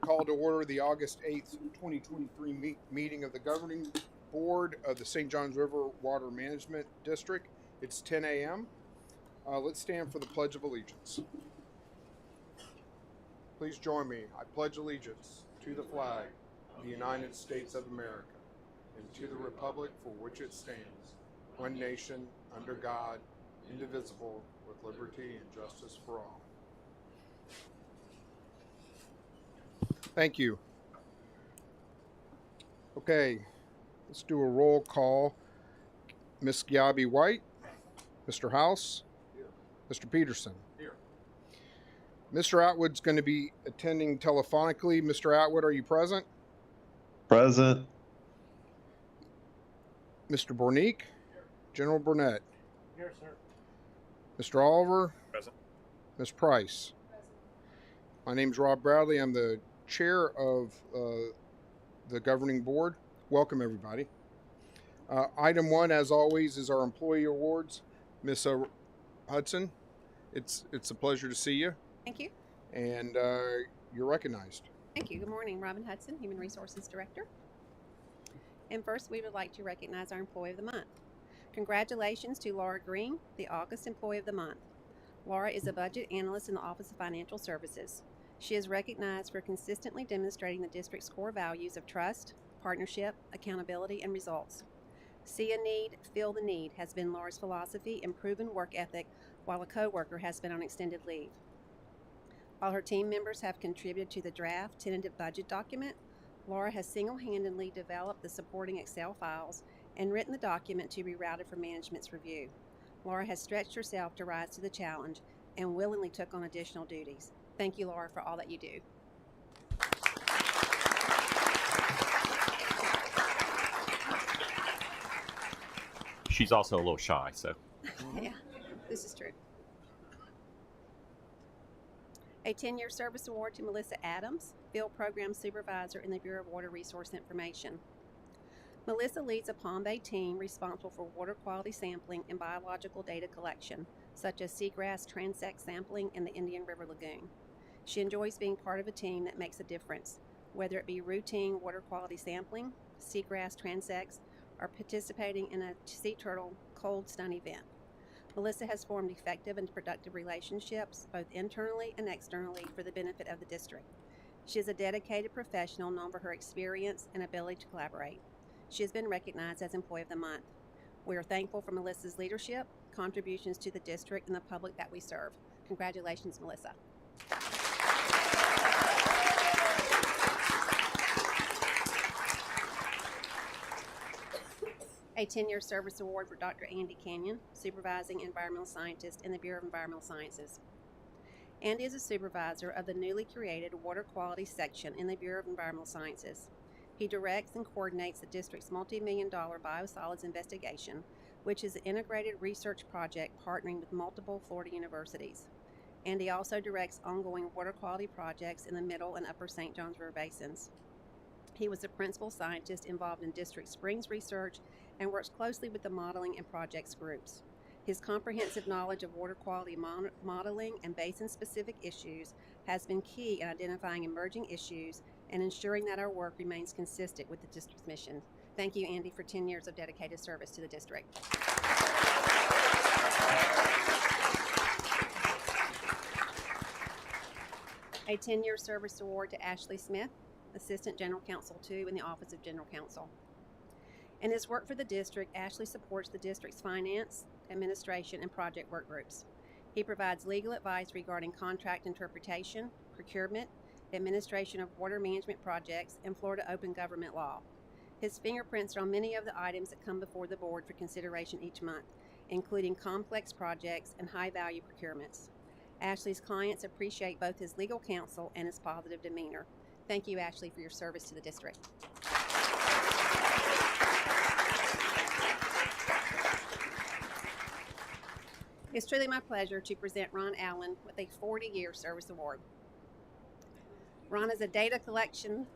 call to order the August 8th, 2023 meeting of the Governing Board of the St. Johns River Water Management District. It's 10 a.m. Let's stand for the Pledge of Allegiance. Please join me. I pledge allegiance to the flag of the United States of America and to the republic for which it stands, one nation, under God, indivisible, with liberty and justice for all. Thank you. Okay, let's do a roll call. Ms. Gabby White, Mr. House, here. Mr. Peterson, here. Mr. Atwood's going to be attending telephonically. Mr. Atwood, are you present? Present. Mr. Bornick, General Burnett. Here, sir. Mr. Oliver. Present. Ms. Price. Present. My name's Rob Bradley. I'm the chair of the governing board. Welcome, everybody. Item one, as always, is our employee awards. Miss Hudson, it's a pleasure to see you. Thank you. And you're recognized. Thank you. Good morning. Robin Hudson, Human Resources Director. And first, we would like to recognize our Employee of the Month. Congratulations to Laura Green, the August Employee of the Month. Laura is a budget analyst in the Office of Financial Services. She is recognized for consistently demonstrating the district's core values of trust, partnership, accountability, and results. See a need, feel the need has been Laura's philosophy and proven work ethic while a coworker has been on extended leave. While her team members have contributed to the draft tentative budget document, Laura has single-handedly developed the supporting Excel files and written the document to be routed for management's review. Laura has stretched herself to rise to the challenge and willingly took on additional duties. Thank you, Laura, for all that you do. She's also a little shy, so. Yeah, this is true. A 10-year service award to Melissa Adams, Field Program Supervisor in the Bureau of Water Resource Information. Melissa leads a Palm Bay team responsible for water quality sampling and biological data collection, such as seagrass transect sampling in the Indian River Lagoon. She enjoys being part of a team that makes a difference, whether it be routine water quality sampling, seagrass transects, or participating in a sea turtle cold stun event. Melissa has formed effective and productive relationships, both internally and externally, for the benefit of the district. She is a dedicated professional known for her experience and ability to collaborate. She has been recognized as Employee of the Month. We are thankful for Melissa's leadership, contributions to the district, and the public that we serve. Congratulations, Melissa. A 10-year service award for Dr. Andy Canyon, Supervising Environmental Scientist in the Bureau of Environmental Sciences. Andy is a supervisor of the newly created Water Quality Section in the Bureau of Environmental Sciences. He directs and coordinates the district's multi-million-dollar biosolids investigation, which is an integrated research project partnering with multiple Florida universities. Andy also directs ongoing water quality projects in the Middle and Upper St. Johns River basins. He was a principal scientist involved in district springs research and works closely with the modeling and projects groups. His comprehensive knowledge of water quality modeling and basin-specific issues has been key in identifying emerging issues and ensuring that our work remains consistent with the district's mission. Thank you, Andy, for 10 years of dedicated service to the district. A 10-year service award to Ashley Smith, Assistant General Counsel 2 in the Office of General Counsel. In his work for the district, Ashley supports the district's finance, administration, and project work groups. He provides legal advice regarding contract interpretation, procurement, administration of water management projects, and Florida open government law. His fingerprints are on many of the items that come before the board for consideration each month, including complex projects and high-value procurements. Ashley's clients appreciate both his legal counsel and his positive demeanor. Thank you, Ashley, for your service to the district. It's truly my pleasure to present Ron Allen with a 40-year service award. Ron is a data collection,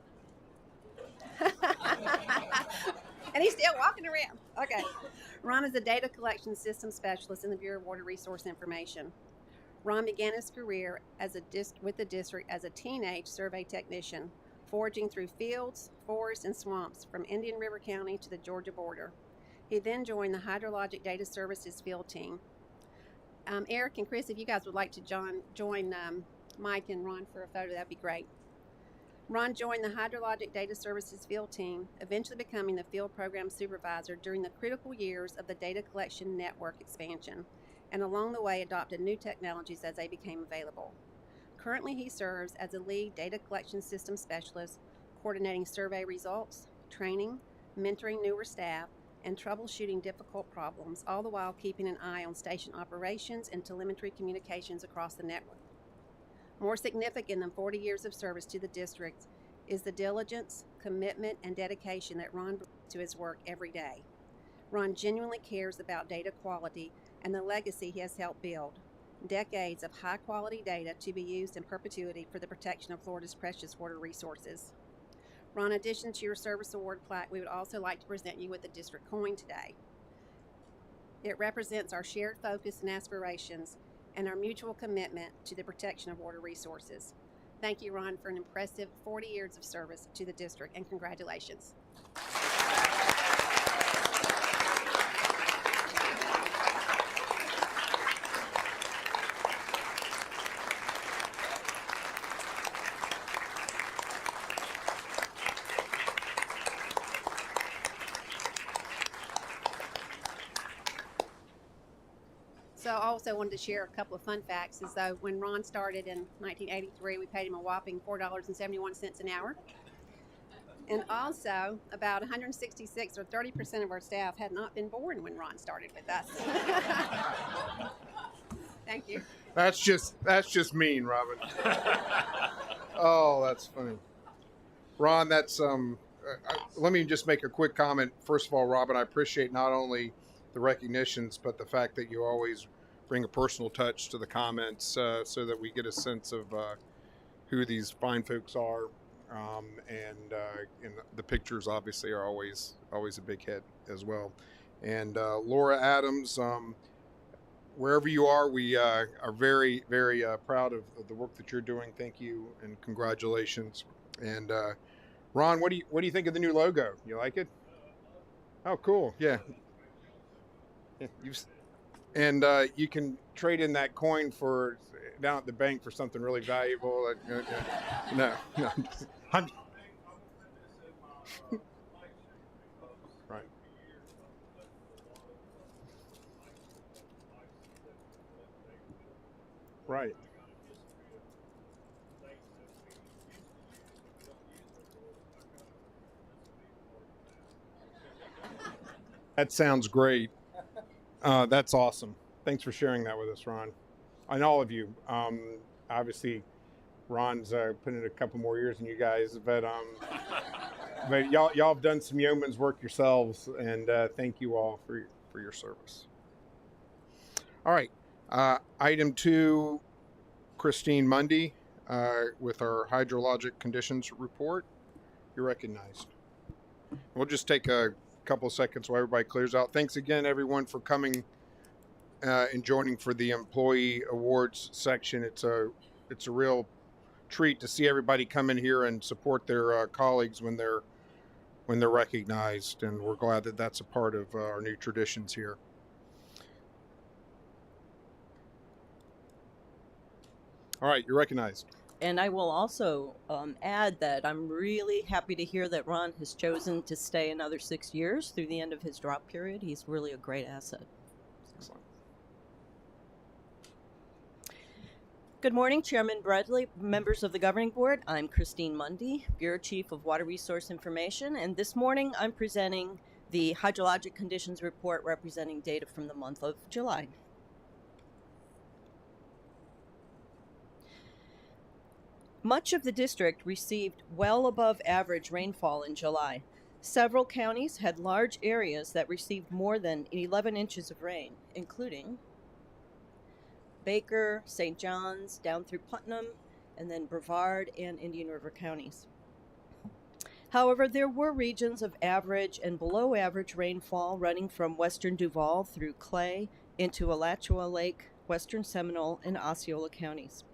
and he's still walking around. Okay. Ron is a data collection system specialist in the Bureau of Water Resource Information. Ron began his career with the district as a teenage survey technician, foraging through fields, forests, and swamps from Indian River County to the Georgia border. He then joined the Hydrologic Data Services field team. Eric and Chris, if you guys would like to join Mike and Ron for a photo, that'd be great. Ron joined the Hydrologic Data Services field team, eventually becoming the field program supervisor during the critical years of the data collection network expansion, and along the way adopted new technologies as they became available. Currently, he serves as a lead data collection system specialist, coordinating survey results, training, mentoring newer staff, and troubleshooting difficult problems, all the while keeping an eye on station operations and telemetry communications across the network. More significant than 40 years of service to the district is the diligence, commitment, and dedication that Ron brings to his work every day. Ron genuinely cares about data quality and the legacy he has helped build. Decades of high-quality data to be used in perpetuity for the protection of Florida's precious water resources. Ron, in addition to your service award plaque, we would also like to present you with the district coin today. It represents our shared focus and aspirations and our mutual commitment to the protection of water resources. Thank you, Ron, for an impressive 40 years of service to the district, and congratulations. So I also wanted to share a couple of fun facts, as though when Ron started in 1983, we paid him a whopping $4.71 an hour. And also, about 166 or 30% of our staff had not been born when Ron started with us. Thank you. That's just mean, Robin. Oh, that's funny. Ron, that's let me just make a quick comment. First of all, Robin, I appreciate not only the recognitions, but the fact that you always bring a personal touch to the comments, so that we get a sense of who these fine folks are, and the pictures obviously are always a big hit as well. And Laura Adams, wherever you are, we are very, very proud of the work that you're doing. Thank you and congratulations. And Ron, what do you think of the new logo? You like it? Oh, cool. Yeah. And you can trade in that coin for down at the bank for something really valuable. No. Right. Right. That sounds great. That's awesome. Thanks for sharing that with us, Ron, and all of you. Obviously, Ron's put in a couple more years than you guys, but y'all have done some yeoman's work yourselves, and thank you all for your service. All right, item 2, Christine Mundy, with our hydrologic conditions report. You're recognized. We'll just take a couple of seconds while everybody clears out. Thanks again, everyone, for coming and joining for the employee awards section. It's a real treat to see everybody come in here and support their colleagues when they're recognized, and we're glad that that's a part of our new traditions here. All right, you're recognized. And I will also add that I'm really happy to hear that Ron has chosen to stay another 6 years through the end of his drop period. He's really a great asset. Excellent. Good morning, Chairman Bradley, members of the Governing Board. I'm Christine Mundy, Bureau Chief of Water Resource Information, and this morning I'm presenting the Hydrologic Conditions Report representing data from the month of July. Much of the district received well above average rainfall in July. Several counties had large areas that received more than 11 inches of rain, including Baker, St. John's, down through Putnam, and then Brevard and Indian River counties. However, there were regions of average and below average rainfall running from western Duval through Clay into Alachua Lake, western Seminole, and Osceola counties.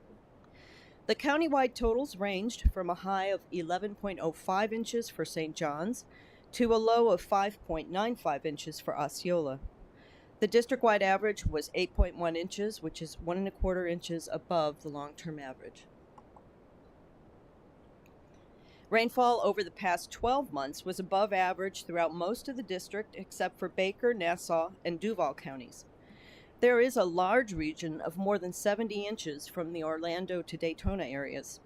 The countywide totals ranged from a high of 11.05 inches for St. John's to a low of 5.95 inches for Osceola. The district-wide average was 8.1 inches, which is 1¼ inches above the long-term average. Rainfall over the past 12 months was above average throughout most of the district except for Baker, Nassau, and Duval counties. There is a large region of more than 70 inches from the Orlando to Daytona areas.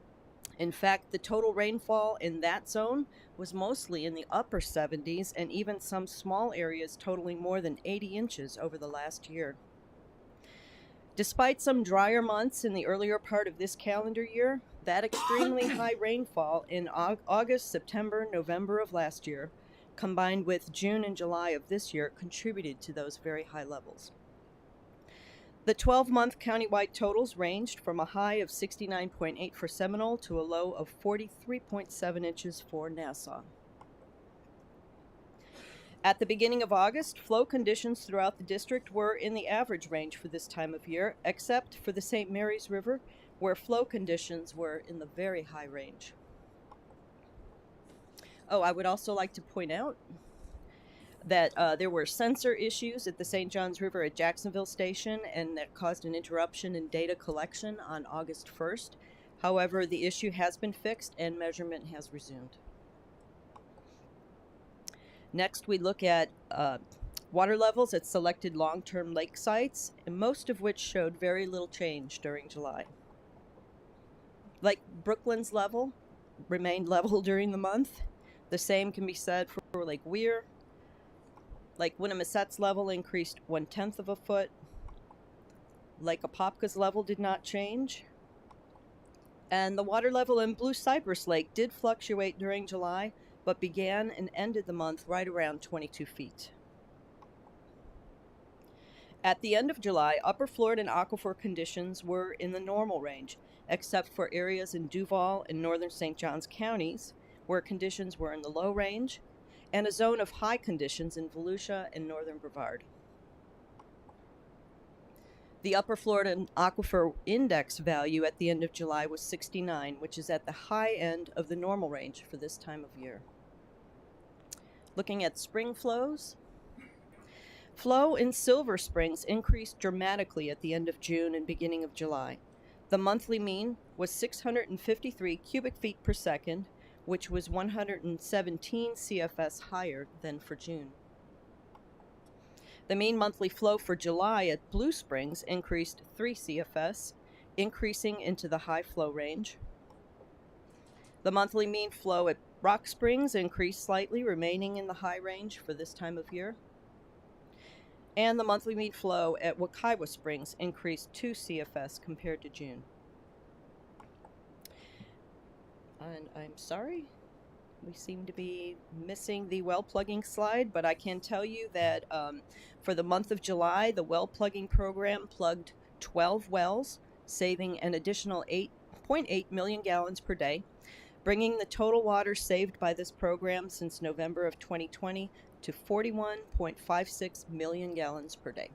In fact, the total rainfall in that zone was mostly in the upper 70s and even some small areas totaling more than 80 inches over the last year. Despite some drier months in the earlier part of this calendar year, that extremely high rainfall in August, September, November of last year, combined with June and July of this year, contributed to those very high levels. The 12-month countywide totals ranged from a high of 69.8 for Seminole to a low of 43.7 inches for Nassau. At the beginning of August, flow conditions throughout the district were in the average range for this time of year, except for the St. Mary's River, where flow conditions were in the very high range. Oh, I would also like to point out that there were sensor issues at the St. Johns River at Jacksonville Station, and that caused an interruption in data collection on August 1st. However, the issue has been fixed and measurement has resumed. Next, we look at water levels at selected long-term lake sites, and most of which showed very little change during July. Lake Brooklands level remained level during the month. The same can be said for Lake Weir. Lake Winnimisset's level increased 1/10 of a foot. Lake Apopka's level did not change. And the water level in Blue Cypress Lake did fluctuate during July, but began and ended the month right around 22 feet. At the end of July, upper Florida and aquifer conditions were in the normal range, except for areas in Duval and northern St. Johns counties, where conditions were in the low range, and a zone of high conditions in Volusia and northern Brevard. The upper Florida aquifer index value at the end of July was 69, which is at the high end of the normal range for this time of year. Looking at spring flows, flow in Silver Springs increased dramatically at the end of June and beginning of July. The monthly mean was 653 cubic feet per second, which was 117 CFS higher than for June. The mean monthly flow for July at Blue Springs increased 3 CFS, increasing into the high flow range. The monthly mean flow at Rock Springs increased slightly, remaining in the high range for this time of year. And the monthly mean flow at Wekiwa Springs increased 2 CFS compared to June. And I'm sorry, we seem to be missing the well plugging slide, but I can tell you that for the month of July, the well plugging program plugged 12 wells, saving an additional 8.8 million gallons per day, bringing the total water saved by this program since November of 2020 to 41.56 million gallons per day.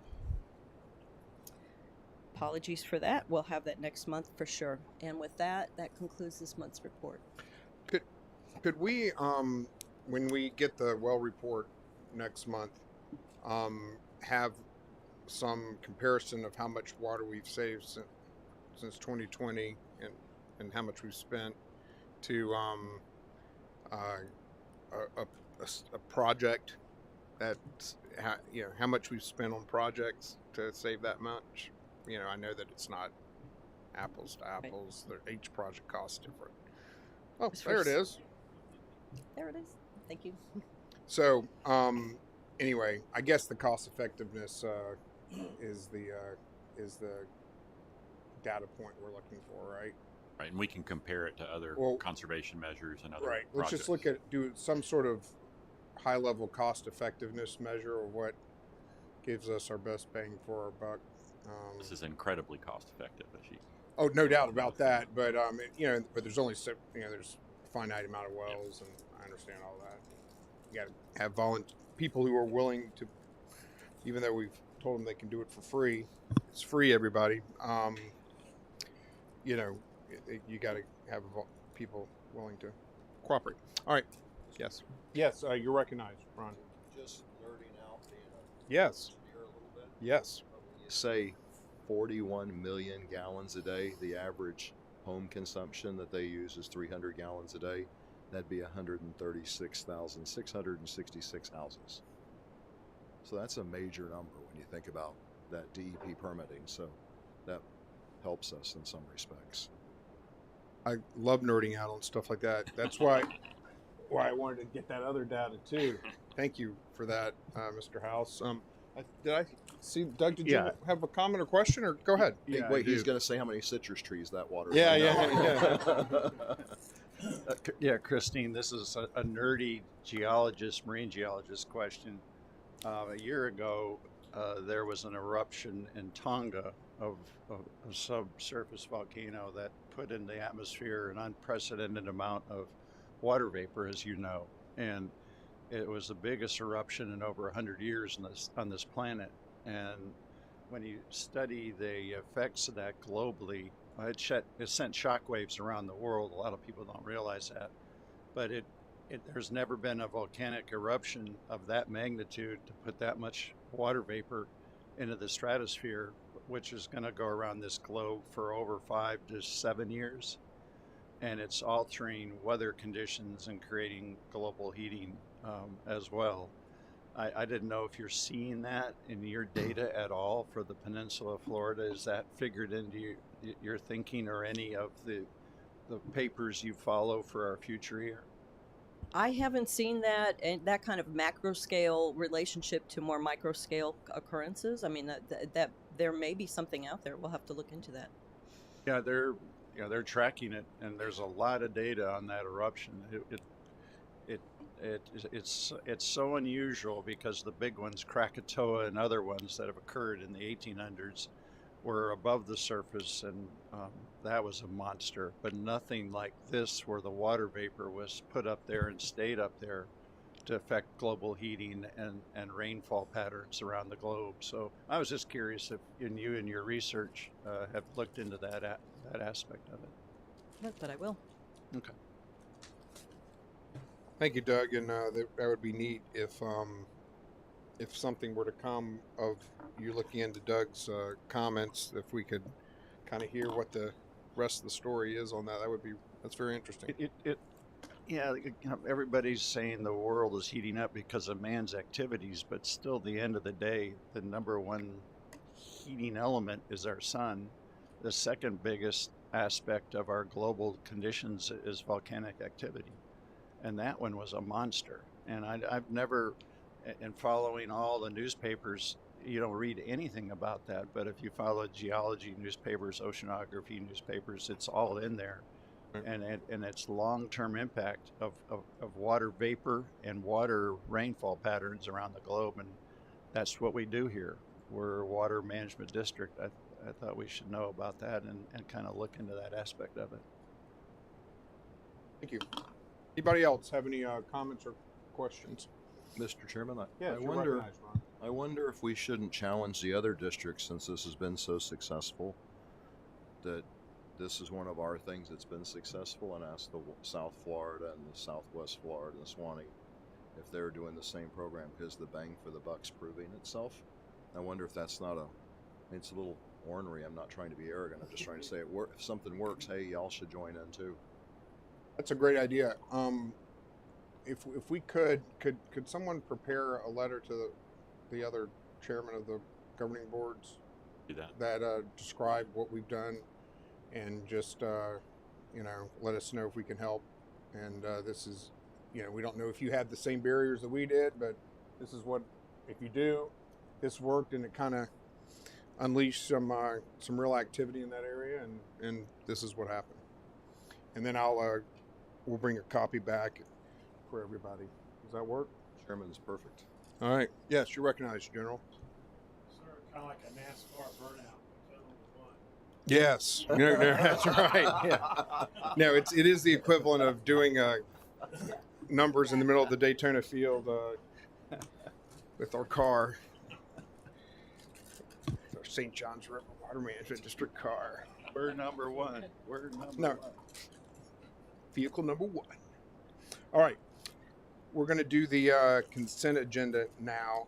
Apologies for that. We'll have that next month for sure. And with that, that concludes this month's report. Could we, when we get the well report next month, have some comparison of how much water we've saved since 2020 and how much we've spent to a project that's how much we've spent on projects to save that much? I know that it's not apples to apples. Right. Each project costs different. Oh, there it is. There it is. Thank you. So, anyway, I guess the cost effectiveness is the data point we're looking for, right? Right, and we can compare it to other conservation measures and other projects. Let's just do some sort of high-level cost effectiveness measure of what gives us our best bang for our buck. This is incredibly cost effective. Oh, no doubt about that. But but there's only there's a finite amount of wells, and I understand all that. You got to have people who are willing to, even though we've told them they can do it for free, It's free, everybody. You know, you got to have people willing to cooperate. All right. Yes. Yes, you're recognized, Ron. Just nerding out, being a Yes. engineer a little bit. Yes. When you say 41 million gallons a day, the average home consumption that they use is 300 gallons a day. That'd be 136,666 houses. So that's a major number when you think about that DEP permitting. So that helps us in some respects. I love nerding out on stuff like that. That's why I wanted to get that other data too. Thank you for that, Mr. House. Did I see Doug? Did you have a comment or question, or go ahead? Hey, wait, he's going to say how many citrus trees that water. Yeah. Yeah, Christine, this is a nerdy geologist, marine geologist question. A year ago, there was an eruption in Tonga of a subsurface volcano that put in the atmosphere an unprecedented amount of water vapor, as you know, and it was the biggest eruption in over 100 years on this planet. And when you study the effects of that globally, it sent shockwaves around the world. A lot of people don't realize that, but there's never been a volcanic eruption of that magnitude to put that much water vapor into the stratosphere, which is going to go around this globe for over 5 to 7 years. And it's altering weather conditions and creating global heating as well. I didn't know if you're seeing that in your data at all for the peninsula of Florida. Is that figured into your thinking or any of the papers you follow for our future here? I haven't seen that and that kind of macro scale relationship to more micro scale occurrences. I mean, that there may be something out there. We'll have to look into that. Yeah, they're tracking it, and there's a lot of data on that eruption. It's so unusual because the big ones, Krakatoa and other ones that have occurred in the 1800s, were above the surface, and that was a monster. But nothing like this, where the water vapor was put up there and stayed up there to affect global heating and rainfall patterns around the globe. So I was just curious if you in your research have looked into that aspect of it. But I will. Okay. Thank you, Doug. And that would be neat if something were to come of you looking into Doug's comments, if we could kind of hear what the rest of the story is on that. That's very interesting. Everybody's saying the world is heating up because of man's activities, but still, at the end of the day, the number one heating element is our sun. The second biggest aspect of our global conditions is volcanic activity, and that one was a monster. And I've never, in following all the newspapers, you don't read anything about that, but if you follow geology newspapers, oceanography newspapers, it's all in there. And its long-term impact of water vapor and water rainfall patterns around the globe. And that's what we do here. We're a water management district. I thought we should know about that and kind of look into that aspect of it. Thank you. Anybody else have any comments or questions? Mr. Chairman, I wonder if we shouldn't challenge the other districts, since this has been so successful, that this is one of our things that's been successful, and ask the South Florida and the Southwest Florida and the Swanee if they're doing the same program, because the bang for the buck's proving itself. I wonder if that's not it's a little ornery. I'm not trying to be arrogant. I'm just trying to say if something works, hey, y'all should join in too. That's a great idea. If we could someone prepare a letter to the other chairman of the governing boards Do that. that describe what we've done, and just let us know if we can help. And this is, we don't know if you had the same barriers that we did, but this is what, if you do, this worked, and it kind of unleashed some real activity in that area, and this is what happened. And then we'll bring a copy back for everybody. Does that work? Chairman is perfect. All right. Yes, you're recognized, General. Sir, kind of like a NASCAR burnout. Yes, no, that's right. Yeah. No, it is the equivalent of doing numbers in the middle of the Daytona field with our car. St. John's River Water Management District car. We're number one. We're number No. one. Vehicle number 1. All right. We're going to do the consent agenda now.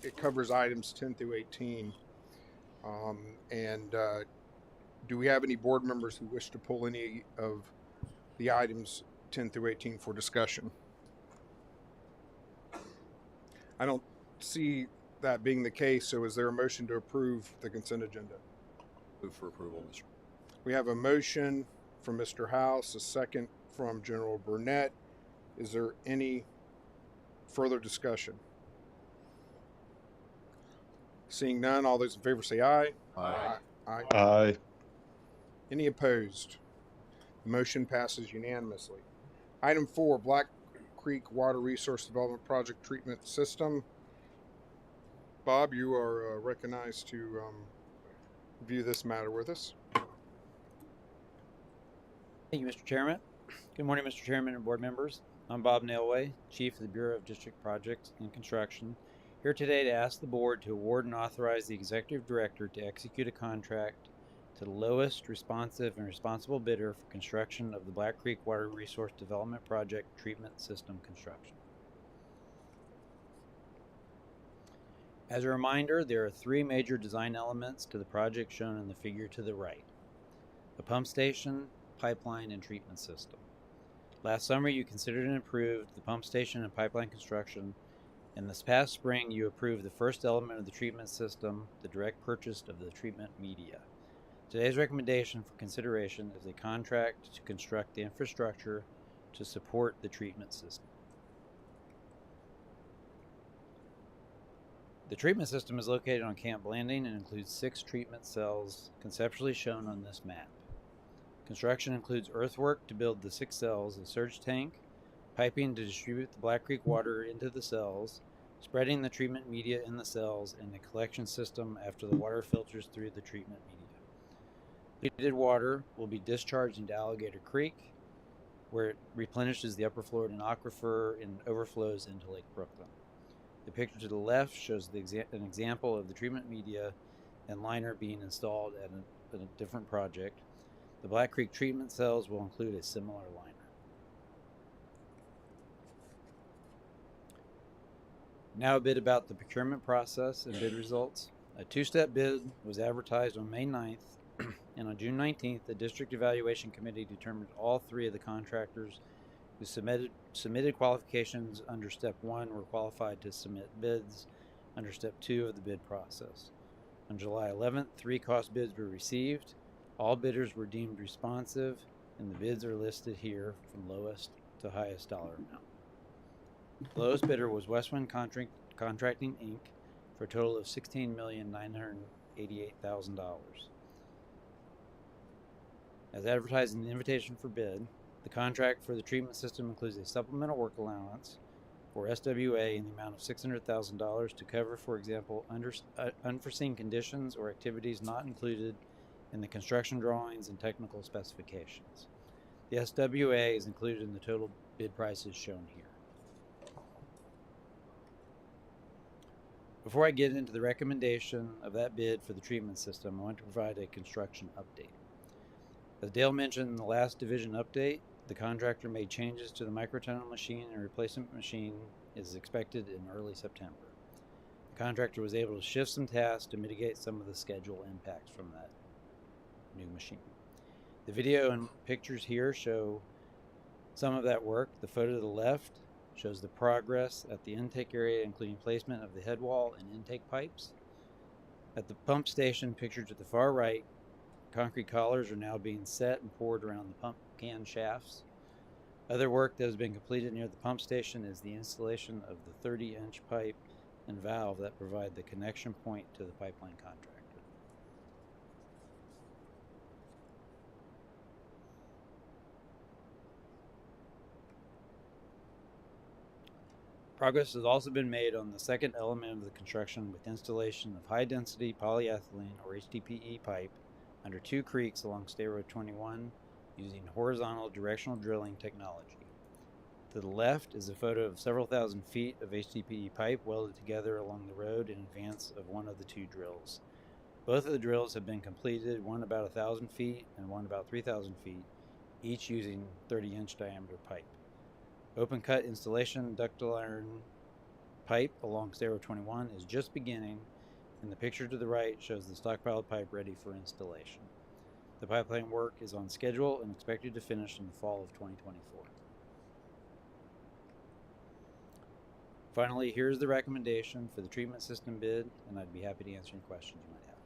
It covers items 10 through 18. Do we have any board members who wish to pull any of the items 10 through 18 for discussion? I don't see that being the case, so is there a motion to approve the consent agenda? Move for approval, Mr. We have a motion from Mr. House, a second from General Burnett. Is there any further discussion? Seeing none, all those in favor say aye. Aye. Aye. Aye. Any opposed? The motion passes unanimously. Item 4, Black Creek Water Resource Development Project Treatment System. Bob, you are recognized to review this matter with us. Thank you, Mr. Chairman. Good morning, Mr. Chairman and board members. I'm Bob Nailway, Chief of the Bureau of District Projects and Construction, here today to ask the board to award and authorize the Executive Director to execute a contract to the lowest responsive and responsible bidder for construction of the Black Creek Water Resource Development Project Treatment System construction. As a reminder, there are 3 major design elements to the project shown in the figure to the right: a pump station, pipeline, and treatment system. Last summer, you considered and approved the pump station and pipeline construction, and this past spring, you approved the first element of the treatment system, the direct purchase of the treatment media. Today's recommendation for consideration is a contract to construct the infrastructure to support the treatment system. The treatment system is located on Camp Blanding and includes 6 treatment cells, conceptually shown on this map. Construction includes earthwork to build the 6 cells, a surge tank, piping to distribute the Black Creek water into the cells, spreading the treatment media in the cells, and a collection system after the water filters through the treatment media. Treated water will be discharged into Alligator Creek, where it replenishes the upper Floridan aquifer and overflows into Lake Brooklyn. The picture to the left shows an example of the treatment media and liner being installed at a different project. The Black Creek treatment cells will include a similar liner. Now a bit about the procurement process and bid results. A 2-step bid was advertised on May 9th, and on June 19th, the District Evaluation Committee determined all 3 of the contractors who submitted qualifications under Step 1 were qualified to submit bids under Step 2 of the bid process. On July 11th, 3 cost bids were received. All bidders were deemed responsive, and the bids are listed here from lowest to highest dollar amount. The lowest bidder was Westwind Contracting, Inc. for a total of $16,988,000. As advertised in the invitation for bid, the contract for the treatment system includes a supplemental work allowance for SWA in the amount of $600,000 to cover, for example, unforeseen conditions or activities not included in the construction drawings and technical specifications. The SWA is included in the total bid prices shown here. Before I get into the recommendation of that bid for the treatment system, I want to provide a construction update. As Dale mentioned in the last division update, the contractor made changes to the microtunnel machine, and a replacement machine is expected in early September. The contractor was able to shift some tasks to mitigate some of the schedule impacts from that new machine. The video and pictures here show some of that work. The photo to the left shows the progress at the intake area, including placement of the head wall and intake pipes. At the pump station, pictured to the far right, concrete collars are now being set and poured around the pump can shafts. Other work that has been completed near the pump station is the installation of the 30-inch pipe and valve that provide the connection point to the pipeline contractor. Progress has also been made on the second element of the construction with installation of high-density polyethylene or HDPE pipe under 2 creeks along State Road 21 using horizontal directional drilling technology. To the left is a photo of several thousand feet of HDPE pipe welded together along the road in advance of one of the 2 drills. Both of the drills have been completed, one about 1,000 feet and one about 3,000 feet, each using 30-inch diameter pipe. Open cut installation ductile iron pipe along Stairway 21 is just beginning, and the picture to the right shows the stockpiled pipe ready for installation. The pipeline work is on schedule and expected to finish in the fall of 2024. Finally, here's the recommendation for the treatment system bid, and I'd be happy to answer any questions you might have.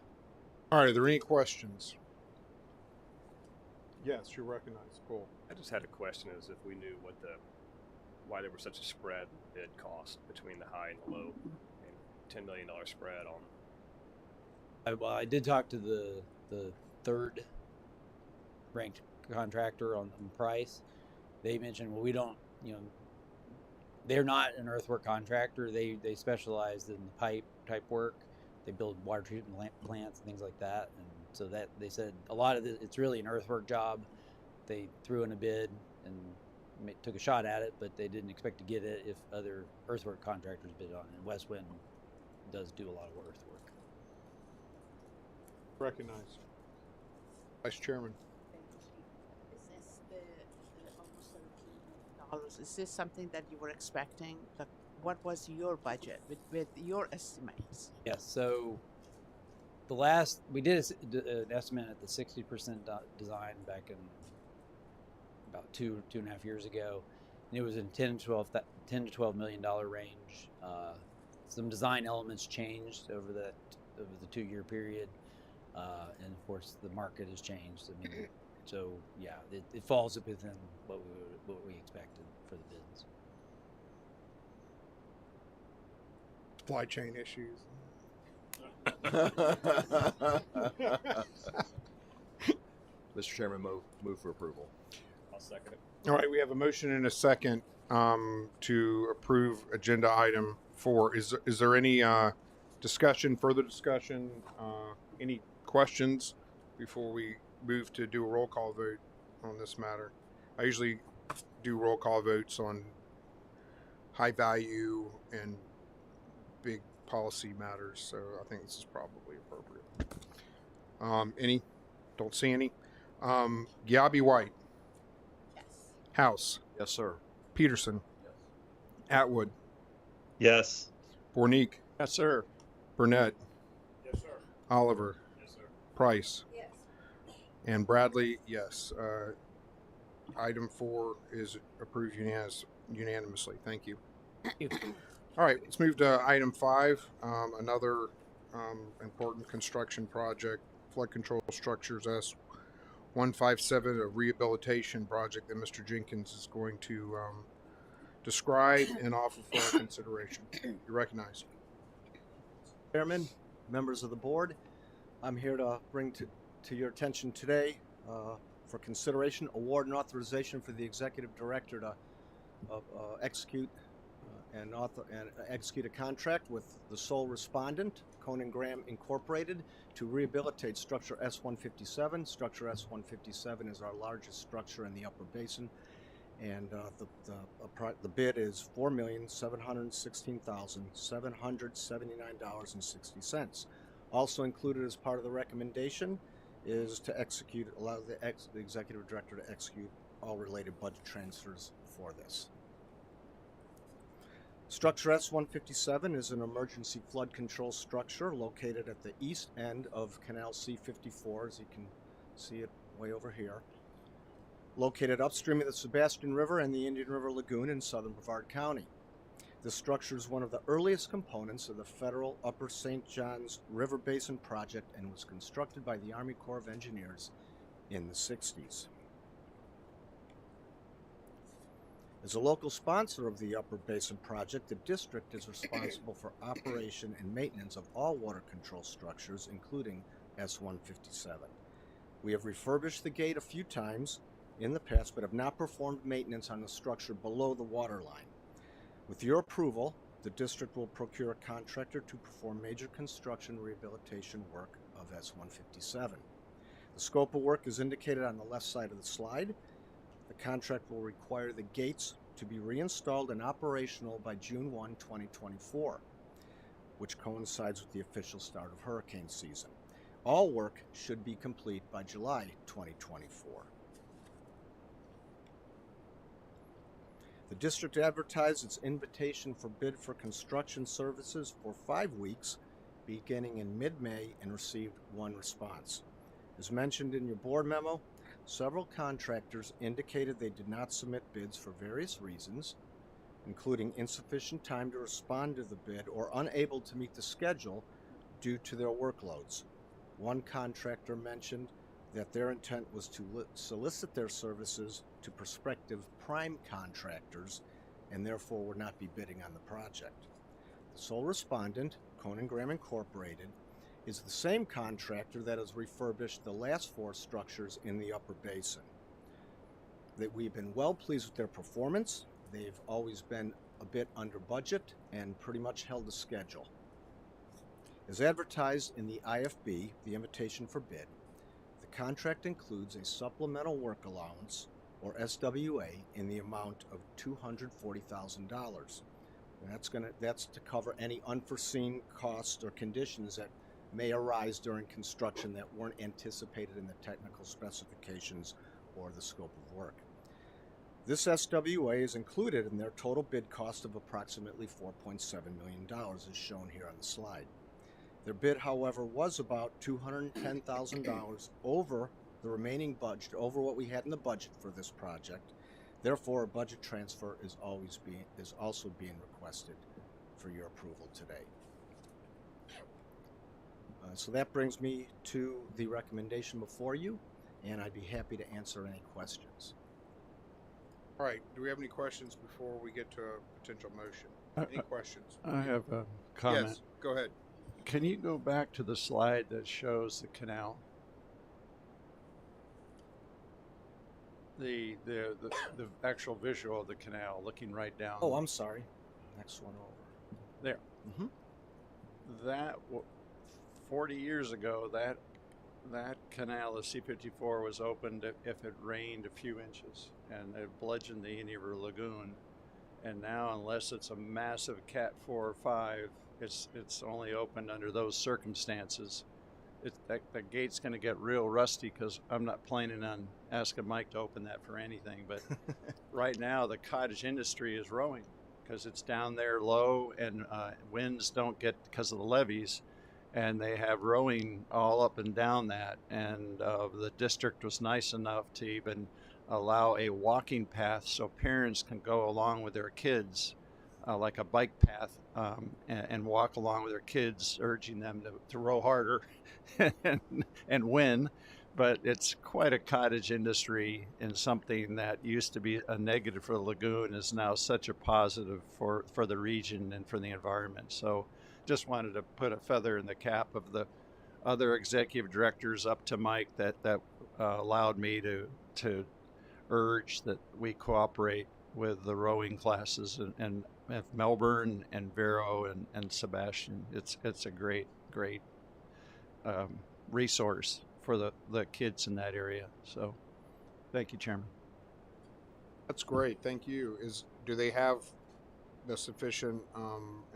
All right, are there any questions? Yes, you're recognized. Cool. I just had a question: is if we knew why there was such a spread in bid cost between the high and the low, and $10 million spread on. I did talk to the third ranked contractor on price. They mentioned, well, we don't, they're not an earthwork contractor. They specialize in the pipe type work. They build water treatment plants and things like that. And so that they said a lot of it's really an earthwork job. They threw in a bid and took a shot at it, but they didn't expect to get it if other earthwork contractors bid on it. And West Wind does do a lot of earthwork. Recognized. Vice Chairman. Is this the almost $17 million? Is this something that you were expecting? Like, what was your budget with your estimates? Yes. So we did an estimate at the 60% design back in about two and a half years ago, and it was in $10 to $12 million range. Some design elements changed over the 2-year period, and of course the market has changed. I mean, so yeah, it falls within what we expected for the bids. Supply chain issues. Mr. Chairman, move for approval. I'll second it. All right, we have a motion and a second to approve agenda item 4. Is there any further discussion, any questions before we move to do a roll call vote on this matter? I usually do roll call votes on high value and big policy matters, so I think this is probably appropriate. Any? Don't see any. Giabi White. Yes. House. Yes, sir. Peterson. Yes. Atwood. Yes. Bornique. Yes, sir. Burnett. Yes, sir. Oliver. Yes, sir. Price. Yes. And Bradley, yes. Item 4 is approved unanimously. Thank you. All right, let's move to item 5, another important construction project, flood control structures S157, a rehabilitation project that Mr. Jenkins is going to describe and offer for our consideration. You recognize. Chairman, members of the board, I'm here to bring to your attention today for consideration, award and authorization for the executive director to execute and execute a contract with the sole respondent, Conan Graham Incorporated, to rehabilitate structure S157. Structure S157 is our largest structure in the Upper Basin, and the bid is $4,716,779.60. Also included as part of the recommendation is to allow the executive director to execute all related budget transfers for this. Structure S157 is an emergency flood control structure located at the east end of Canal C54, as you can see it way over here. Located upstream of the Sebastian River and the Indian River Lagoon in southern Brevard County. This structure is one of the earliest components of the federal Upper St. Johns River Basin project and was constructed by the Army Corps of Engineers in the 60s. As a local sponsor of the Upper Basin project, the district is responsible for operation and maintenance of all water control structures, including S157. We have refurbished the gate a few times in the past, but have not performed maintenance on the structure below the water line. With your approval, the district will procure a contractor to perform major construction rehabilitation work of S157. The scope of work is indicated on the left side of the slide. The contract will require the gates to be reinstalled and operational by June 1, 2024, which coincides with the official start of hurricane season. All work should be complete by July 2024. The district advertised its invitation for bid for construction services for 5 weeks, beginning in mid-May, and received 1 response. As mentioned in your board memo, several contractors indicated they did not submit bids for various reasons, including insufficient time to respond to the bid or unable to meet the schedule due to their workloads. One contractor mentioned that their intent was to solicit their services to prospective prime contractors and therefore would not be bidding on the project. The sole respondent, Conan Graham Incorporated, is the same contractor that has refurbished the last 4 structures in the Upper Basin. That we've been well pleased with their performance. They've always been a bit under budget and pretty much held the schedule. As advertised in the IFB, the invitation for bid, the contract includes a supplemental work allowance, or SWA, in the amount of $240,000. And that's to cover any unforeseen costs or conditions that may arise during construction that weren't anticipated in the technical specifications or the scope of work. This SWA is included in their total bid cost of approximately $4.7 million, as shown here on the slide. Their bid, however, was about $210,000 over the remaining budget, over what we had in the budget for this project. Therefore, a budget transfer is also being requested for your approval today. So that brings me to the recommendation before you, and I'd be happy to answer any questions. All right. Do we have any questions before we get to a potential motion? Any questions? I have a comment. Yes, go ahead. Can you go back to the slide that shows the canal? The actual visual of the canal looking right down. Oh, I'm sorry. Next one over. There. Mm-hmm. That 40 years ago, that canal, the C-54, was opened if it rained a few inches, and it bludgeoned the Indian River Lagoon. And now, unless it's a massive Cat 4 or 5, it's only opened under those circumstances. That gate's going to get real rusty because I'm not planning on asking Mike to open that for anything. But right now, the cottage industry is rowing because it's down there low, and winds don't get because of the levees. And they have rowing all up and down that. And the district was nice enough to even allow a walking path so parents can go along with their kids, like a bike path, and walk along with their kids, urging them to row harder and win. But it's quite a cottage industry, and something that used to be a negative for the lagoon is now such a positive for the region and for the environment. So just wanted to put a feather in the cap of the other executive directors up to Mike that allowed me to urge that we cooperate with the rowing classes and Melbourne and Vero and Sebastian. It's a great resource for the kids in that area. So thank you, Chairman. That's great. Thank you. Do they have the sufficient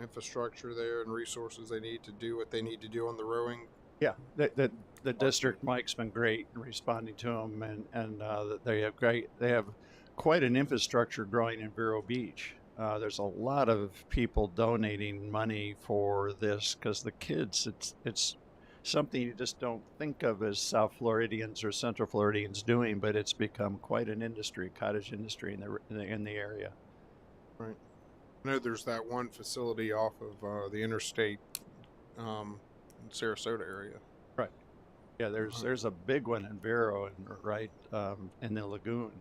infrastructure there and resources they need to do what they need to do on the rowing? Yeah, the district, Mike's been great in responding to them, and they have quite an infrastructure growing in Vero Beach. There's a lot of people donating money for this because the kids, it's something you just don't think of as South Floridians or Central Floridians doing, but it's become quite an industry, cottage industry in the area. Right. I know there's that one facility off of the interstate in Sarasota area. Right. Yeah, there's a big one in Vero in the lagoon.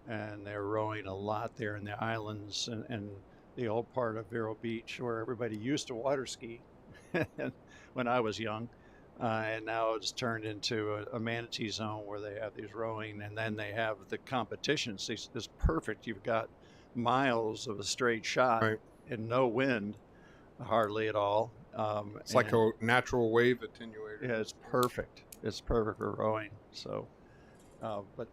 And they're rowing a lot there in the islands and the old part of Vero Beach where everybody used to water ski when I was young. And now it's turned into a manatee zone where they have these rowing, and then they have the competitions. It's perfect. You've got miles of a straight shot and no wind hardly at all. It's like a natural wave attenuator. Yeah, it's perfect. It's perfect for rowing. So, but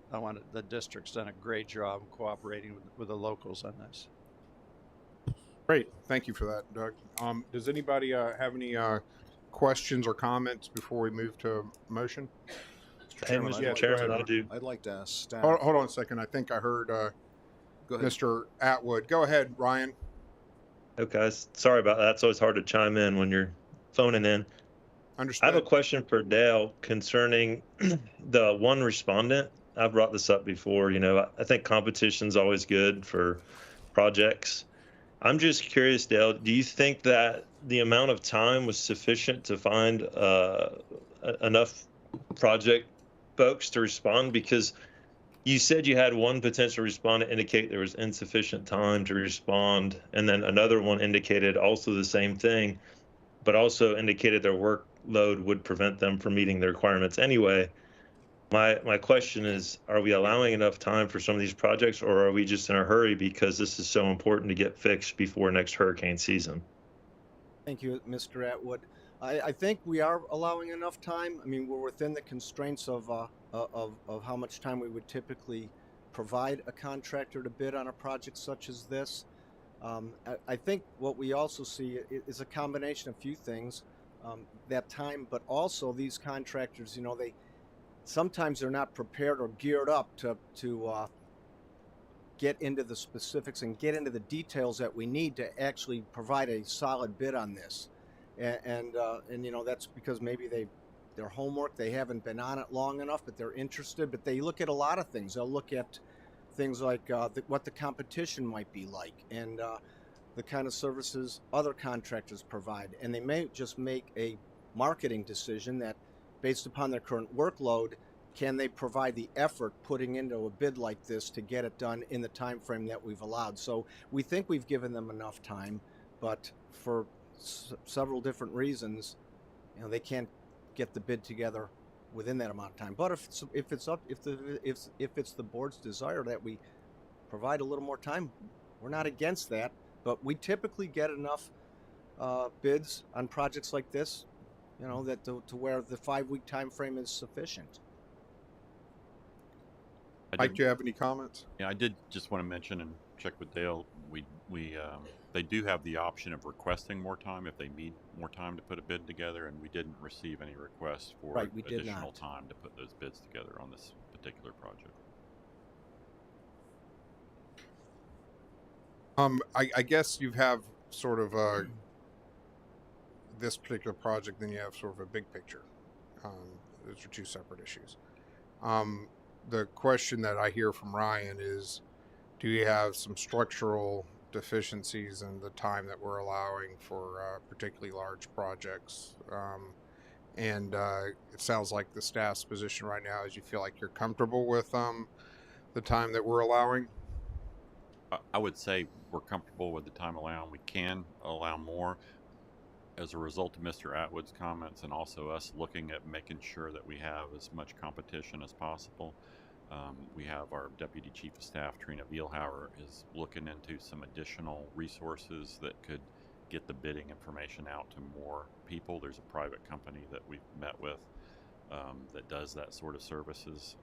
the district's done a great job cooperating with the locals on this. Great. Thank you for that, Doug. Does anybody have any questions or comments before we move to motion? Mr. Hey, Chairman, Mr. Chairman, I do. I'd like to ask staff. Hold on a second. I think I heard Go ahead. Mr. Atwood. Go ahead, Ryan. Okay, sorry about that. It's always hard to chime in when you're phoning in. Understood. I have a question for Dale concerning the one respondent. I've brought this up before. You know, I think competition's always good for projects. I'm just curious, Dale, do you think that the amount of time was sufficient to find enough project folks to respond? Because you said you had one potential respondent indicate there was insufficient time to respond, and then another one indicated also the same thing, but also indicated their workload would prevent them from meeting the requirements anyway. My question is, are we allowing enough time for some of these projects, or are we just in a hurry because this is so important to get fixed before next hurricane season? Thank you, Mr. Atwood. I think we are allowing enough time. I mean, we're within the constraints of how much time we would typically provide a contractor to bid on a project such as this. I think what we also see is a combination of a few things, that time, but also these contractors, you know, sometimes they're not prepared or geared up to get into the specifics and get into the details that we need to actually provide a solid bid on this. And you know, that's because maybe their homework, they haven't been on it long enough, but they're interested. But they look at a lot of things. They'll look at things like what the competition might be like, and the kind of services other contractors provide. And they may just make a marketing decision that, based upon their current workload, can they provide the effort putting into a bid like this to get it done in the time frame that we've allowed. So we think we've given them enough time, but for several different reasons, you know, they can't get the bid together within that amount of time. But if it's the board's desire that we provide a little more time, we're not against that. But we typically get enough bids on projects like this, you know, that to where the 5-week time frame is sufficient. Mike, do you have any comments? Yeah, I did just want to mention and check with Dale. They do have the option of requesting more time if they need more time to put a bid together, and we didn't receive any requests for additional time to put those bids together on this particular project. I guess you have sort of this particular project, then you have sort of a big picture. Those are two separate issues. The question that I hear from Ryan is, do you have some structural deficiencies in the time that we're allowing for particularly large projects? And it sounds like the staff's position right now is you feel like you're comfortable with the time that we're allowing? I would say we're comfortable with the time allowed. We can allow more as a result of Mr. Atwood's comments, and also us looking at making sure that we have as much competition as possible. We have our Deputy Chief of Staff, Trina Vielhauer, is looking into some additional resources that could get the bidding information out to more people. There's a private company that we've met with that does that sort of services.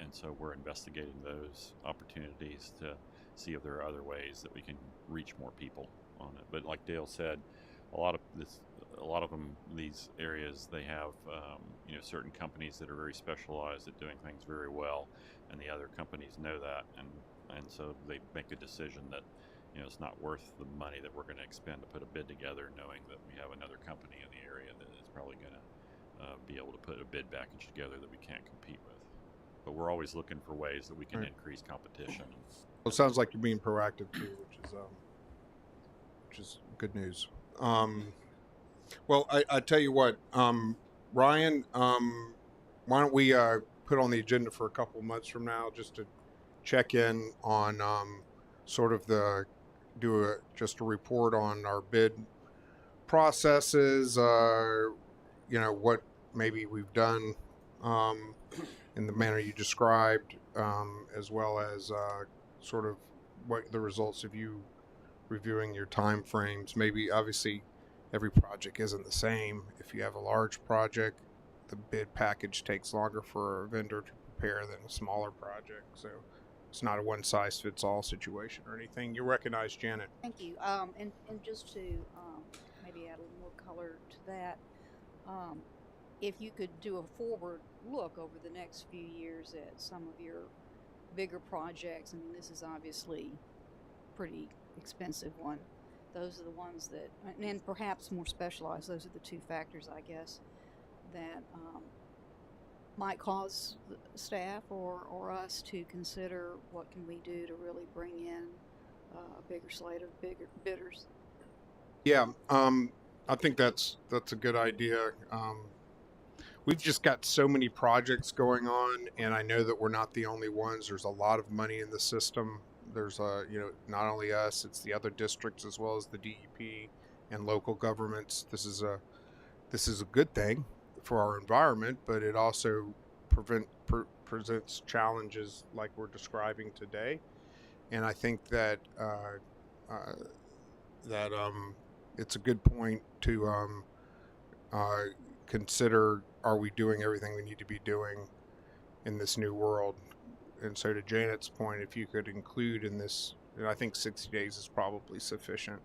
And so we're investigating those opportunities to see if there are other ways that we can reach more people on it. But like Dale said, a lot of them, these areas, they have certain companies that are very specialized at doing things very well, and the other companies know that, and so they make a decision that it's not worth the money that we're going to expend to put a bid together, knowing that we have another company in the area that is probably going to be able to put a bid package together that we can't compete with. But we're always looking for ways that we can increase competition. Well, it sounds like you're being proactive too, which is good news. Well, I tell you what, Ryan, why don't we put on the agenda for a couple of months from now just to check in on sort of just a report on our bid processes, what maybe we've done in the manner you described, as well as sort of what the results of you reviewing your time frames. Maybe, obviously, every project isn't the same. If you have a large project, the bid package takes longer for a vendor to prepare than a smaller project. So it's not a one-size-fits-all situation or anything. You recognize Janet. Thank you. And just to maybe add a little more color to that. If you could do a forward look over the next few years at some of your bigger projects, I mean, this is obviously pretty expensive one. Those are the ones that, and perhaps more specialized, those are the two factors, I guess, that might cause staff or us to consider what can we do to really bring in a bigger slate of bigger bidders. Yeah, I think that's a good idea. We've just got so many projects going on, and I know that we're not the only ones. There's a lot of money in the system. There's not only us, it's the other districts as well as the DEP and local governments. This is a good thing for our environment, but it also presents challenges like we're describing today. And I think that it's a good point to consider: are we doing everything we need to be doing in this new world? And so, to Janet's point, if you could include in this, I think 60 days is probably sufficient.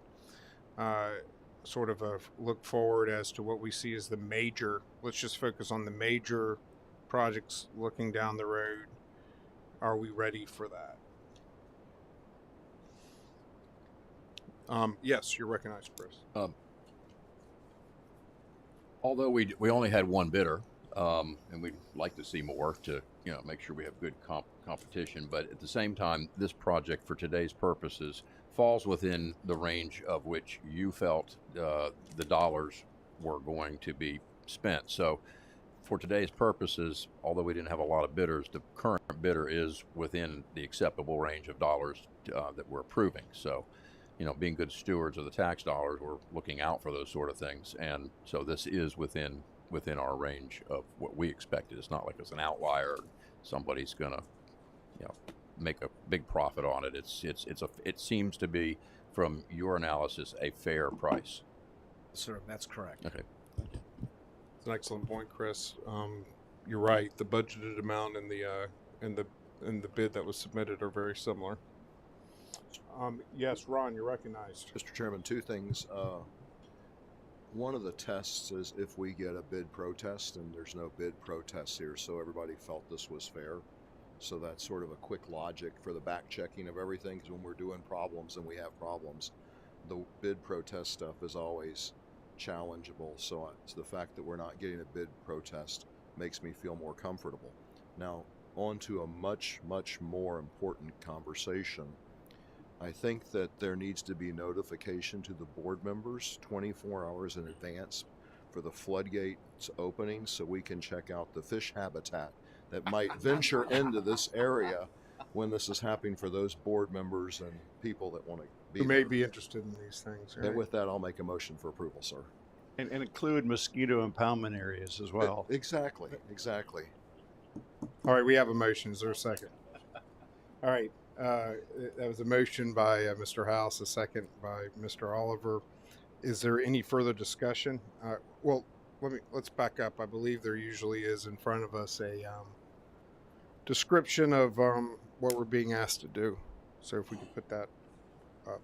Sort of a look forward as to what we see as the major. Let's just focus on the major projects looking down the road. Are we ready for that? Yes, you're recognized, Chris. Although we only had one bidder, and we'd like to see more to make sure we have good competition. But at the same time, this project, for today's purposes, falls within the range of which you felt the dollars were going to be spent. So, for today's purposes, although we didn't have a lot of bidders, the current bidder is within the acceptable range of dollars that we're approving. So, being good stewards of the tax dollars, we're looking out for those sort of things. And so this is within our range of what we expected. It's not like it's an outlier. Somebody's going to, make a big profit on it. It seems to be, from your analysis, a fair price. Sir, that's correct. Okay. It's an excellent point, Chris. You're right. The budgeted amount and the bid that was submitted are very similar. Yes, Ron, you're recognized. Mr. Chairman, two things. One of the tests is if we get a bid protest, and there's no bid protests here, so everybody felt this was fair. So that's sort of a quick logic for the back checking of everything, because when we're doing problems and we have problems, the bid protest stuff is always challengeable. So the fact that we're not getting a bid protest makes me feel more comfortable. Now, on to a much, much more important conversation. I think that there needs to be notification to the board members 24 hours in advance for the floodgates opening, so we can check out the fish habitat that might venture into this area when this is happening, for those board members and people that want to be Who may there. be interested in these things. Right? And with that, I'll make a motion for approval, sir. And include mosquito impoundment areas as well. Exactly. All right, we have a motion. Is there a second? All right. That was a motion by Mr. House, a second by Mr. Oliver. Is there any further discussion? Well, let's back up. I believe there usually is in front of us a description of what we're being asked to do. So if we could put that up.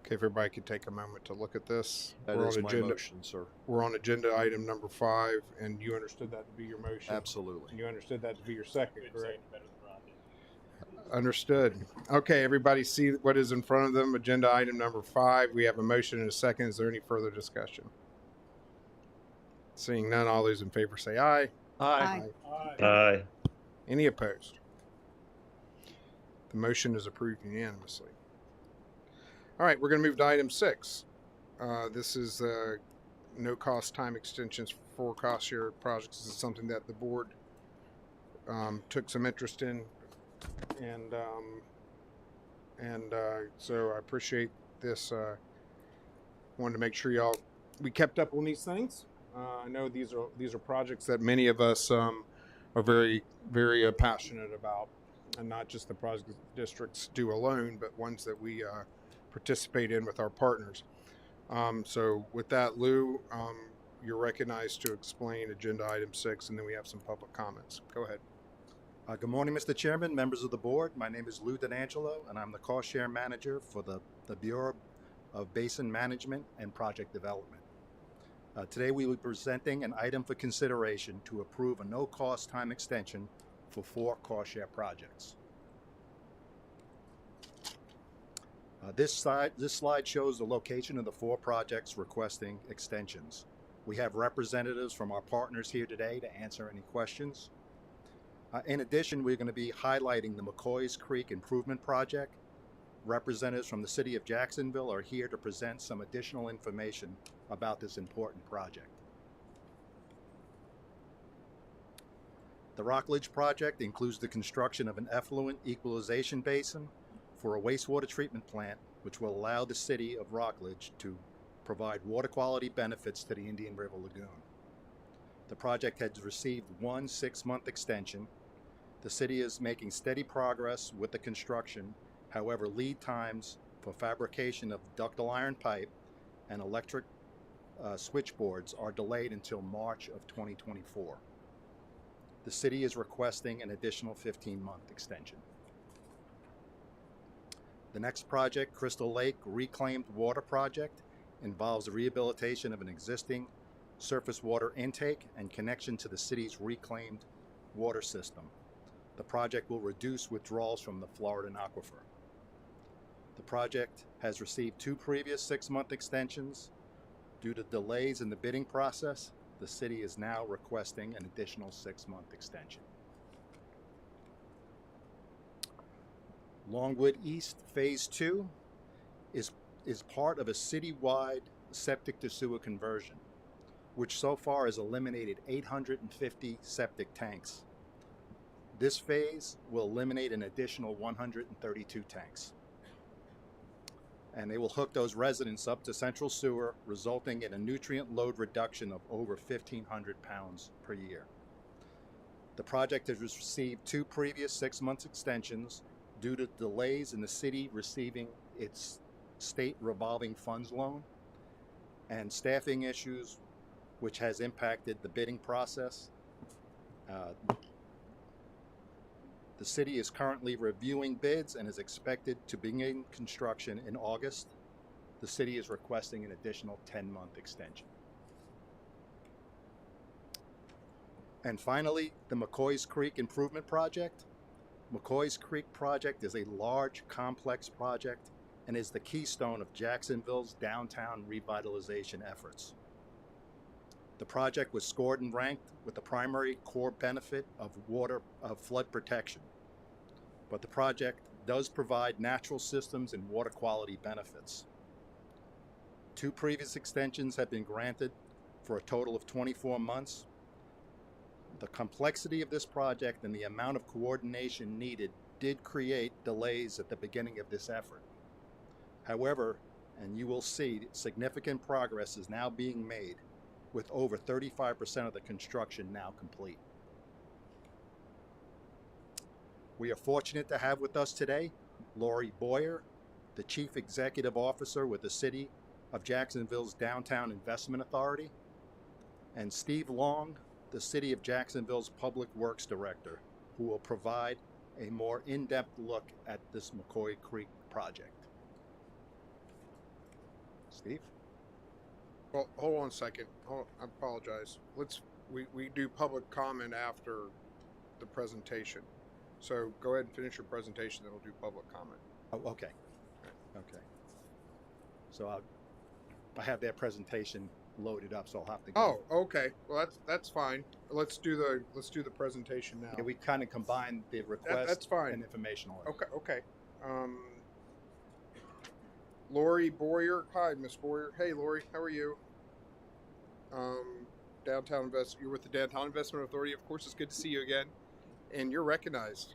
Okay, if everybody could take a moment to look at this. That is my motion, sir. We're on agenda item number 5, and you understood that to be your motion? Absolutely. And you understood that to be your second, correct? Understood. Okay, everybody see what is in front of them. Agenda item number 5. We have a motion and a second. Is there any further discussion? Seeing none, all those in favor say aye. Aye. Aye. Any opposed? The motion is approved unanimously. All right, we're going to move to item 6. This is no-cost time extensions for cost-share projects. This is something that the board took some interest in, and so I appreciate this. Wanted to make sure we kept up on these things. I know these are projects that many of us are very, very passionate about, and not just the projects districts do alone, but ones that we participate in with our partners. So with that, Lou, you're recognized to explain agenda item 6, and then we have some public comments. Go ahead. Good morning, Mr. Chairman, members of the board. My name is Lou D'Angelo, and I'm the cost share manager for the Bureau of Basin Management and Project Development. Today we will be presenting an item for consideration to approve a no-cost time extension for 4 cost share projects. This slide shows the location of the 4 projects requesting extensions. We have representatives from our partners here today to answer any questions. In addition, we're going to be highlighting the McCoy's Creek Improvement Project. Representatives from the City of Jacksonville are here to present some additional information about this important project. The Rockledge project includes the construction of an effluent equalization basin for a wastewater treatment plant, which will allow the City of Rockledge to provide water quality benefits to the Indian River Lagoon. The project has received 1 6-month extension. The city is making steady progress with the construction. However, lead times for fabrication of ductile iron pipe and electric switchboards are delayed until March of 2024. The city is requesting an additional 15-month extension. The next project, Crystal Lake Reclaimed Water Project, involves the rehabilitation of an existing surface water intake and connection to the city's reclaimed water system. The project will reduce withdrawals from the Floridan aquifer. The project has received 2 previous 6-month extensions. Due to delays in the bidding process, the city is now requesting an additional 6-month extension. Longwood East Phase 2 is part of a citywide septic to sewer conversion, which so far has eliminated 850 septic tanks. This phase will eliminate an additional 132 tanks. And they will hook those residents up to central sewer, resulting in a nutrient load reduction of over 1,500 pounds per year. The project has received 2 previous 6-month extensions due to delays in the city receiving its state revolving funds loan and staffing issues, which has impacted the bidding process. The city is currently reviewing bids and is expected to begin construction in August. The city is requesting an additional 10-month extension. And finally, the McCoy's Creek Improvement Project. McCoy's Creek project is a large, complex project and is the keystone of Jacksonville's downtown revitalization efforts. The project was scored and ranked with the primary core benefit of flood protection. But the project does provide natural systems and water quality benefits. 2 previous extensions have been granted for a total of 24 months. The complexity of this project and the amount of coordination needed did create delays at the beginning of this effort. However, and you will see, significant progress is now being made, with over 35% of the construction now complete. We are fortunate to have with us today Lori Boyer, the Chief Executive Officer with the City of Jacksonville's Downtown Investment Authority, and Steve Long, the City of Jacksonville's Public Works Director, who will provide a more in-depth look at this McCoy Creek project. Steve? Well, hold on a second. I apologize. We do public comment after the presentation. So go ahead and finish your presentation, then we'll do public comment. Oh, okay. Okay. So I have their presentation loaded up, so I'll have to go. Oh, okay. Well, that's fine. Let's do the presentation now. Yeah, we kind of combined the request that's fine. and informational. Okay. Lori Boyer. Hi, Miss Boyer. Hey, Lori. How are you? You're with the Downtown Investment Authority. Of course, it's good to see you again. And you're recognized.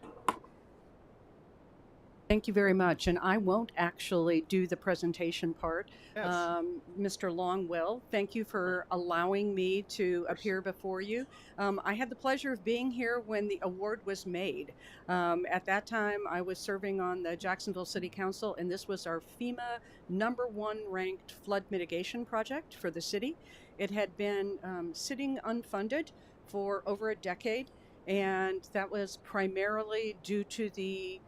Thank you very much. And I won't actually do the presentation part. Yes. Mr. Long will. Thank you for allowing me to appear before you. I had the pleasure of being here when the award was made. At that time, I was serving on the Jacksonville City Council, and this was our FEMA #1 ranked flood mitigation project for the city. It had been sitting unfunded for over a decade. and that was primarily due to the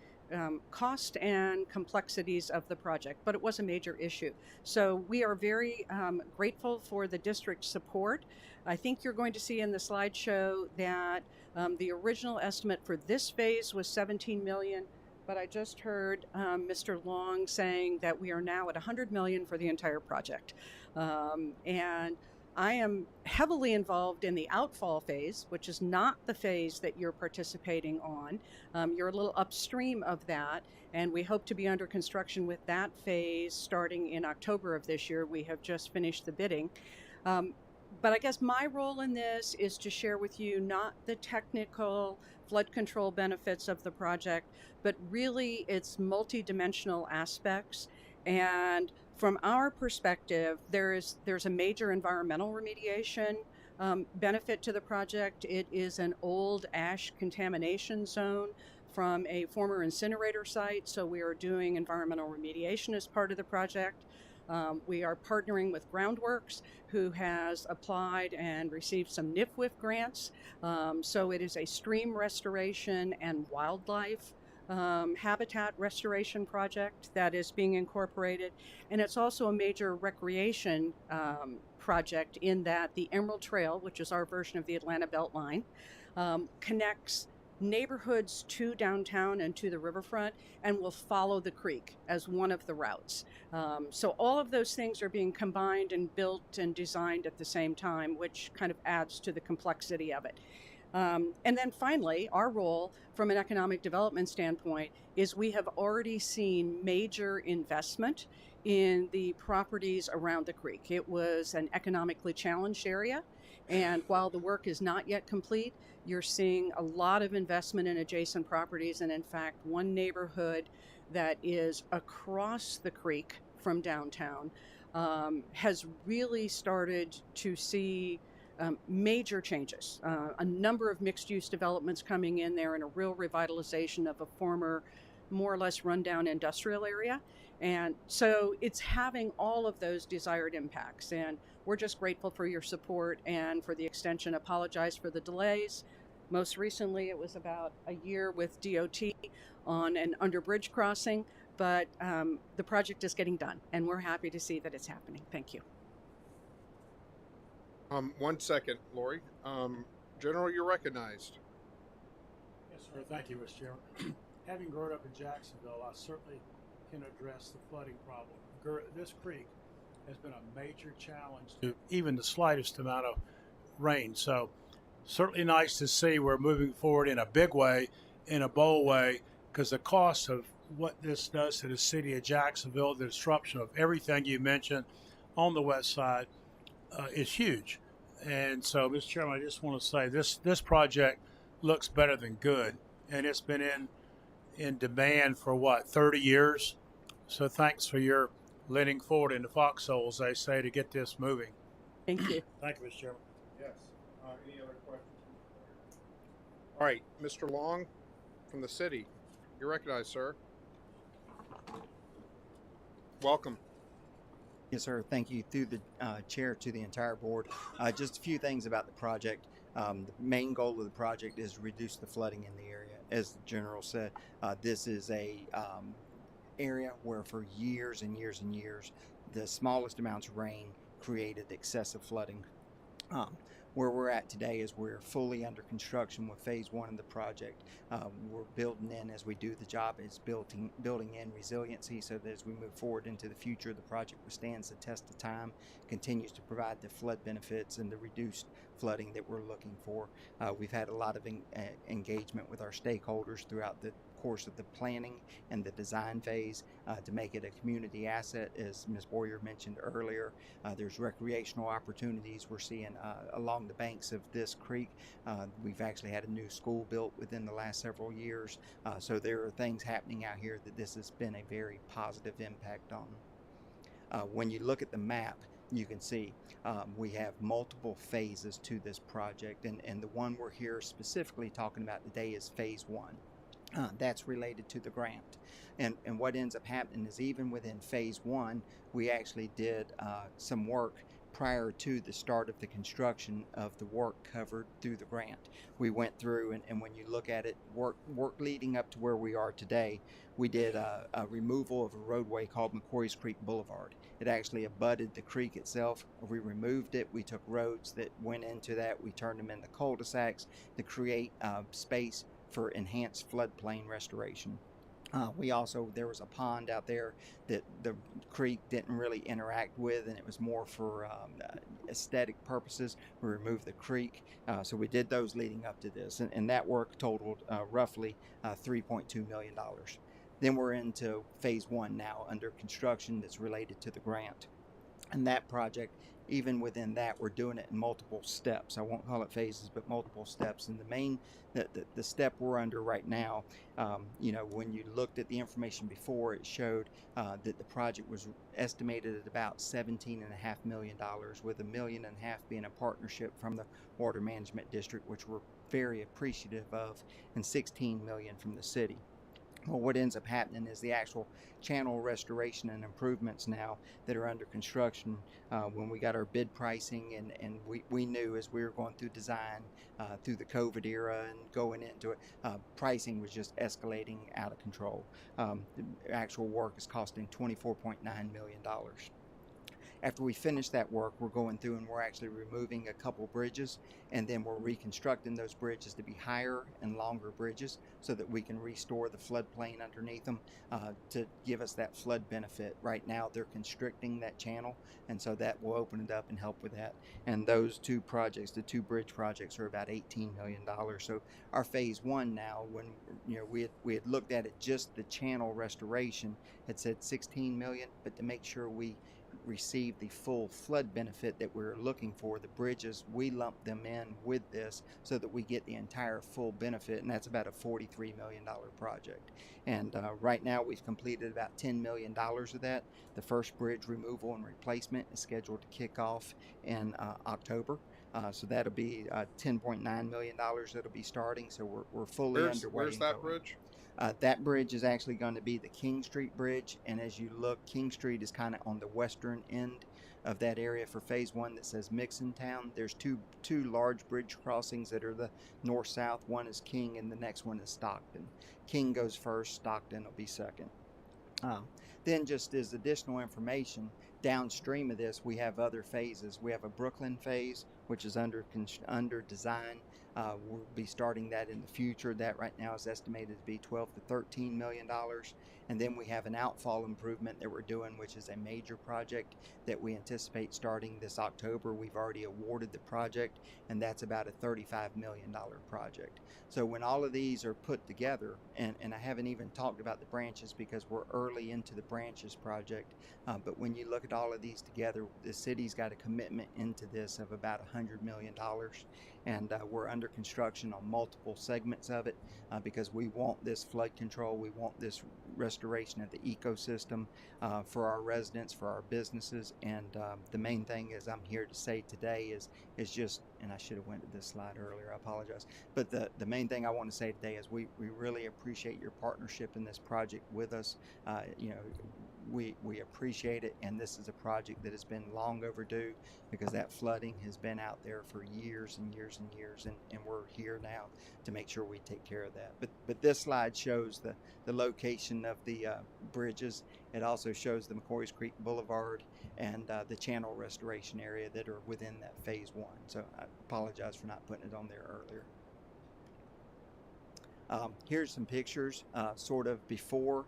cost and complexities of the project, but it was a major issue. So we are very grateful for the district's support. I think you're going to see in the slideshow that the original estimate for this phase was 17 million, but I just heard Mr. Long saying that we are now at 100 million for the entire project. And I am heavily involved in the outfall phase, which is not the phase that you're participating on. You're a little upstream of that, and we hope to be under construction with that phase starting in October of this year. We have just finished the bidding. But I guess my role in this is to share with you not the technical flood control benefits of the project, but really its multidimensional aspects. And from our perspective, there's a major environmental remediation benefit to the project. It is an old ash contamination zone from a former incinerator site, so we are doing environmental remediation as part of the project. We are partnering with Groundworks, who has applied and received some NIFWIF grants. So it is a stream restoration and wildlife habitat restoration project that is being incorporated. And it's also a major recreation project in that the Emerald Trail, which is our version of the Atlanta Beltline, connects neighborhoods to downtown and to the riverfront, and will follow the creek as one of the routes. So all of those things are being combined and built and designed at the same time, which kind of adds to the complexity of it. And then finally, our role from an economic development standpoint is we have already seen major investment in the properties around the creek. It was an economically challenged area, and while the work is not yet complete, you're seeing a lot of investment in adjacent properties. And in fact, one neighborhood that is across the creek from downtown has really started to see major changes. A number of mixed-use developments coming in there, and a real revitalization of a former, more or less rundown industrial area. And so it's having all of those desired impacts. And we're just grateful for your support and for the extension. Apologize for the delays. Most recently, it was about a year with DOT on an underbridge crossing, but the project is getting done, and we're happy to see that it's happening. Thank you. 1 second, Lori. General, you're recognized. Yes, sir. Thank you, Mr. Chairman. Having grown up in Jacksonville, I certainly can address the flooding problem. This creek has been a major challenge to even the slightest amount of rain. So certainly nice to see we're moving forward in a big way, in a bold way, because the cost of what this does to the city of Jacksonville, the disruption of everything you mentioned on the west side, is huge. And so, Mr. Chairman, I just want to say this project looks better than good, and it's been in demand for what, 30 years. So thanks for your leaning forward in the foxholes, they say, to get this moving. Thank you. Thank you, Mr. Chairman. Yes. Any other questions? All right, Mr. Long from the city, you're recognized, sir. Welcome. Yes, sir. Thank you. Through the chair to the entire board. Just a few things about the project. The main goal of the project is to reduce the flooding in the area. As the general said, this is a area where for years and years and years, the smallest amounts of rain created excessive flooding. Where we're at today is we're fully under construction with phase 1 of the project. We're building in, as we do the job, is building in resiliency so that as we move forward into the future, the project withstands the test of time, continues to provide the flood benefits and the reduced flooding that we're looking for. We've had a lot of engagement with our stakeholders throughout the course of the planning and the design phase to make it a community asset. As Ms. Boyer mentioned earlier, there's recreational opportunities we're seeing along the banks of this creek. We've actually had a new school built within the last several years, so there are things happening out here that this has been a very positive impact on. When you look at the map, you can see we have multiple phases to this project, and the one we're here specifically talking about today is phase 1. That's related to the grant. And what ends up happening is even within phase 1, we actually did some work prior to the start of the construction of the work covered through the grant. We went through, and when you look at it, work leading up to where we are today, we did a removal of a roadway called McCoy's Creek Boulevard. It actually abutted the creek itself. We removed it. We took roads that went into that. We turned them into cul-de-sacs to create space for enhanced floodplain restoration. There was a pond out there that the creek didn't really interact with, and it was more for aesthetic purposes. We removed the creek, so we did those leading up to this, and that work totaled roughly $3.2 million. Then we're into phase one now under construction that's related to the grant. And that project, even within that, we're doing it in multiple steps. I won't call it phases, but multiple steps. And the step we're under right now, when you looked at the information before, it showed that the project was estimated at about $17.5 million, with $1.5 million being a partnership from the Water Management District, which we're very appreciative of, and $16 million from the city. Well, what ends up happening is the actual channel restoration and improvements now that are under construction. When we got our bid pricing, and we knew as we were going through design through the COVID era and going into it, pricing was just escalating out of control. The actual work is costing $24.9 million. After we finish that work, we're going through and we're actually removing a couple bridges, and then we're reconstructing those bridges to be higher and longer bridges so that we can restore the floodplain underneath them to give us that flood benefit. Right now, they're constricting that channel, and so that will open it up and help with that. And those two projects, the two bridge projects, are about $18 million. So our phase one now, when we had looked at it, just the channel restoration had said $16 million, but to make sure we receive the full flood benefit that we're looking for, the bridges, we lump them in with this so that we get the entire full benefit, and that's about a $43 million project. And right now we've completed about $10 million of that. The first bridge removal and replacement is scheduled to kick off in October. So that'll be $10.9 million that'll be starting. So we're fully underway. Where's that bridge? That bridge is actually going to be the King Street Bridge, and as you look, King Street is kind of on the western end of that area for phase one that says Mixon Town. There's two large bridge crossings that are the north-south. One is King and the next one is Stockton. King goes first, Stockton will be second. Then just as additional information, downstream of this, we have other phases. We have a Brooklyn phase, which is under design. We'll be starting that in the future. That right now is estimated to be $12 to $13 million. And then we have an outfall improvement that we're doing, which is a major project that we anticipate starting this October. We've already awarded the project, and that's about a $35 million project. So when all of these are put together, and I haven't even talked about the branches because we're early into the branches project, but when you look at all of these together, the city's got a commitment into this of about $100 million. And we're under construction on multiple segments of it because we want this flood control, we want this restoration of the ecosystem for our residents, for our businesses, and the main thing is I'm here to say today is just, and I should have went to this slide earlier, I apologize, but the main thing I want to say today is we really appreciate your partnership in this project with us. We appreciate it, and this is a project that has been long overdue because that flooding has been out there for years and years and years, and we're here now to make sure we take care of that. But this slide shows the location of the bridges. It also shows the McCoy's Creek Boulevard and the channel restoration area that are within that phase one. So I apologize for not putting it on there earlier. Here's some pictures sort of before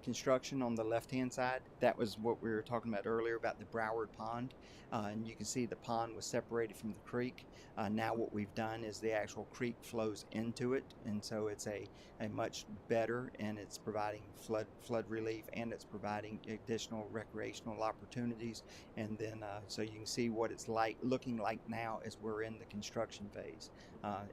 construction on the left-hand side. That was what we were talking about earlier about the Broward Pond. And you can see the pond was separated from the creek. Now what we've done is the actual creek flows into it, and so it's a much better, and it's providing flood relief, and it's providing additional recreational opportunities. And then so you can see what it's looking like now as we're in the construction phase.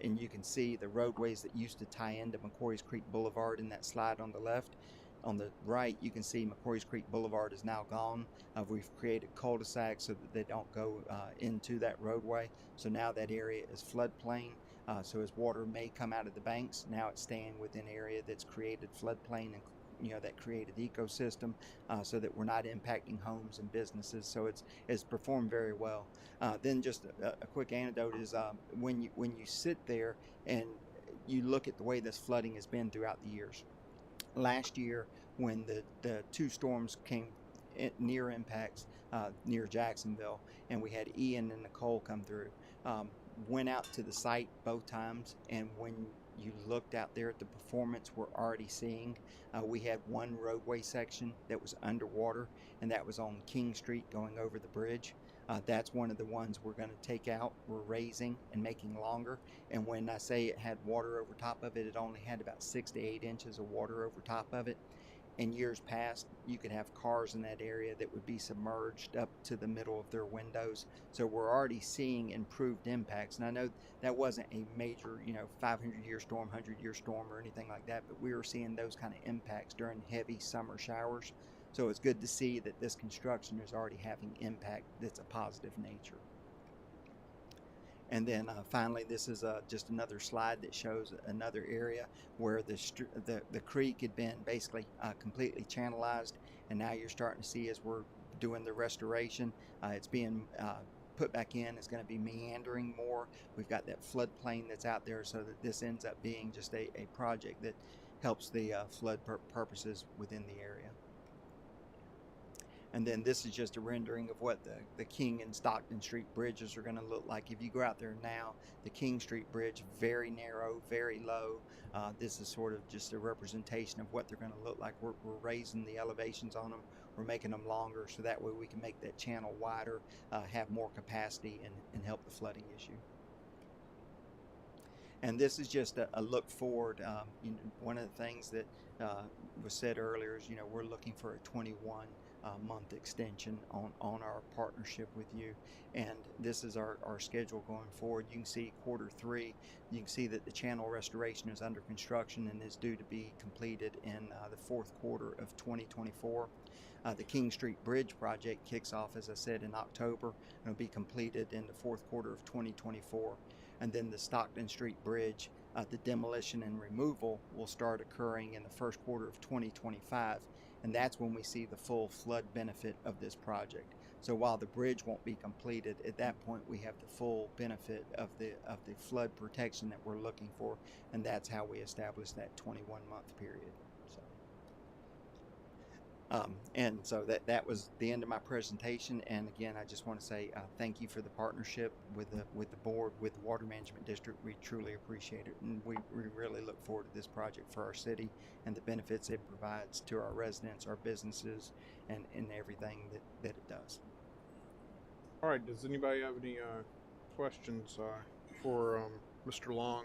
And you can see the roadways that used to tie into McCoy's Creek Boulevard in that slide on the left. On the right, you can see McCoy's Creek Boulevard is now gone. We've created cul-de-sacs so that they don't go into that roadway. So now that area is floodplain. So as water may come out of the banks, now it's staying within area that's created floodplain and that created ecosystem, so that we're not impacting homes and businesses. So it's performed very well. Then just a quick anecdote is when you sit there and you look at the way this flooding has been throughout the years. Last year, when the two storms came near impacts near Jacksonville, and we had Ian and Nicole come through, went out to the site both times, and when you looked out there at the performance we're already seeing, we had one roadway section that was underwater, and that was on King Street going over the bridge. That's one of the ones we're going to take out. We're raising and making longer. And when I say it had water over top of it, it only had about 6 to 8 inches of water over top of it. In years past, you could have cars in that area that would be submerged up to the middle of their windows. So we're already seeing improved impacts. And I know that wasn't a major, 500-year storm, 100-year storm or anything like that, but we were seeing those kind of impacts during heavy summer showers. So it's good to see that this construction is already having impact that's a positive nature. And then finally, this is just another slide that shows another area where the creek had been basically completely channelized, and now you're starting to see, as we're doing the restoration, it's being put back in. It's going to be meandering more. We've got that floodplain that's out there, so that this ends up being just a project that helps the flood purposes within the area. And then this is just a rendering of what the King and Stockton Street bridges are going to look like. If you go out there now, the King Street Bridge, very narrow, very low. This is sort of just a representation of what they're going to look like. We're raising the elevations on them. We're making them longer, so that way we can make that channel wider, have more capacity, and help the flooding issue. And this is just a look forward. One of the things that was said earlier is, we're looking for a 21 month extension on our partnership with you, and this is our schedule going forward. You can see Q3, you can see that the channel restoration is under construction and is due to be completed in the Q4 of 2024. The King Street Bridge project kicks off, as I said, in October, and will be completed in the Q4 of 2024. And then the Stockton Street Bridge, the demolition and removal will start occurring in the Q1 of 2025. And that's when we see the full flood benefit of this project. So while the bridge won't be completed, at that point we have the full benefit of the flood protection that we're looking for, and that's how we establish that 21-month period. And so that was the end of my presentation. And again, I just want to say thank you for the partnership with the board, with the Water Management District. We truly appreciate it, and we really look forward to this project for our city and the benefits it provides to our residents, our businesses, and everything that it does. All right. Does anybody have any questions for Mr. Long?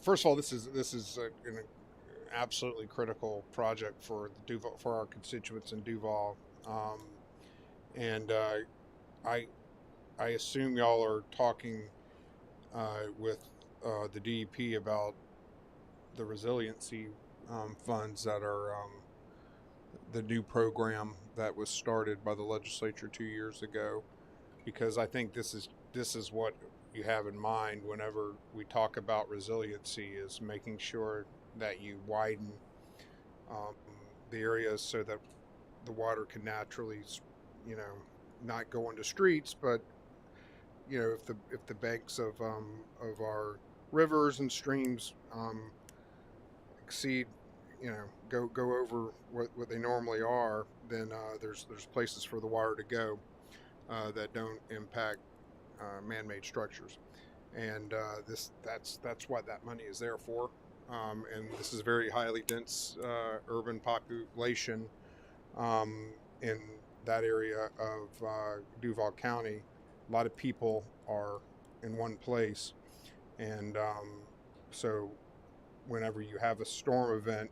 First of all, this is an absolutely critical project for the Duval, for our constituents in Duval, and I assume y'all are talking with the DEP about the resiliency funds that are the new program that was started by the legislature 2 years ago, because I think this is what you have in mind whenever we talk about resiliency, is making sure that you widen the areas so that the water can naturally, not go into streets, but if the banks of our rivers and streams exceed, go over what they normally are, then there's places for the water to go that don't impact man-made structures, and that's what that money is there for. And this is a very highly dense urban population in that area of Duval County. A lot of people are in one place, and so whenever you have a storm event,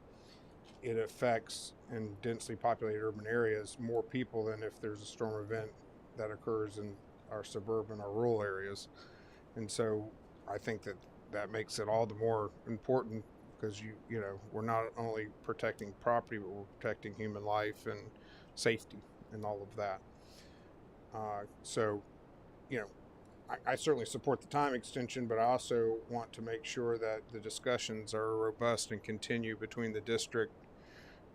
it affects, in densely populated urban areas, more people than if there's a storm event that occurs in our suburban or rural areas. And so I think that makes it all the more important, because we're not only protecting property, but we're protecting human life and safety and all of that. So I certainly support the time extension, but I also want to make sure that the discussions are robust and continue between the district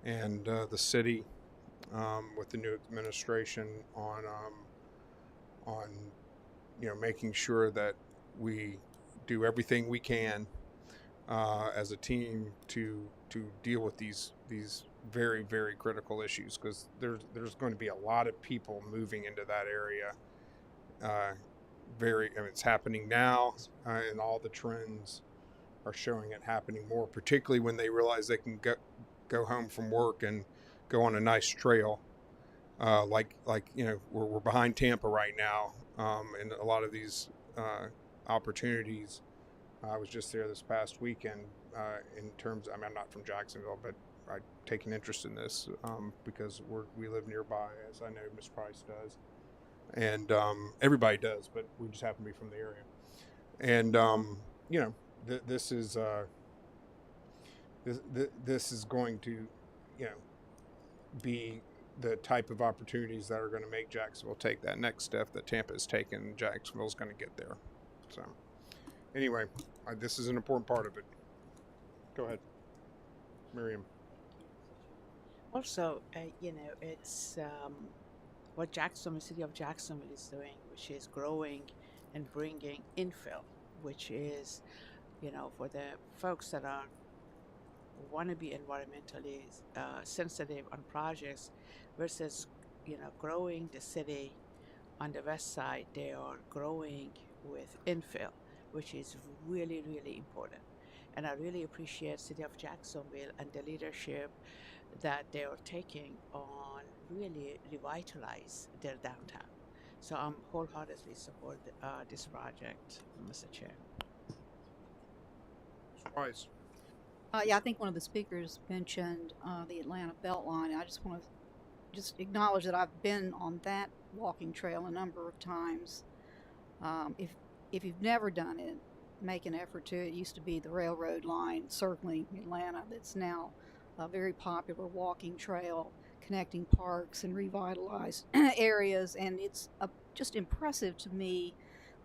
and the city with the new administration on making sure that we do everything we can as a team to deal with these very, very critical issues, because there's going to be a lot of people moving into that area. It's happening now, and all the trends are showing it happening more, particularly when they realize they can go home from work and go on a nice trail. We're behind Tampa right now, and a lot of these opportunities. I was just there this past weekend. In terms, I'm not from Jacksonville, but I take an interest in this because we live nearby, as I know Ms. Price does, and everybody does, but we just happen to be from the area. And this is this is going to be the type of opportunities that are going to make Jacksonville take that next step that Tampa has taken. Jacksonville's going to get there. So anyway, this is an important part of it. Go ahead, Miriam. Also, it's what the city of Jacksonville is doing, which is growing and bringing infill, which is, for the folks that want to be environmentally sensitive on projects versus, growing the city on the west side. They are growing with infill, which is really, really important. And I really appreciate City of Jacksonville and the leadership that they are taking on really revitalize their downtown. So I'm wholeheartedly support this project, Mr. Chair. Price. Yeah, I think one of the speakers mentioned the Atlanta Beltline. I just want to acknowledge that I've been on that walking trail a number of times. If you've never done it, make an effort to. It used to be the railroad line circling Atlanta. That's now a very popular walking trail connecting parks and revitalized areas, and it's just impressive to me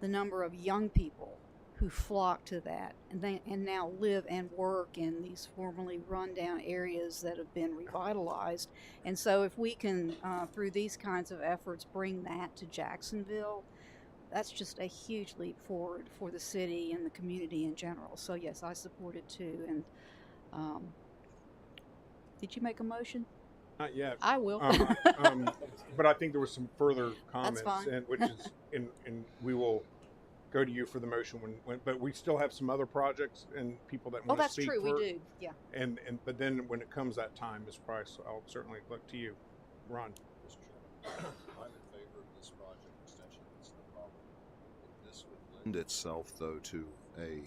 the number of young people who flock to that and now live and work in these formerly rundown areas that have been revitalized. And so if we can, through these kinds of efforts, bring that to Jacksonville, that's just a huge leap forward for the city and the community in general. So yes, I support it too. And did you make a motion? Not yet. I will. But I think there was some further comments, That's fine. and which is, and we will go to you for the motion but we still have some other projects and people that want to speak. Oh, that's true. We do. Yeah. But then when it comes that time, Ms. Price, I'll certainly look to you. Ron. Mr. Chairman, I'm in favor of this project extension. It's no problem. This would lend itself, though, to a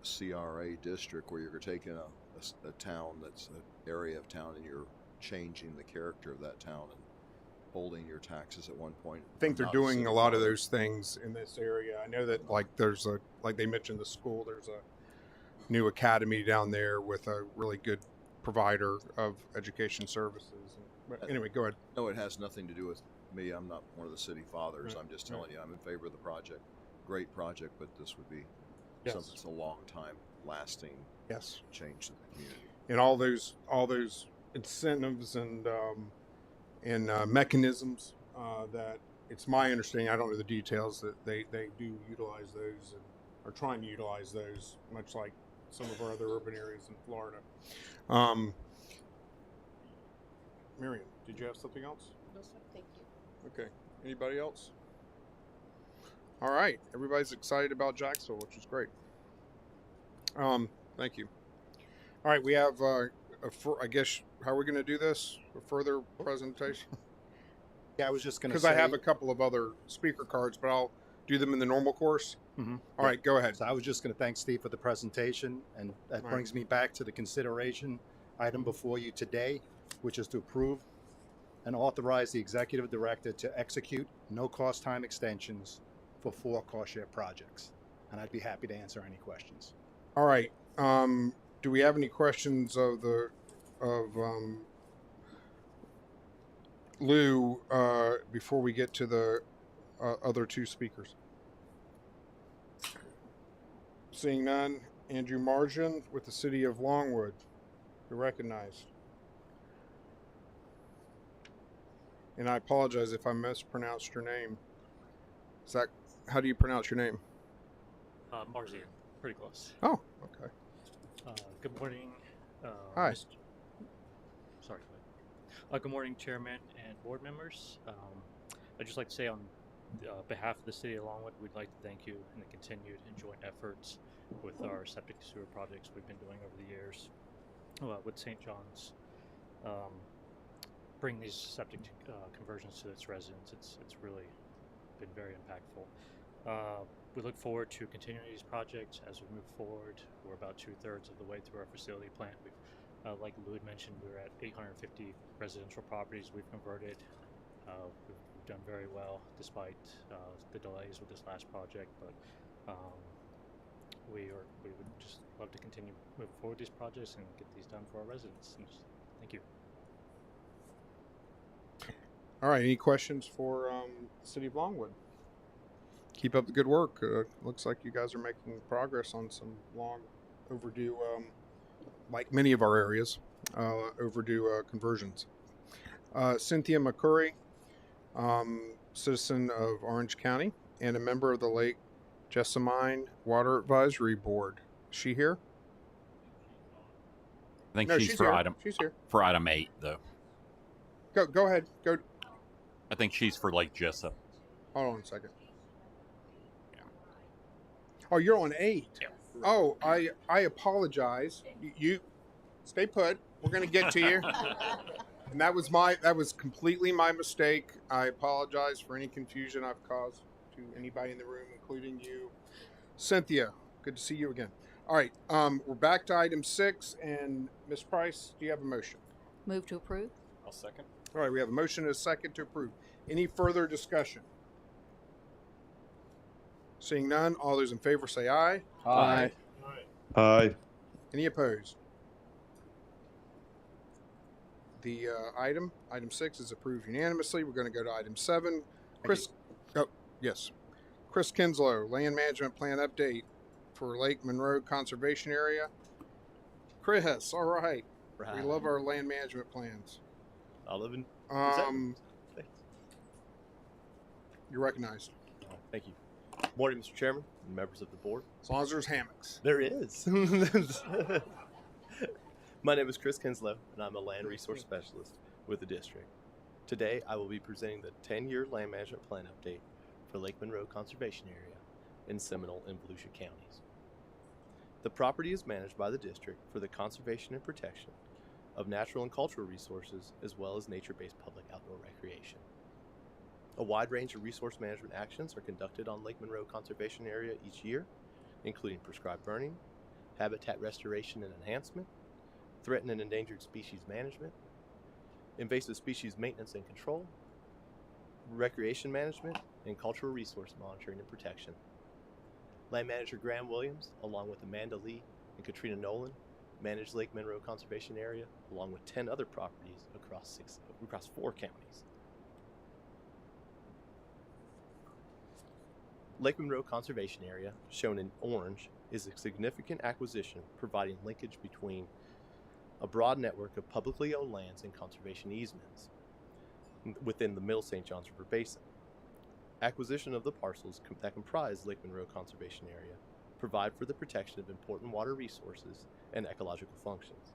CRA district where you're taking a town that's an area of town and you're changing the character of that town and holding your taxes at one point. I think they're doing a lot of those things in this area. I know that like they mentioned the school, there's a new academy down there with a really good provider of education services. But anyway, go ahead. No, it has nothing to do with me. I'm not one of the city fathers. Right. I'm just telling you, I'm in favor of the project. Great project, but this would be something that's a long time lasting change to the community. And all those incentives and mechanisms that it's my understanding, I don't know the details, that they do utilize those and are trying to utilize those, much like some of our other urban areas in Florida. Miriam, did you have something else? No, sir. Thank you. Okay. Anybody else? All right. Everybody's excited about Jacksonville, which is great. Thank you. All right. We have, I guess, how are we going to do this? A further presentation? Yeah, I was just going to say. Because I have a couple of other speaker cards, but I'll do them in the normal course. Mm-hmm. All right, go ahead. So I was just going to thank Steve for the presentation, and that brings me back to the consideration item before you today, which is to approve and authorize the executive director to execute no-cost time extensions for 4 cost-share projects. And I'd be happy to answer any questions. All right. Do we have any questions of Lou before we get to the other two speakers? Seeing none, Andrew Margin with the City of Longwood. You're recognized. And I apologize if I mispronounced your name. Is that, how do you pronounce your name? Marzian, pretty close. Oh, okay. Good morning. Hi. Sorry. Good morning, Chairman and board members. I'd just like to say on behalf of the City of Longwood, we'd like to thank you in the continued and joint efforts with our septic sewer projects we've been doing over the years with St. John's. Bring these septic conversions to its residents. It's really been very impactful. We look forward to continuing these projects as we move forward. We're about 2/3 of the way through our facility plan. We've, like Lou had mentioned, we're at 850 residential properties we've converted. We've done very well despite the delays with this last project, but we would just love to continue moving forward these projects and get these done for our residents. And thank you. All right, any questions for the City of Longwood? Keep up the good work. Looks like you guys are making progress on some long overdue, like many of our areas, overdue conversions. Cynthia McCurry, citizen of Orange County and a member of the Lake Jessamine Water Advisory Board. Is she here? I think No, she's for here. item. She's here. For item 8, though. Go ahead. Go. I think she's for Lake Jessup. Hold on a second. Oh, you're on 8. Yeah. Oh, I apologize. You stay put. We're gonna get to you. And that was completely my mistake. I apologize for any confusion I've caused to anybody in the room, including you. Cynthia, good to see you again. All right, we're back to item 6, and Ms. Price, do you have a motion? Move to approve. I'll second. All right, we have a motion and a second to approve. Any further discussion? Seeing none, all those in favor say aye. Aye. Aye. Any opposed? The item 6 is approved unanimously. We're going to go to item 7. Chris, yes. Chris Kinslow, Land Management Plan Update for Lake Monroe Conservation Area. Chris, all right. We love our land management plans. I live in. You're recognized. Thank you. Morning, Mr. Chairman and members of the board. As long as there's hammocks. There is. My name is Chris Kinslow, and I'm a land resource specialist with the district. Today, I will be presenting the 10-year land management plan update for Lake Monroe Conservation Area in Seminole and Volusia counties. The property is managed by the district for the conservation and protection of natural and cultural resources, as well as nature-based public outdoor recreation. A wide range of resource management actions are conducted on Lake Monroe Conservation Area each year, including prescribed burning, habitat restoration and enhancement, threatened and endangered species management, invasive species maintenance and control, recreation management, and cultural resource monitoring and protection. Land manager Graham Williams, along with Amanda Lee and Katrina Nolan, manage Lake Monroe Conservation Area, along with 10 other properties across 4 counties. Lake Monroe Conservation Area, shown in orange, is a significant acquisition providing linkage between a broad network of publicly owned lands and conservation easements within the Middle St. Johns River Basin. Acquisition of the parcels that comprise Lake Monroe Conservation Area provide for the protection of important water resources and ecological functions.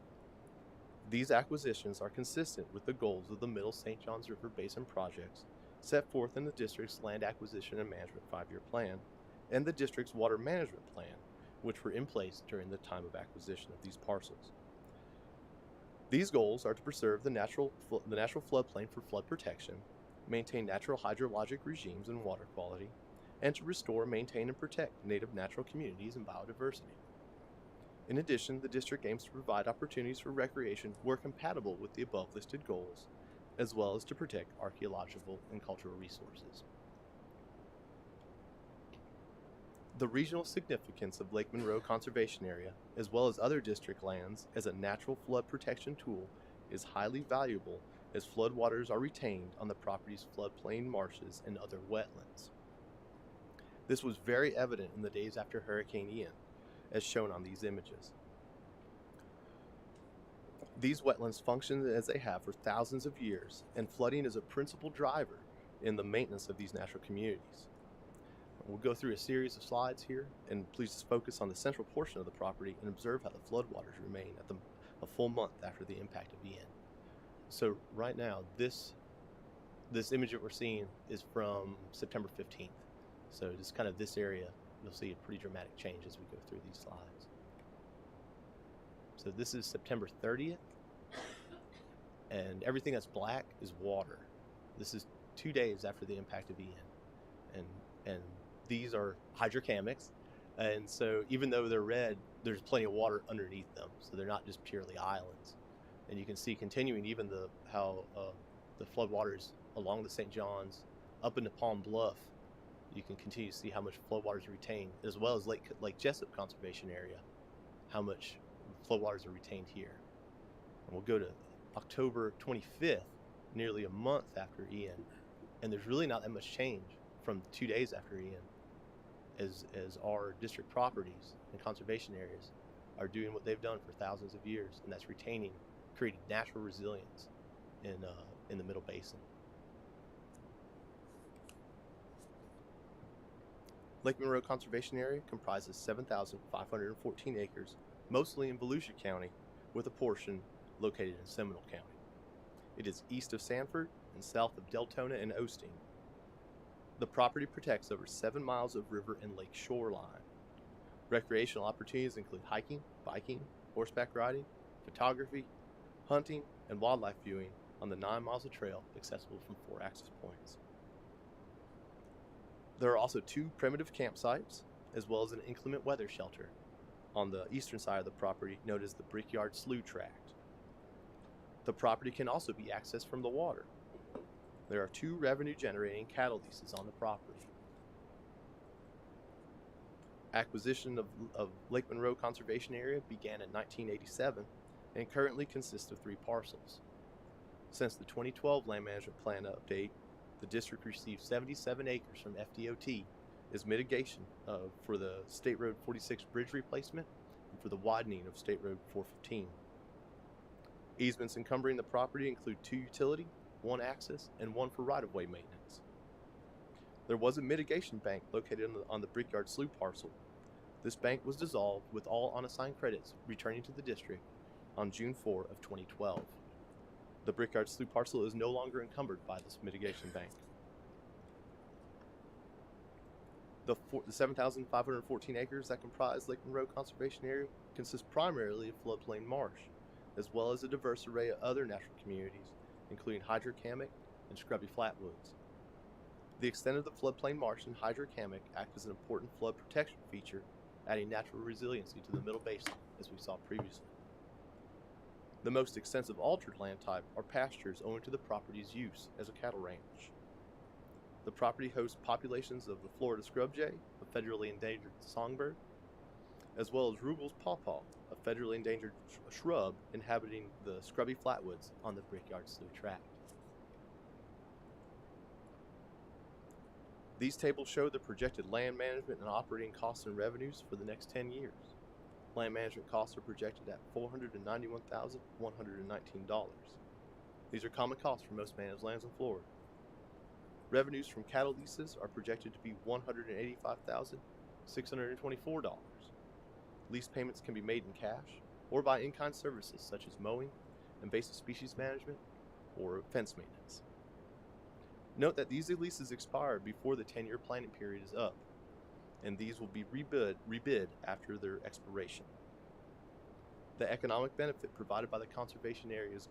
These acquisitions are consistent with the goals of the Middle St. Johns River Basin projects set forth in the district's Land Acquisition and Management 5-year plan and the district's Water Management Plan, which were in place during the time of acquisition of these parcels. These goals are to preserve the natural floodplain for flood protection, maintain natural hydrologic regimes and water quality, and to restore, maintain, and protect native natural communities and biodiversity. In addition, the district aims to provide opportunities for recreation where compatible with the above listed goals, as well as to protect archaeological and cultural resources. The regional significance of Lake Monroe Conservation Area, as well as other district lands as a natural flood protection tool, is highly valuable as floodwaters are retained on the property's floodplain marshes and other wetlands. This was very evident in the days after Hurricane Ian, as shown on these images. These wetlands function as they have for thousands of years, and flooding is a principal driver in the maintenance of these natural communities. We'll go through a series of slides here, and please just focus on the central portion of the property and observe how the floodwaters remain at a full month after the impact of Ian. So right now, this image that we're seeing is from September 15th. So just kind of this area, you'll see a pretty dramatic change as we go through these slides. So this is September 30th, and everything that's black is water. This is 2 days after the impact of Ian, and these are hydrocamics, and so even though they're red, there's plenty of water underneath them, so they're not just purely islands. And you can see continuing even how the floodwaters along the St. John's up into Palm Bluff, you can continue to see how much floodwaters are retained, as well as Lake Jessup Conservation Area, how much floodwaters are retained here. And we'll go to October 25th, nearly a month after Ian, and there's really not that much change from 2 days after Ian, as our district properties and conservation areas are doing what they've done for thousands of years, and that's creating natural resilience in the Middle Basin. Lake Monroe Conservation Area comprises 7,514 acres, mostly in Volusia County, with a portion located in Seminole County. It is east of Sanford and south of Deltona and Osteen. The property protects over 7 miles of river and lake shoreline. Recreational opportunities include hiking, biking, horseback riding, photography, hunting, and wildlife viewing on the 9 miles of trail accessible from 4 access points. There are also 2 primitive campsites, as well as an inclement weather shelter on the eastern side of the property known as the Brickyard Slough Tract. The property can also be accessed from the water. There are 2 revenue-generating cattle leases on the property. Acquisition of Lake Monroe Conservation Area began in 1987 and currently consists of 3 parcels. Since the 2012 Land Management Plan update, the district received 77 acres from FDOT as mitigation for the State Road 46 bridge replacement and for the widening of State Road 415. Easements encumbering the property include 2 utility, 1 access, and 1 for right-of-way maintenance. There was a mitigation bank located on the Brickyard Slough parcel. This bank was dissolved with all unassigned credits returning to the district on June 4 of 2012. The Brickyard Slough parcel is no longer encumbered by this mitigation bank. The 7,514 acres that comprise Lake Monroe Conservation Area consist primarily of floodplain marsh, as well as a diverse array of other natural communities, including hydrocamic and scrubby flatwoods. The extent of the floodplain marsh and hydrocamic act as an important flood protection feature, adding natural resiliency to the Middle Basin, as we saw previously. The most extensive altered land type are pastures owing to the property's use as a cattle ranch. The property hosts populations of the Florida scrub jay, a federally endangered songbird, as well as Rugel's pawpaw, a federally endangered shrub inhabiting the scrubby flatwoods on the Brickyard Slough Tract. These tables show the projected land management and operating costs and revenues for the next 10 years. Land management costs are projected at $491,119. These are common costs for most managed lands in Florida. Revenues from cattle leases are projected to be $185,624. Lease payments can be made in cash or by in-kind services such as mowing, invasive species management, or fence maintenance. Note that these leases expire before the 10-year planning period is up, and these will be rebid after their expiration. The economic benefit provided by the conservation area's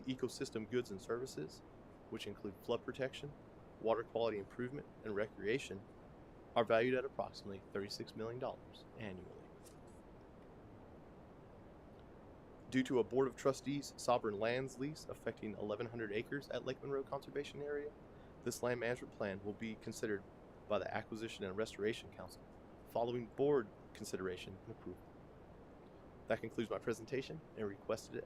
ecosystem goods and services, which include flood protection, water quality improvement, and recreation, are valued at approximately $36 million annually. Due to a Board of Trustees sovereign lands lease affecting 1,100 acres at Lake Monroe Conservation Area, this land management plan will be considered by the Acquisition and Restoration Council following board consideration and approval. That concludes my presentation, and requested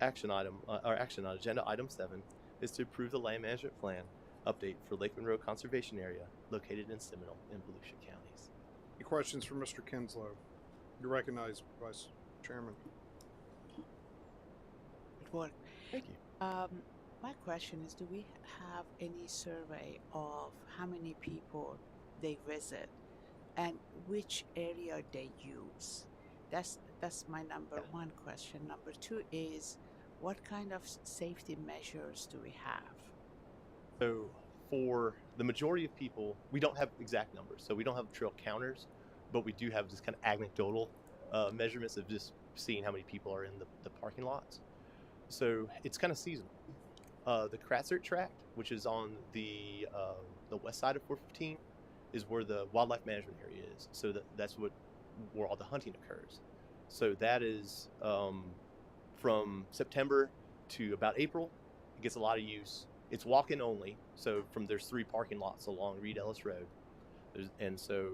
action item, action on agenda item 7 is to approve the land management plan update for Lake Monroe Conservation Area located in Seminole and Volusia counties. Any questions for Mr. Kinslow? You're recognized, Vice Chairman. Good work. Thank you. My question is, do we have any survey of how many people they visit and which area they use? That's my number one question. Number two is, what kind of safety measures do we have? So for the majority of people, we don't have exact numbers. So we don't have trail counters, but we do have just kind of anecdotal measurements of just seeing how many people are in the parking lots. So it's kind of seasonal. The Kratzert tract, which is on the west side of 415, is where the wildlife management area is. So that's where all the hunting occurs. So that is from September to about April. It gets a lot of use. It's walk-in only. So there's 3 parking lots along Reed Ellis Road, and so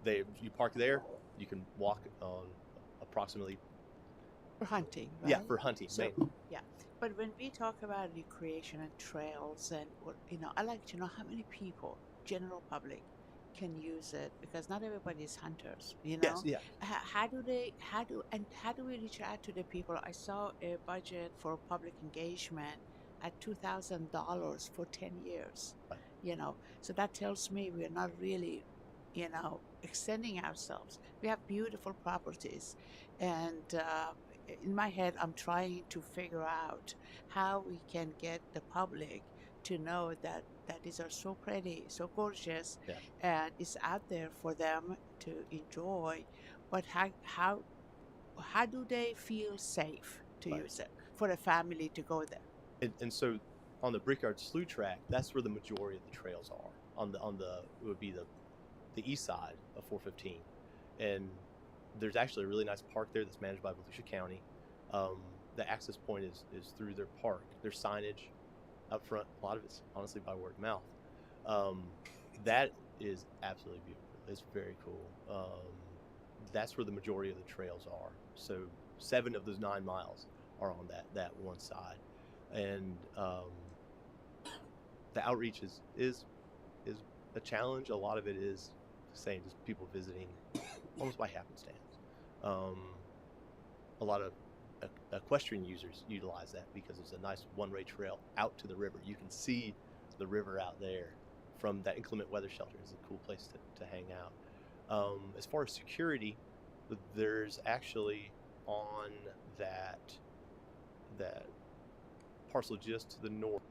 you park there. You can walk on approximately. For hunting, right? Yeah, for hunting. So, mainly. yeah. But when we talk about recreation and trails, and I like to know how many people, general public, can use it, because not everybody is hunters. Yes, yeah. How do we reach out to the people? I saw a budget for public engagement at $2,000 for 10 years. Right. So that tells me we're not really, extending ourselves. We have beautiful properties, and in my head, I'm trying to figure out how we can get the public to know that these are so pretty, so gorgeous, yeah. and it's out there for them to enjoy. But how do they feel safe to Right. use it for a family to go there? And so on the Brickyard Slough track, that's where the majority of the trails are. On the it would be the east side of 415, and there's actually a really nice park there that's managed by Volusia County. The access point is through their park. There's signage up front. A lot of it's honestly by word of mouth. That is absolutely beautiful. It's very cool. That's where the majority of the trails are. So 7 of those 9 miles are on that one side, and the outreach is a challenge. A lot of it is saying just people visiting almost by happenstance. A lot of equestrian users utilize that because it's a nice one-way trail out to the river. You can see the river out there from that inclement weather shelter. It's a cool place to hang out. As far as security, there's actually on that parcel just to the north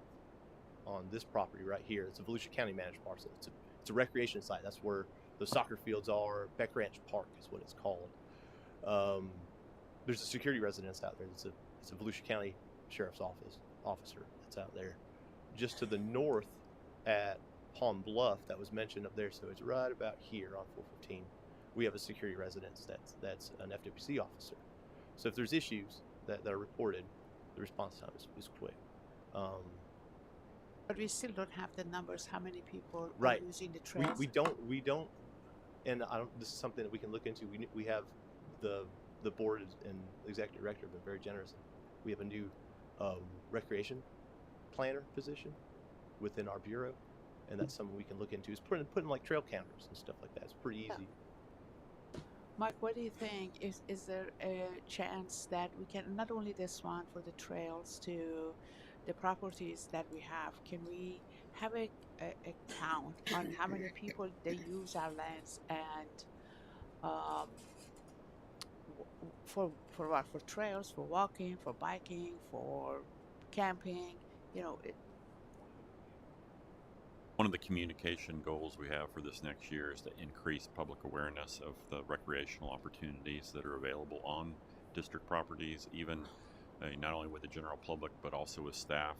on this property right here. It's a Volusia County managed parcel. It's a recreation site. That's where the soccer fields are. Beck Ranch Park is what it's called. There's a security residence out there. It's a Volusia County Sheriff's officer that's out there. Just to the north at Palm Bluff, that was mentioned up there, so it's right about here on 415. We have a security residence that's an FWC officer. So if there's issues that are reported, the response time is quick. But we still don't have the numbers. How many people Right. are using the trails? We don't, and I don't. This is something that we can look into. We have the board and the executive director have been very generous. We have a new recreation planner position within our bureau, and that's something we can look into. Is putting like trail counters and stuff like that. It's pretty easy. Mike, what do you think? Is there a chance that we can, not only this one for the trails to the properties that we have, can we have a count on how many people they use our lands, and for what? For trails, for walking, for biking, for camping? One of the communication goals we have for this next year is to increase public awareness of the recreational opportunities that are available on district properties, even not only with the general public but also with staff.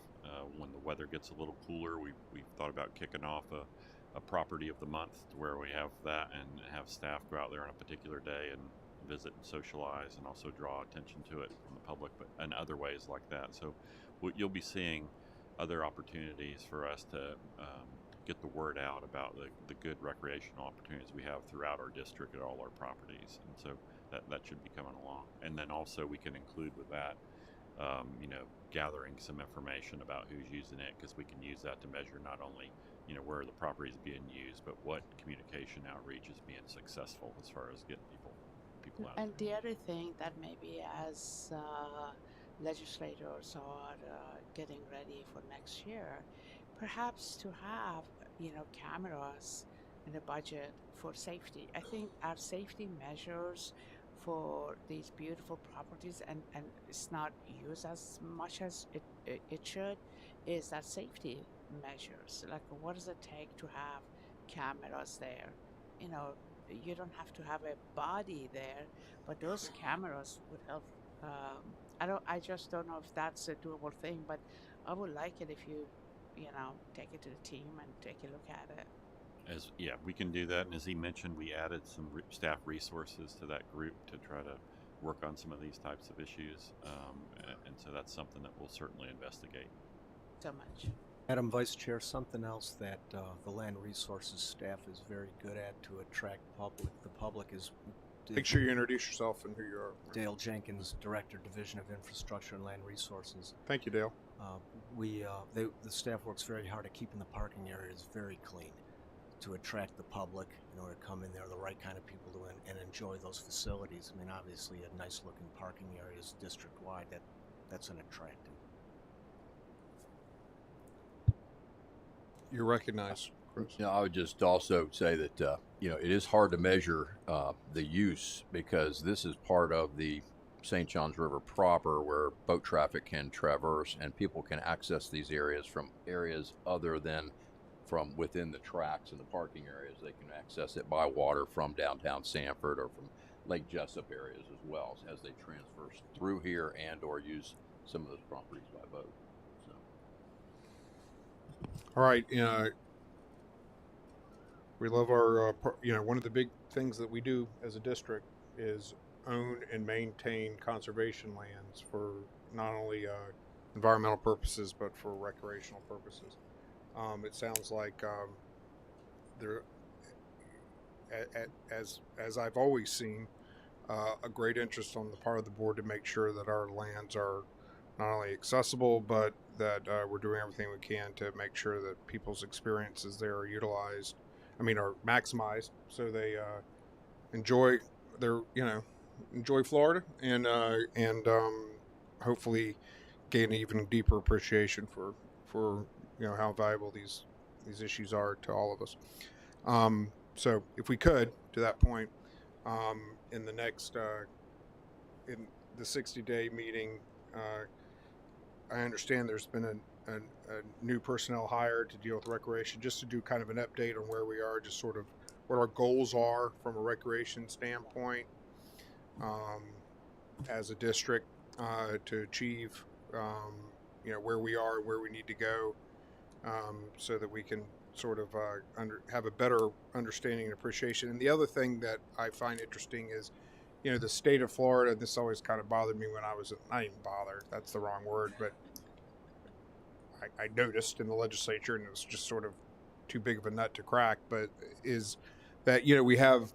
When the weather gets a little cooler, we've thought about kicking off a property of the month to where we have that and have staff go out there on a particular day and visit and socialize, and also draw attention to it from the public, but in other ways like that. So you'll be seeing other opportunities for us to get the word out about the good recreational opportunities we have throughout our district at all our properties, and so that should be coming along. And then also we can include with that gathering some information about who's using it, because we can use that to measure not only where the property is being used, but what communication outreach is being successful as far as getting people people out. And the other thing that maybe as legislators are getting ready for next year, perhaps to have, cameras in the budget for safety. I think our safety measures for these beautiful properties, and it's not used as much as it should, is that safety measures. Like, what does it take to have cameras there? You know, you don't have to have a body there, but those cameras would help. I just don't know if that's a doable thing, but I would like it if you take it to the team and take a look at it. We can do that. And as he mentioned, we added some staff resources to that group to try to work on some of these types of issues. And so that's something that we'll certainly investigate. So much. Madam Vice Chair, something else that the Land Resources staff is very good at to attract the public is... Make sure you introduce yourself and who you are. Dale Jenkins, Director, Division of Infrastructure and Land Resources. Thank you, Dale. The staff works very hard at keeping the parking areas very clean to attract the public in order to come in there, the right kind of people to and enjoy those facilities. I mean, obviously, a nice-looking parking areas district-wide, that's an attractant. You're recognized, Chris. I would just also say that it is hard to measure the use, because this is part of the St. Johns River proper, where boat traffic can traverse and people can access these areas from areas other than from within the tracks and the parking areas. They can access it by water from downtown Sanford or from Lake Jessup areas as well, as they transverse through here and or use some of those properties by boat. So. All right. We love our, one of the big things that we do as a district is own and maintain conservation lands for not only environmental purposes, but for recreational purposes. It sounds like there, as I've always seen, a great interest on the part of the board to make sure that our lands are not only accessible, but that we're doing everything we can to make sure that people's experiences there are utilized. Are maximized, so they enjoy Florida and hopefully gain an even deeper appreciation for how valuable these issues are to all of us. So if we could, to that point, in the next in the 60-day meeting, I understand there's been a new personnel hired to deal with recreation, just to do kind of an update on where we are, just sort of what our goals are from a recreation standpoint as a district to achieve where we are and where we need to go, so that we can sort of have a better understanding and appreciation. And the other thing that I find interesting is, the state of Florida, this always kind of bothered me when I was, not even bothered, that's the wrong word, but I noticed in the legislature, and it was just sort of too big of a nut to crack, but is that, we have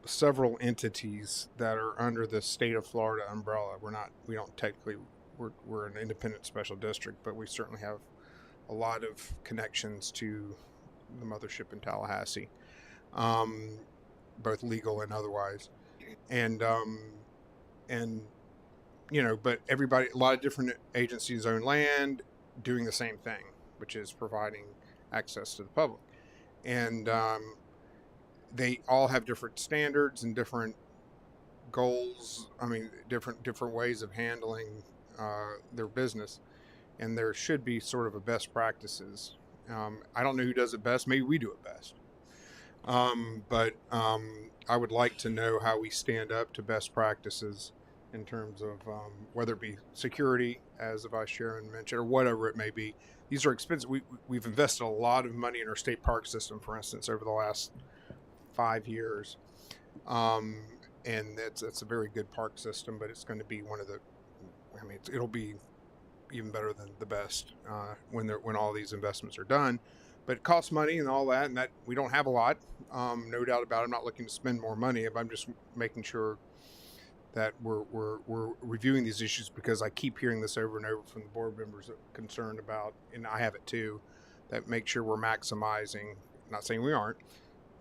several entities that are under the state of Florida umbrella. We don't technically, we're an independent special district, but we certainly have a lot of connections to the mothership in Tallahassee, both legal and otherwise. But everybody, a lot of different agencies own land doing the same thing, which is providing access to the public. And they all have different standards and different goals. Different ways of handling their business. And there should be sort of a best practices. I don't know who does it best. Maybe we do it best. But I would like to know how we stand up to best practices in terms of whether it be security, as the Vice Chairman mentioned, or whatever it may be. These are expensive. We've invested a lot of money in our state park system, for instance, over the last 5 years. And it's a very good park system, but it's going to be one of the, it'll be even better than the best when all these investments are done. But it costs money and all that, and that we don't have a lot, no doubt about it. I'm not looking to spend more money. I'm just making sure that we're reviewing these issues, because I keep hearing this over and over from the board members that are concerned about, and I have it too, that make sure we're maximizing, not saying we aren't,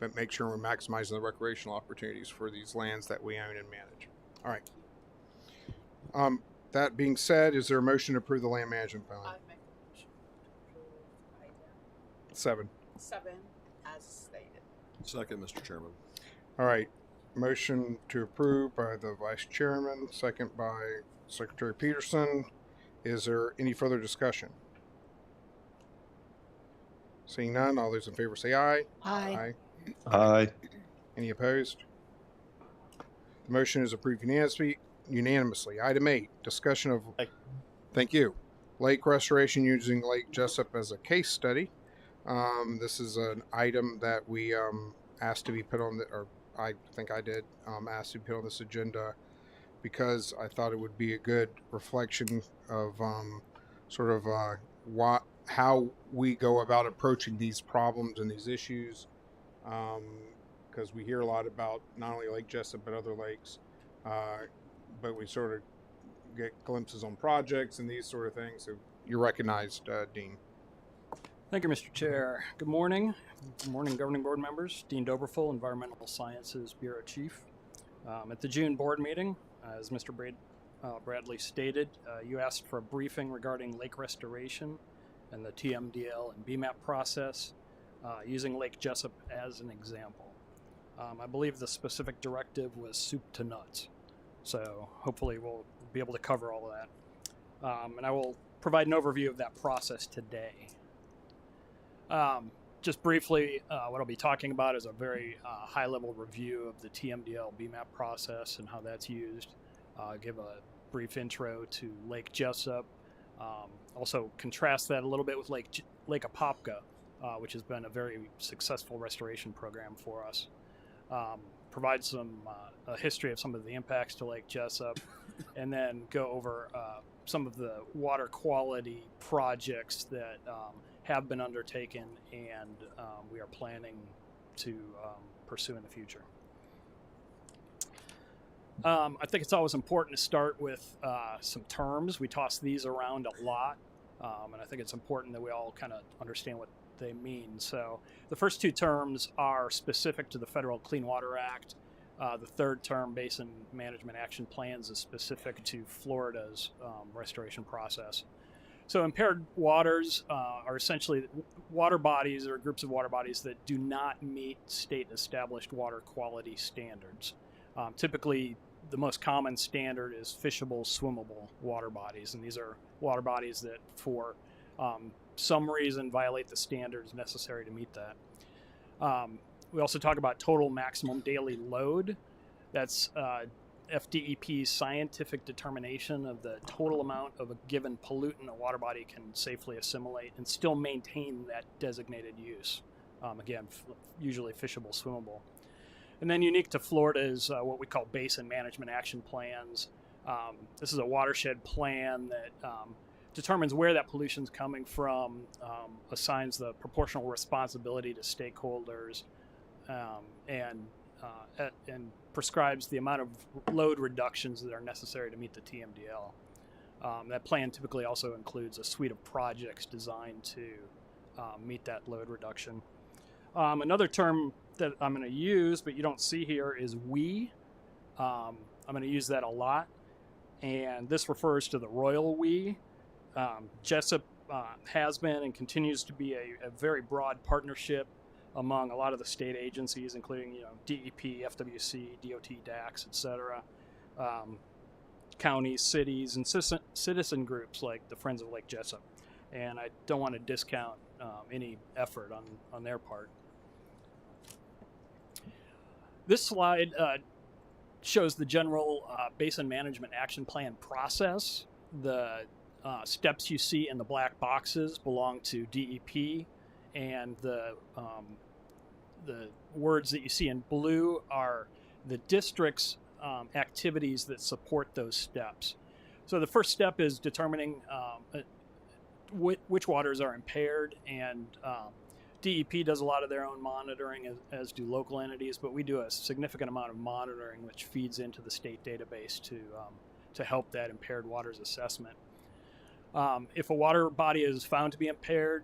but make sure we're maximizing the recreational opportunities for these lands that we own and manage. All right. That being said, is there a motion to approve the land management plan? I make a motion to approve item 7. 7 as stated. Second, Mr. Chairman. All right. Motion to approve by the Vice Chairman, second by Secretary Peterson. Is there any further discussion? Seeing none, all those in favor say aye. Aye. Aye. Any opposed? The motion is approved unanimously. Item 8, discussion of, thank you, lake restoration using Lake Jessup as a case study. This is an item that we asked to be put on or I think I did ask to be put on this agenda because I thought it would be a good reflection of how we go about approaching these problems and these issues, because we hear a lot about not only Lake Jessup but other lakes, but we sort of get glimpses on projects and these sort of things. So you're recognized, Dean. Thank you, Mr. Chair. Good morning. Good morning, Governing Board members. Dean Doberfull, Environmental Sciences Bureau Chief. At the June board meeting, as Mr. Bradley stated, you asked for a briefing regarding lake restoration and the TMDL and BMAP process, using Lake Jessup as an example. I believe the specific directive was soup to nuts, so hopefully we'll be able to cover all of that. And I will provide an overview of that process today. Just briefly, what I'll be talking about is a very high-level review of the TMDL BMAP process and how that's used. Give a brief intro to Lake Jessup. Also contrast that a little bit with Lake Apopka, which has been a very successful restoration program for us. Provide a history of some of the impacts to Lake Jessup, and then go over some of the water quality projects that have been undertaken and we are planning to pursue in the future. I think it's always important to start with some terms. We toss these around a lot, and I think it's important that we all kind of understand what they mean. So the first two terms are specific to the Federal Clean Water Act. The third term, Basin Management Action Plans, is specific to Florida's restoration process. So impaired waters are essentially water bodies or groups of water bodies that do not meet state established water quality standards. Typically, the most common standard is fishable, swimmable water bodies, and these are water bodies that for some reason violate the standards necessary to meet that. We also talk about total maximum daily load. That's FDEP's scientific determination of the total amount of a given pollutant a water body can safely assimilate and still maintain that designated use. Again, usually fishable, swimmable. And then unique to Florida is what we call Basin Management Action Plans. This is a watershed plan that determines where that pollution is coming from, assigns the proportional responsibility to stakeholders, and prescribes the amount of load reductions that are necessary to meet the TMDL. That plan typically also includes a suite of projects designed to meet that load reduction. Another term that I'm going to use, but you don't see here, is we. I'm going to use that a lot, and this refers to the royal we. Jessup has been and continues to be a very broad partnership among a lot of the state agencies, including DEP, FWC, DOT, DAX, etc., counties, cities, and citizen groups like the Friends of Lake Jessup. And I don't want to discount any effort on their part. This slide shows the general Basin Management Action Plan process. The steps you see in the black boxes belong to DEP, and the words that you see in blue are the district's activities that support those steps. So the first step is determining which waters are impaired, and DEP does a lot of their own monitoring, as do local entities, but we do a significant amount of monitoring which feeds into the state database to help that impaired waters assessment. If a water body is found to be impaired,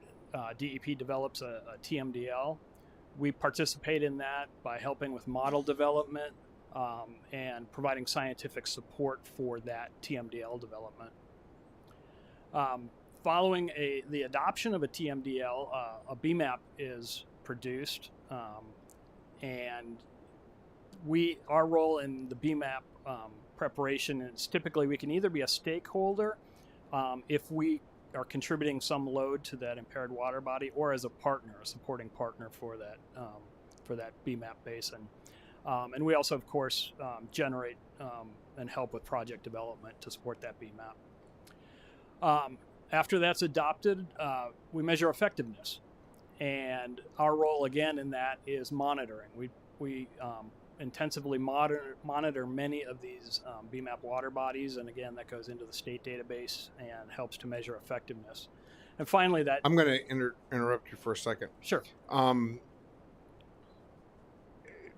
DEP develops a TMDL. We participate in that by helping with model development and providing scientific support for that TMDL development. Following the adoption of a TMDL, a BMAP is produced, and our role in the BMAP preparation is typically we can either be a stakeholder if we are contributing some load to that impaired water body, or as a partner, a supporting partner for that BMAP basin. And we also, of course, generate and help with project development to support that BMAP. After that's adopted, we measure effectiveness, and our role again in that is monitoring. We intensively monitor many of these BMAP water bodies, and again, that goes into the state database and helps to measure effectiveness. And finally, that I'm going to interrupt you for a second. Sure.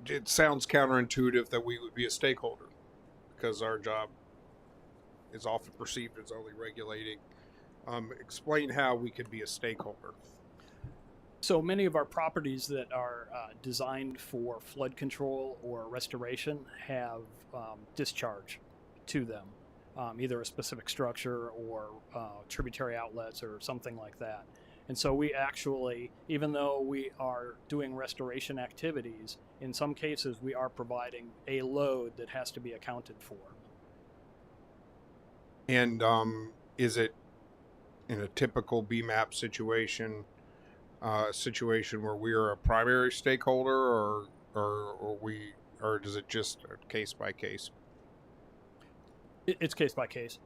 It sounds counterintuitive that we would be a stakeholder, because our job is often perceived as only regulating. Explain how we could be a stakeholder. So many of our properties that are designed for flood control or restoration have discharge to them, either a specific structure or tributary outlets or something like that. And so we actually, even though we are doing restoration activities, in some cases we are providing a load that has to be accounted for. And is it in a typical BMAP situation, where we are a primary stakeholder, or does it just case by case? It's case by case.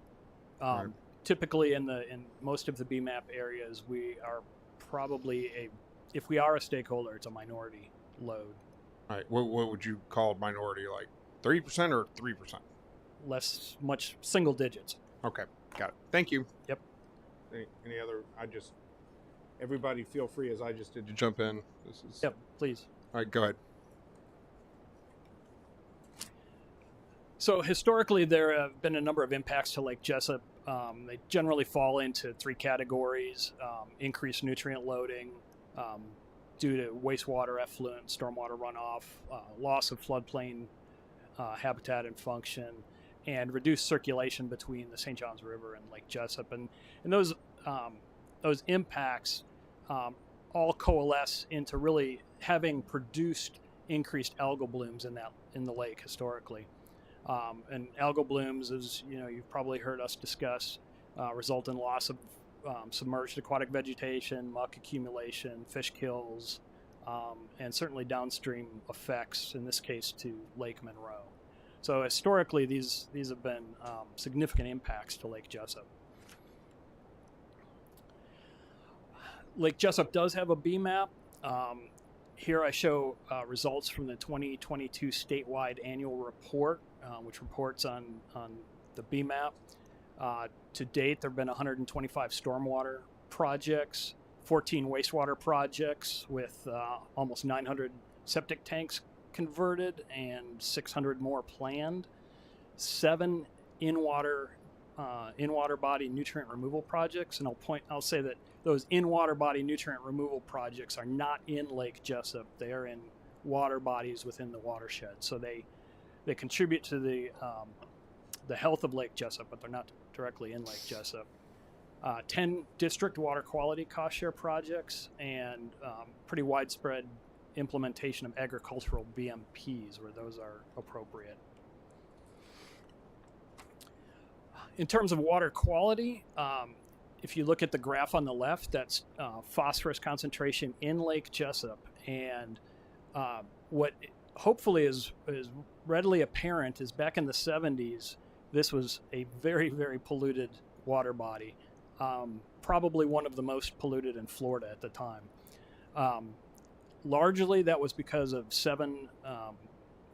Right. Typically, in most of the BMAP areas, we are probably if we are a stakeholder, it's a minority load. All right. What would you call minority? Like 30% or 3%? Much single digits. Okay, got it. Thank you. Yep. Any other? Everybody feel free, as I just did, to jump in. Yep, please. All right, go ahead. So historically, there have been a number of impacts to Lake Jessup. They generally fall into three categories: increased nutrient loading due to wastewater effluent, stormwater runoff, loss of floodplain habitat and function, and reduced circulation between the St. Johns River and Lake Jessup. And those impacts all coalesce into really having produced increased algal blooms in the lake historically. And algal blooms, as you've probably heard us discuss, result in loss of submerged aquatic vegetation, muck accumulation, fish kills, and certainly downstream effects, in this case to Lake Monroe. So historically, these have been significant impacts to Lake Jessup. Lake Jessup does have a BMAP. Here I show results from the 2022 statewide annual report, which reports on the BMAP. To date, there have been 125 stormwater projects, 14 wastewater projects with almost 900 septic tanks converted and 600 more planned, 7 in-water body nutrient removal projects. And I'll say that those in-water body nutrient removal projects are not in Lake Jessup. They are in water bodies within the watershed. So they contribute to the health of Lake Jessup, but they're not directly in Lake Jessup. 10 district water quality cost share projects, and pretty widespread implementation of agricultural BMPs where those are appropriate. In terms of water quality, if you look at the graph on the left, that's phosphorus concentration in Lake Jessup. And what hopefully is readily apparent is back in the 70s, this was a very, very polluted water body, probably one of the most polluted in Florida at the time. Largely, that was because of 7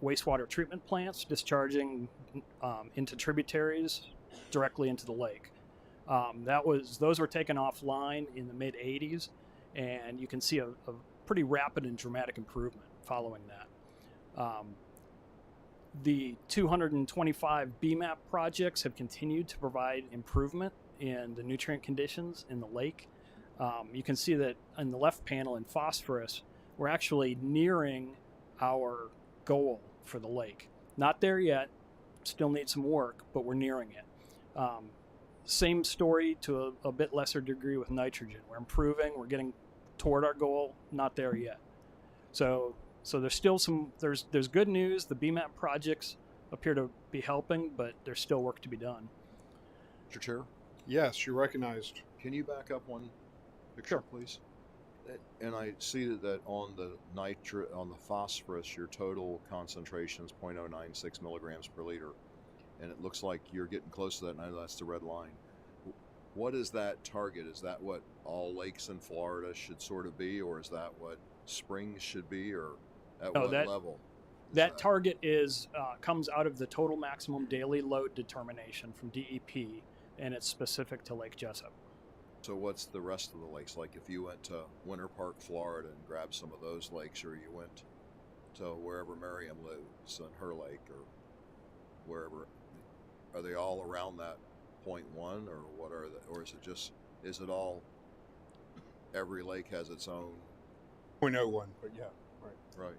wastewater treatment plants discharging into tributaries directly into the lake. Those were taken offline in the mid 80s, and you can see a pretty rapid and dramatic improvement following that. The 225 BMAP projects have continued to provide improvement in the nutrient conditions in the lake. You can see that in the left panel in phosphorus, we're actually nearing our goal for the lake. Not there yet, still need some work, but we're nearing it. Same story to a bit lesser degree with nitrogen. We're improving, we're getting toward our goal, not there yet. So there's still there's good news. The BMAP projects appear to be helping, but there's still work to be done. Mr. Chair? Yes, you're recognized. Can you back up one picture, please? And I see that on the phosphorus, your total concentration is 0.096 milligrams per liter. And it looks like you're getting close to that. Now that's the red line. What is that target? Is that what all lakes in Florida should sort of be, or is that what springs should be, or at what level? That target comes out of the total maximum daily load determination from DEP, and it's specific to Lake Jessup. So what's the rest of the lakes? Like if you went to Winter Park, Florida, and grabbed some of those lakes, or you went to wherever Miriam lives on her lake, or wherever, are they all around that 0.1, or what are they? Or is it all, every lake has its own 0.01, but yeah, right.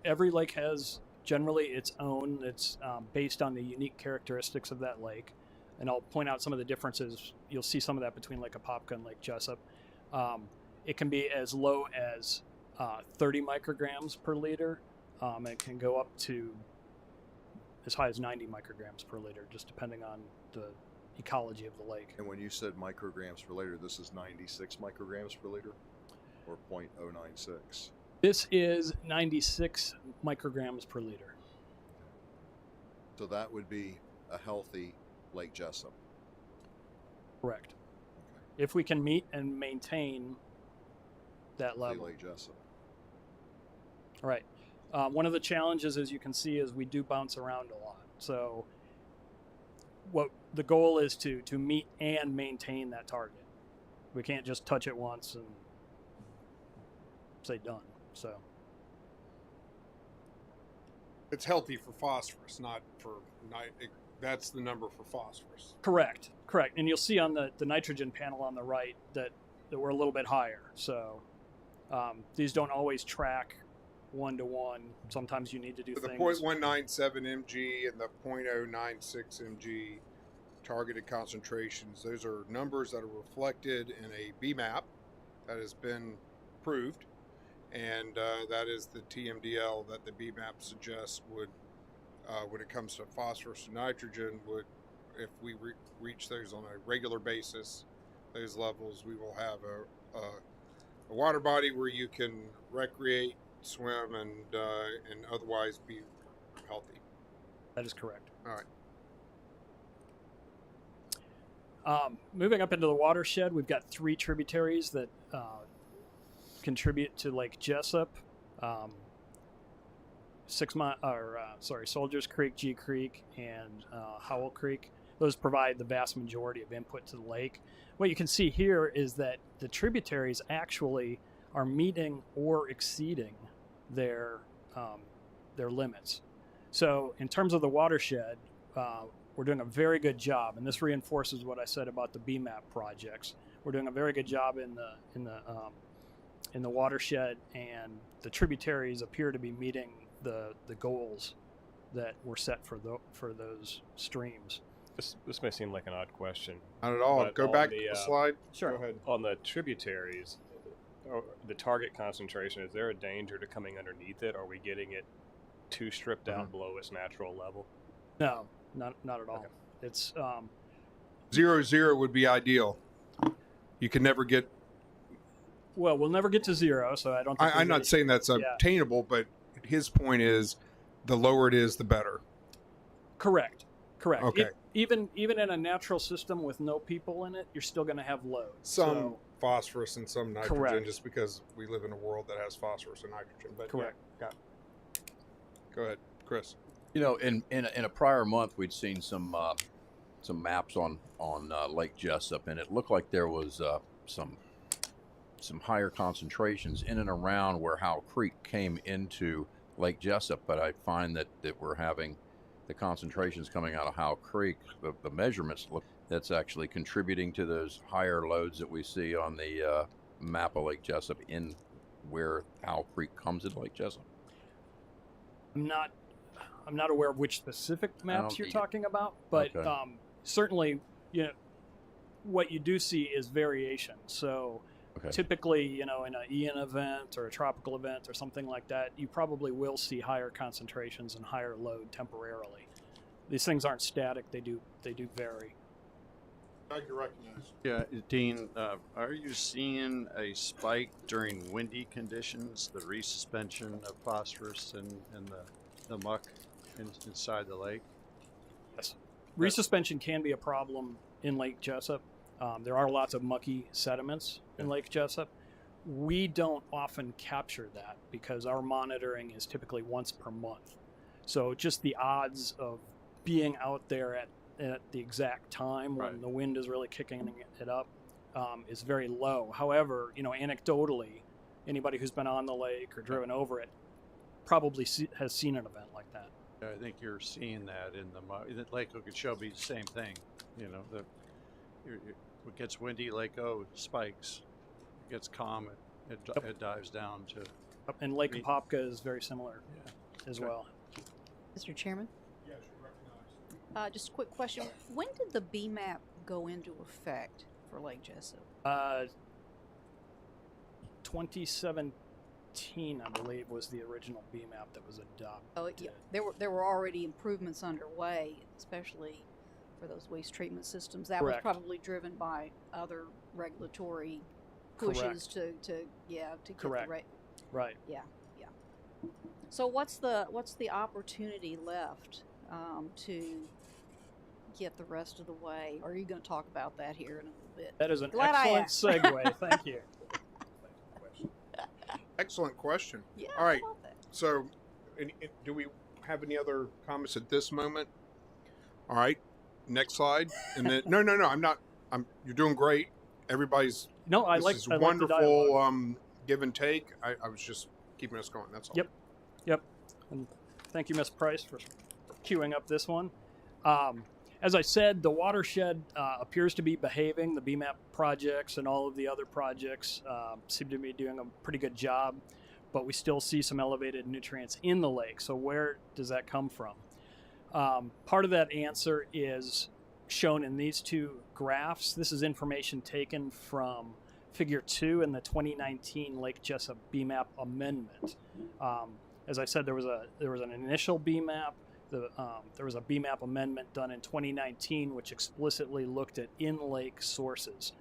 Every lake has generally its own. It's based on the unique characteristics of that lake. And I'll point out some of the differences. You'll see some of that between Lake Apopka and Lake Jessup. It can be as low as 30 micrograms per liter. It can go up to as high as 90 micrograms per liter, just depending on the ecology of the lake. And when you said micrograms per liter, this is 96 micrograms per liter, or 0.096? This is 96 micrograms per liter. So that would be a healthy Lake Jessup. Correct. Okay. If we can meet and maintain that level. Lake Jessup. All right. One of the challenges, as you can see, is we do bounce around a lot. So what the goal is to meet and maintain that target. We can't just touch it once and say done. So it's healthy for phosphorus, not for that's the number for phosphorus. Correct. And you'll see on the nitrogen panel on the right that we're a little bit higher. So these don't always track one-to-one. Sometimes you need to do the things. The 0.197 mg and the 0.096 mg targeted concentrations, those are numbers that are reflected in a BMAP that has been approved, and that is the TMDL that the BMAP suggests would, when it comes to phosphorus and nitrogen, would, if we reach those on a regular basis, those levels, we will have a water body where you can recreate, swim, and otherwise be healthy. That is correct. All right. Moving up into the watershed, we've got 3 tributaries that contribute to Lake Jessup. Soldiers Creek, G Creek, and Howell Creek. Those provide the vast majority of input to the lake. What you can see here is that the tributaries actually are meeting or exceeding their limits. So in terms of the watershed, we're doing a very good job, and this reinforces what I said about the BMAP projects. We're doing a very good job in the watershed, and the tributaries appear to be meeting the goals that were set for those streams. This may seem like an odd question. Not at all. Go back to the slide. Sure. Go ahead. On the tributaries, the target concentration, is there a danger to coming underneath it? Are we getting it too stripped out below its natural level? No, not at all. Okay. It's 0 would be ideal. You can never get. Well, we'll never get to 0, so I don't think I'm not saying that's obtainable, but his point is the lower it is, the better. Correct. Okay. Even in a natural system with no people in it, you're still going to have load. Some phosphorus and some nitrogen, correct, just because we live in a world that has phosphorus and nitrogen. But correct. Yeah. Go ahead, Chris. You know, in a prior month, we'd seen some maps on Lake Jessup, and it looked like there was some higher concentrations in and around where Howell Creek came into Lake Jessup. But I find that we're having the concentrations coming out of Howell Creek, the measurements look that's actually contributing to those higher loads that we see on the map of Lake Jessup in where Owl Creek comes into Lake Jessup? I'm not aware of which specific maps you're talking about, but Okay. Certainly, what you do see is variation. So Okay. typically, in an Ian event or a tropical event or something like that, you probably will see higher concentrations and higher load temporarily. These things aren't static; they do vary. You recognize. Yeah, Dean, are you seeing a spike during windy conditions, the resuspension of phosphorus in the muck inside the lake? Yes. Resuspension can be a problem in Lake Jessup. There are lots of mucky sediments in Lake Jessup. We don't often capture that because our monitoring is typically once per month. So just the odds of being out there at the exact time when the wind is really kicking it up is very low. However, anecdotally, anybody who's been on the lake or driven over it probably has seen an event like that. I think you're seeing that in the Lake Okeechobee, the same thing. It gets windy, Lake O spikes. It gets calm, it dives down to. And Lake Apopka is very similar as well. Mr. Chairman? Yes, you recognize. Just a quick question. When did the BMAP go into effect for Lake Jessup? 2017, I believe, was the original BMAP that was adopted. Oh, yeah. There were already improvements underway, especially for those waste treatment systems. That Correct. was probably driven by other regulatory pushes to get Correct. the right. Right. Yeah. So what's the opportunity left to get the rest of the way? Or are you going to talk about that here in a little bit? That is an Glad I excellent asked. segue. Thank you. Excellent question. Yeah. All right. How about that? So, do we have any other comments at this moment? All right. Next slide. And then no. I'm not. You're doing great. Everybody's. No, I this like. is I like the wonderful. dialogue. Give and take. I was just keeping us going. That's all. Yep. And thank you, Ms. Price, for queuing up this one. As I said, the watershed appears to be behaving. The BMAP projects and all of the other projects seem to be doing a pretty good job, but we still see some elevated nutrients in the lake. So where does that come from? Part of that answer is shown in these two graphs. This is information taken from Figure 2 in the 2019 Lake Jessup BMAP amendment. As I said, there was an initial BMAP. There was a BMAP amendment done in 2019, which explicitly looked at in-lake sources.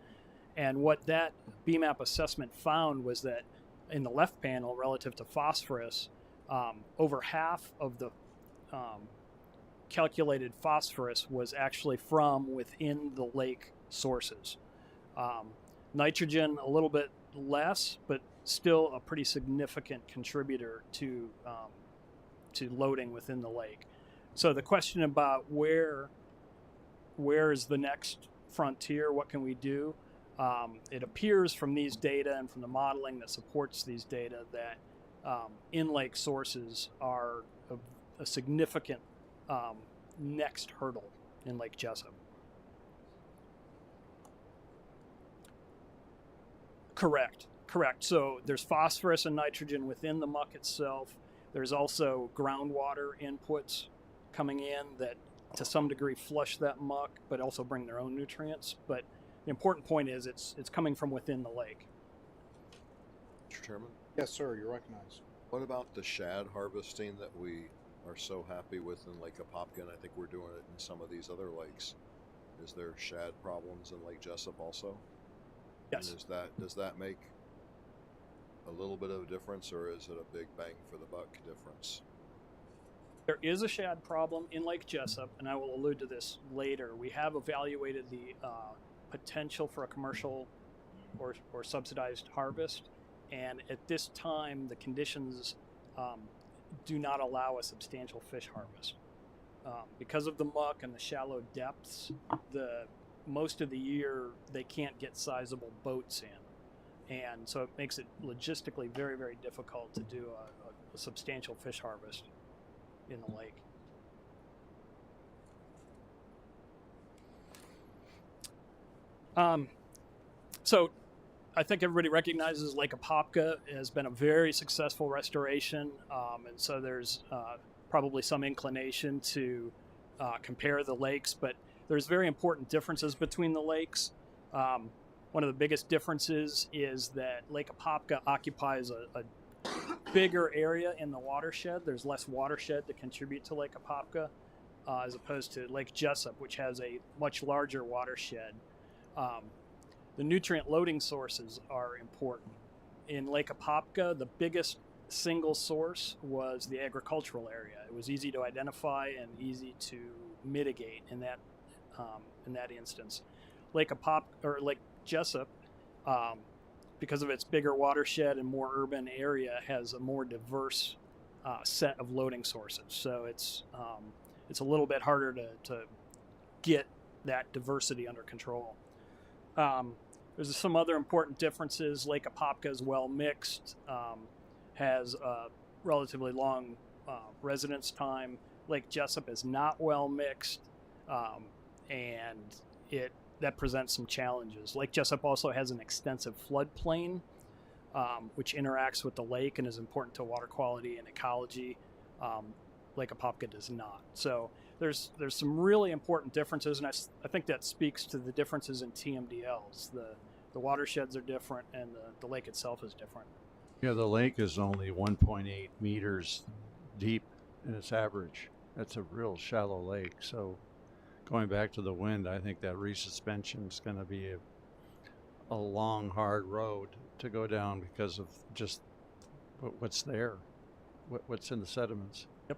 And what that BMAP assessment found was that in the left panel, relative to phosphorus, over half of the calculated phosphorus was actually from within the lake sources. Nitrogen, a little bit less, but still a pretty significant contributor to loading within the lake. So the question about where is the next frontier, what can we do? It appears from these data and from the modeling that supports these data that in-lake sources are a significant next hurdle in Lake Jessup. Correct. So there's phosphorus and nitrogen within the muck itself. There's also groundwater inputs coming in that to some degree flush that muck, but also bring their own nutrients. But the important point is it's coming from within the lake. Mr. Chairman? Yes, sir. You're recognized. What about the shad harvesting that we are so happy with in Lake Apopka, and I think we're doing it in some of these other lakes? Is there shad problems in Lake Jessup also? Yes. And does that make a little bit of a difference, or is it a big bang for the buck difference? There is a shad problem in Lake Jessup, and I will allude to this later. We have evaluated the potential for a commercial or subsidized harvest, and at this time, the conditions do not allow a substantial fish harvest. Because of the muck and the shallow depths, most of the year they can't get sizable boats in, and so it makes it logistically very, very difficult to do a substantial fish harvest in the lake. So I think everybody recognizes Lake Apopka has been a very successful restoration, and so there's probably some inclination to compare the lakes, but there's very important differences between the lakes. One of the biggest differences is that Lake Apopka occupies a bigger area in the watershed. There's less watershed to contribute to Lake Apopka, as opposed to Lake Jessup, which has a much larger watershed. The nutrient loading sources are important. In Lake Apopka, the biggest single source was the agricultural area. It was easy to identify and easy to mitigate in that instance. Lake Jessup, because of its bigger watershed and more urban area, has a more diverse set of loading sources. So it's a little bit harder to get that diversity under control. There's some other important differences. Lake Apopka is well mixed, has a relatively long residence time. Lake Jessup is not well mixed, and that presents some challenges. Lake Jessup also has an extensive floodplain, which interacts with the lake and is important to water quality and ecology. Lake Apopka does not. So there's some really important differences, and I think that speaks to the differences in TMDLs. The watersheds are different, and the lake itself is different. Yeah, the lake is only 1.8 meters deep in its average. That's a real shallow lake. So going back to the wind, I think that resuspension is going to be a long, hard road to go down because of just what's there, what's in the sediments. Yep.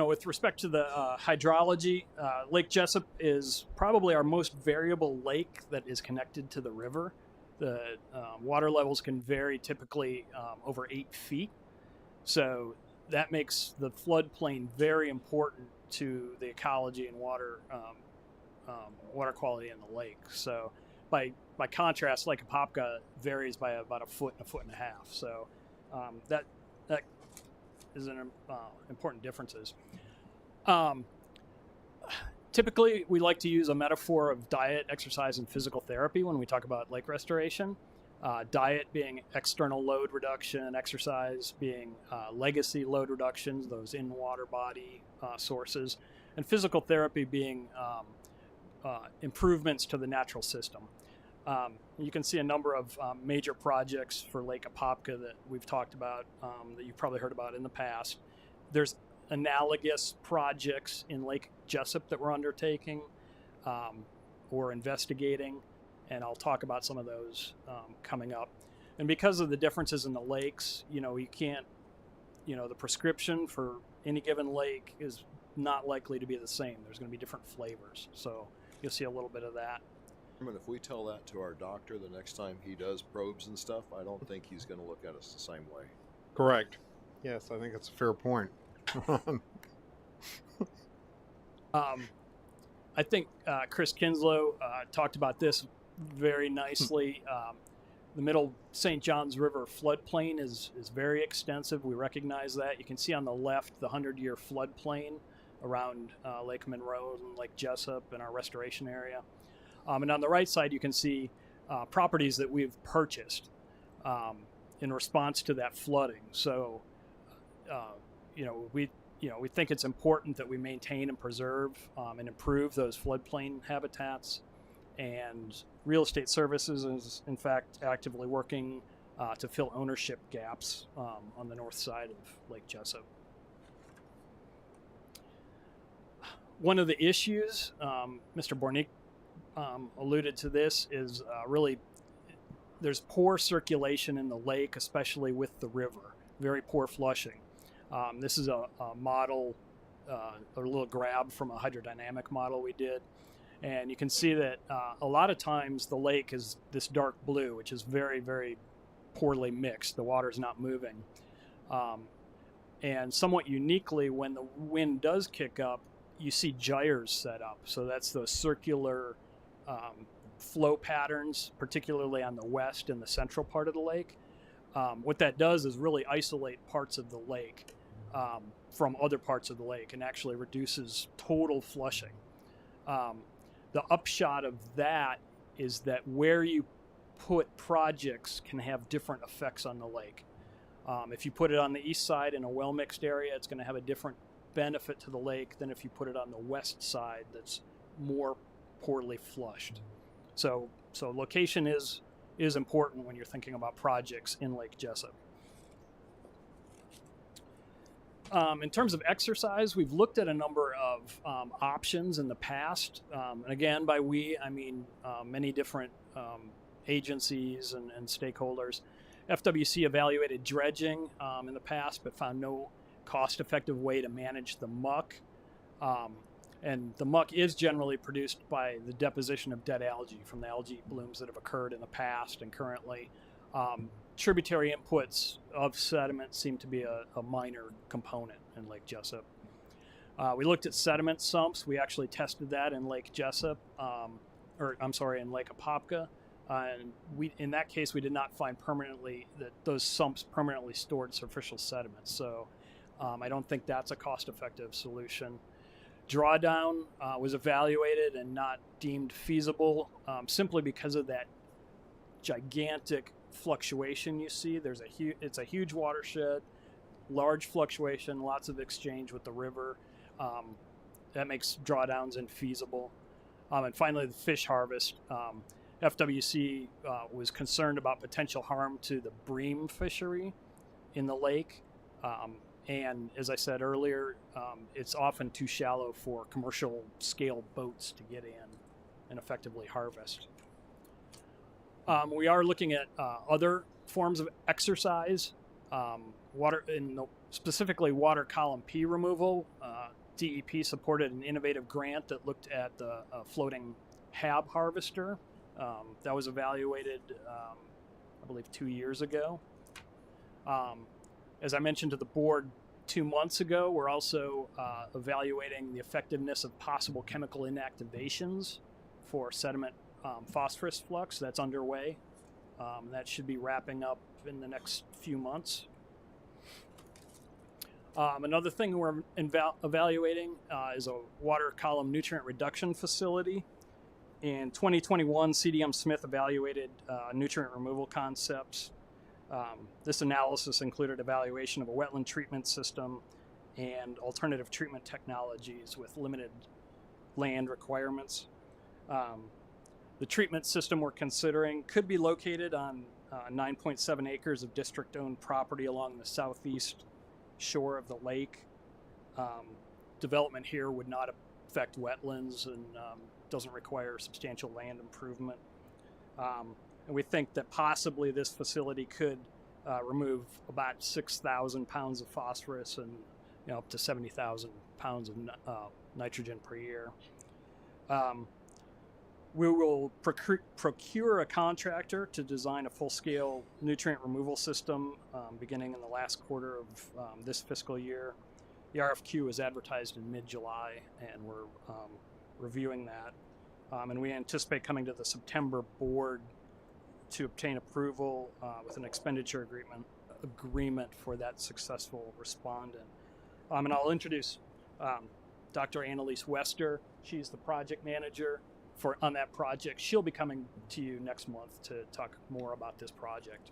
With respect to the hydrology, Lake Jessup is probably our most variable lake that is connected to the river. The water levels can vary typically over 8 feet. So that makes the floodplain very important to the ecology and water quality in the lake. So by contrast, Lake Apopka varies by about a foot and a half. So that is an important differences. Typically, we like to use a metaphor of diet, exercise, and physical therapy when we talk about lake restoration. Diet being external load reduction, exercise being legacy load reductions, those in-water body sources, and physical therapy being improvements to the natural system. You can see a number of major projects for Lake Apopka that we've talked about, that you've probably heard about in the past. There's analogous projects in Lake Jessup that we're undertaking or investigating, and I'll talk about some of those coming up. And because of the differences in the lakes, you can't, the prescription for any given lake is not likely to be the same. There's going to be different flavors, so you'll see a little bit of that. I mean, if we tell that to our doctor the next time he does probes and stuff, I don't think he's going to look at us the same way. Correct. Yes, I think that's a fair point. I think Chris Kinslow talked about this very nicely. The middle St. Johns River floodplain is very extensive. We recognize that. You can see on the left the 100-year floodplain around Lake Monroe and Lake Jessup and our restoration area. And on the right side, you can see properties that we've purchased in response to that flooding. So, we think it's important that we maintain and preserve and improve those floodplain habitats. And Real Estate Services is, in fact, actively working to fill ownership gaps on the north side of Lake Jessup. One of the issues, Mr. Bornick alluded to this, is really there's poor circulation in the lake, especially with the river, very poor flushing. This is a model, a little grab from a hydrodynamic model we did. And you can see that a lot of times the lake is this dark blue, which is very, very poorly mixed. The water is not moving. And somewhat uniquely, when the wind does kick up, you see gyres set up. So that's those circular flow patterns, particularly on the west and the central part of the lake. What that does is really isolate parts of the lake from other parts of the lake and actually reduces total flushing. the upshot of that is that where you put projects can have different effects on the lake. If you put it on the east side in a well-mixed area, it's going to have a different benefit to the lake than if you put it on the west side that's more poorly flushed. So location is important when you're thinking about projects in Lake Jessup. In terms of exercise, we've looked at a number of options in the past. And again, by we, I mean many different agencies and stakeholders. FWC evaluated dredging in the past, but found no cost-effective way to manage the muck. And the muck is generally produced by the deposition of dead algae from the algae blooms that have occurred in the past and currently. Tributary inputs of sediment seem to be a minor component in Lake Jessup. We looked at sediment sumps. We actually tested that in Lake Jessup, in Lake Apopka. And in that case, we did not find that those sumps permanently stored superficial sediments. So I don't think that's a cost-effective solution. Drawdown was evaluated and not deemed feasible simply because of that gigantic fluctuation you see. It's a huge watershed, large fluctuation, lots of exchange with the river. That makes drawdowns infeasible. And finally, the fish harvest. FWC was concerned about potential harm to the bream fishery in the lake. And as I said earlier, it's often too shallow for commercial scale boats to get in and effectively harvest. We are looking at other forms of exercise, specifically water column P removal. DEP supported an innovative grant that looked at the floating HAB harvester. That was evaluated, I believe, 2 years ago. As I mentioned to the board 2 months ago, we're also evaluating the effectiveness of possible chemical inactivations for sediment phosphorus flux. That's underway. That should be wrapping up in the next few months. Another thing we're evaluating is a water column nutrient reduction facility. In 2021, CDM Smith evaluated nutrient removal concepts. This analysis included evaluation of a wetland treatment system and alternative treatment technologies with limited land requirements. The treatment system we're considering could be located on 9.7 acres of district-owned property along the southeast shore of the lake. Development here would not affect wetlands and doesn't require substantial land improvement. And we think that possibly this facility could remove about 6,000 pounds of phosphorus and up to 70,000 pounds of nitrogen per year. We will procure a contractor to design a full-scale nutrient removal system beginning in the last quarter of this fiscal year. The RFQ was advertised in mid-July, and we're reviewing that. And we anticipate coming to the September board to obtain approval with an expenditure agreement for that successful respondent. And I'll introduce Dr. Annalise Wester. She's the project manager on that project. She'll be coming to you next month to talk more about this project.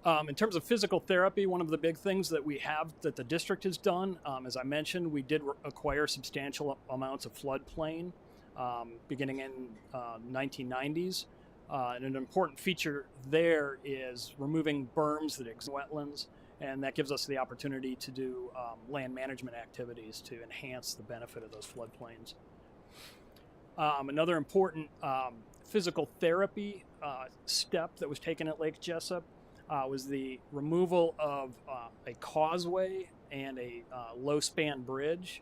In terms of physical therapy, one of the big things that the district has done, as I mentioned, we did acquire substantial amounts of floodplain beginning in 1990s. And an important feature there is removing berms that exist in wetlands, and that gives us the opportunity to do land management activities to enhance the benefit of those floodplains. Another important physical therapy step that was taken at Lake Jessup was the removal of a causeway and a low-span bridge.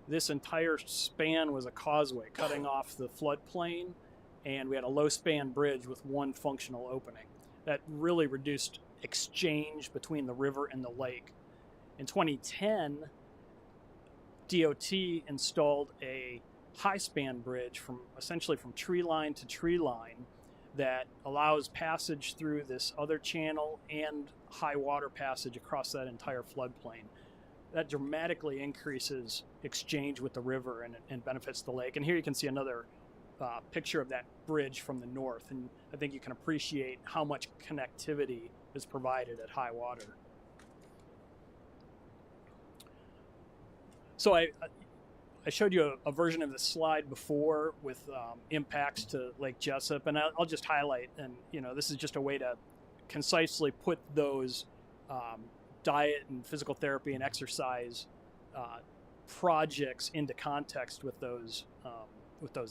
This entire span was a causeway cutting off the floodplain, and we had a low-span bridge with one functional opening. That really reduced exchange between the river and the lake. In 2010, DOT installed a high-span bridge essentially from tree line to tree line that allows passage through this other channel and high water passage across that entire floodplain. that dramatically increases exchange with the river and benefits the lake. And here you can see another picture of that bridge from the north, and I think you can appreciate how much connectivity is provided at high water. So I showed you a version of this slide before with impacts to Lake Jessup, and I'll just highlight, and this is just a way to concisely put those diet and physical therapy and exercise projects into context with those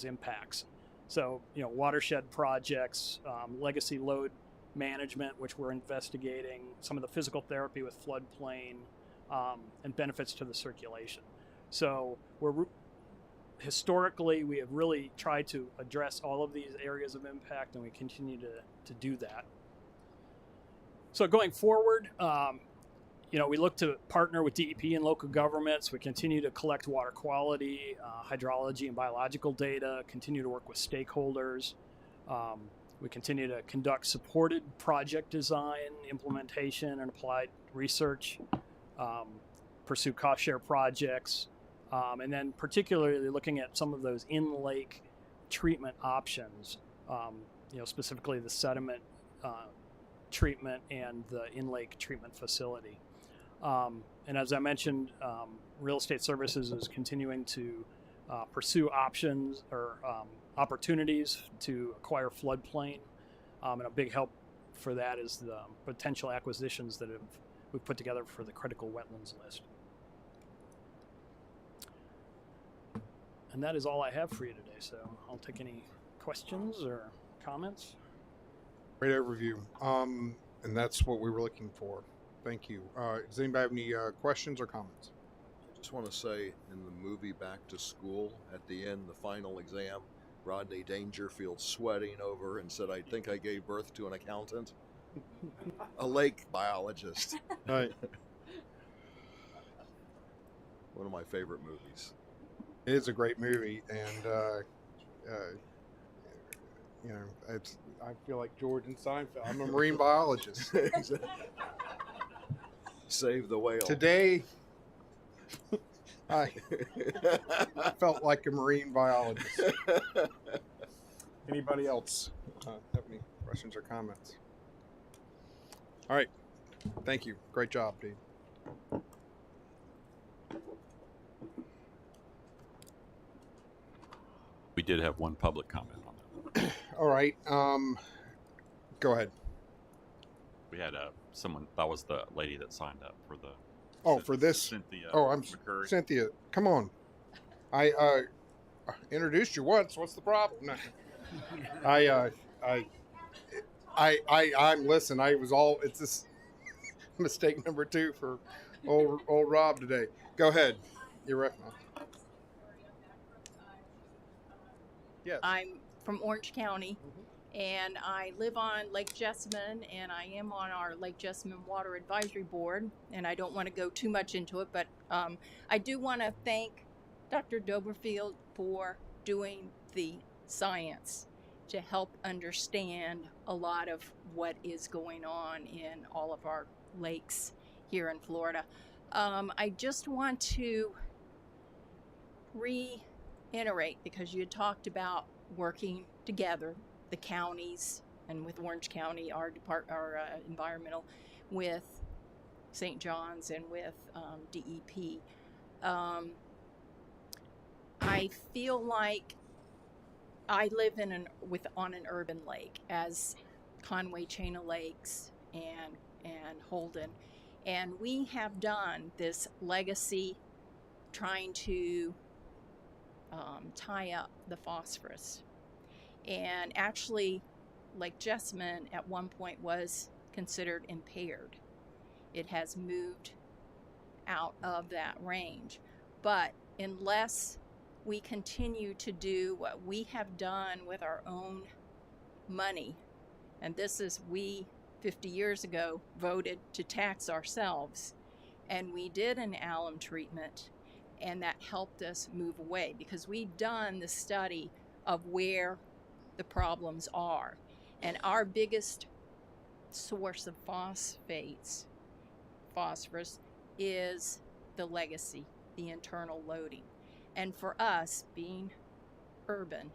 impacts. So watershed projects, legacy load management, which we're investigating, some of the physical therapy with floodplain, and benefits to the circulation. So historically, we have really tried to address all of these areas of impact, and we continue to do that. So going forward, we look to partner with DEP and local governments. We continue to collect water quality, hydrology, and biological data, continue to work with stakeholders. We continue to conduct supported project design, implementation, and applied research, pursue cost share projects, and then particularly looking at some of those in-lake treatment options, specifically the sediment treatment and the in-lake treatment facility. And as I mentioned, Real Estate Services is continuing to pursue options or opportunities to acquire floodplain, and a big help for that is the potential acquisitions that we've put together for the critical wetlands list. And that is all I have for you today, so I'll take any questions or comments. Great overview, and that's what we were looking for. Thank you. Does anybody have any questions or comments? I just want to say, in the movie Back to School, at the end, the final exam, Rodney Dangerfield sweating over and said, "I think I gave birth to an accountant." A lake biologist. Right. One of my favorite movies. It is a great movie, and I feel like George and Seinfeld. I'm a marine biologist. Save the whale. Today, I felt like a marine biologist. Anybody else have any questions or comments? All right. Thank you. Great job, Dave. We did have one public comment on that. All right. Go ahead. We had someone, that was the lady that signed up for the. Oh, for this? Cynthia. I'm McCurry. Cynthia. Come on. I introduced you once. What's the problem? No. I'm listen. It's this mistake number 2 for old Rob today. Go ahead. You're right. Yes. I'm from Orange County, and I live on Lake Jessamine, and I am on our Lake Jessamine Water Advisory Board, and I don't want to go too much into it, but I do want to thank Dr. Doberfield for doing the science to help understand a lot of what is going on in all of our lakes here in Florida. I just want to reiterate, because you had talked about working together, the counties, and with Orange County, our environmental, with St. John's and with DEP. I feel like I live on an urban lake, as Conway Chain of Lakes and Holden, and we have done this legacy trying to tie up the phosphorus. And actually, Lake Jessamine at one point was considered impaired. It has moved out of that range. But unless we continue to do what we have done with our own money, and this is, we 50 years ago voted to tax ourselves, and we did an alum treatment, and that helped us move away, because we've done the study of where the problems are. And our biggest source of phosphorus, is the legacy, the internal loading. And for us, being urban,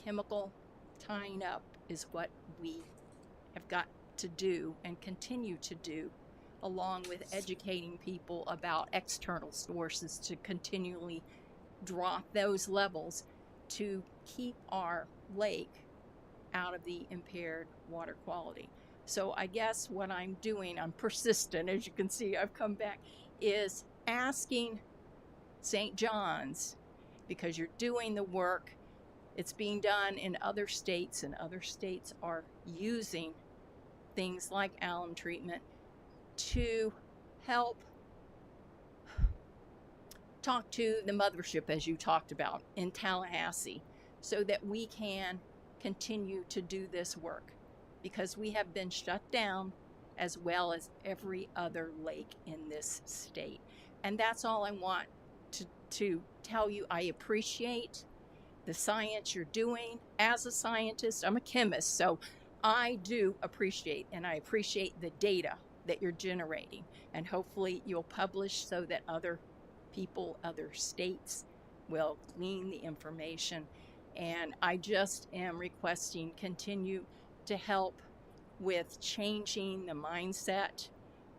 chemical tying up is what we have got to do and continue to do, along with educating people about external sources to continually drop those levels to keep our lake out of the impaired water quality. So I guess what I'm doing, I'm persistent, as you can see, I've come back, is asking St. John's, because you're doing the work, it's being done in other states, and other states are using things like alum treatment to help talk to the mothership, as you talked about, in Tallahassee, so that we can continue to do this work, because we have been shut down as well as every other lake in this state. And that's all I want to tell you. I appreciate the science you're doing. As a scientist, I'm a chemist, so I do appreciate, and I appreciate the data that you're generating, and hopefully you'll publish so that other people, other states will glean the information. And I just am requesting continue to help with changing the mindset,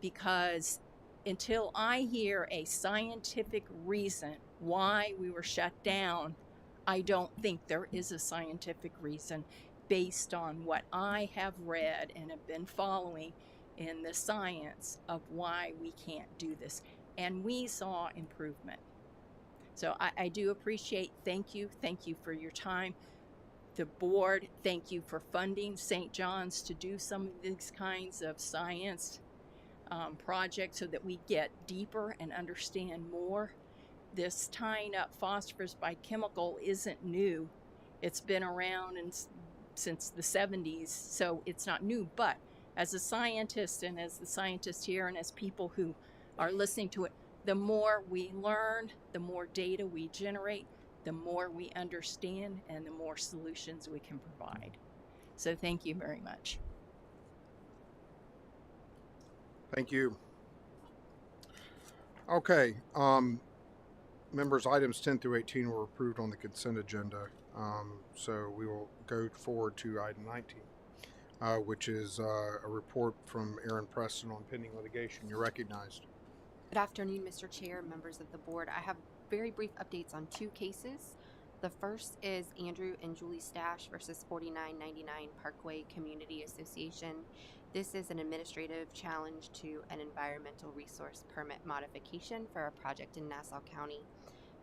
because until I hear a scientific reason why we were shut down, I don't think there is a scientific reason based on what I have read and have been following in the science of why we can't do this. And we saw improvement. So I do appreciate, thank you for your time. The board, thank you for funding St. John's to do some of these kinds of science projects so that we get deeper and understand more. This tying up phosphorus by chemical isn't new. It's been around since the 70s, so it's not new. But as a scientist, and as the scientist here, and as people who are listening to it, the more we learn, the more data we generate, the more we understand, and the more solutions we can provide. So thank you very much. Thank you. Okay, members, items 10 through 18 were approved on the consent agenda. So we will go forward to item 19, which is a report from Aaron Preston on pending litigation. You're recognized. Good afternoon, Mr. Chair, members of the board. I have very brief updates on two cases. The first is Andrew and Julie Stash versus 4999 Parkway Community Association. This is an administrative challenge to an environmental resource permit modification for a project in Nassau County.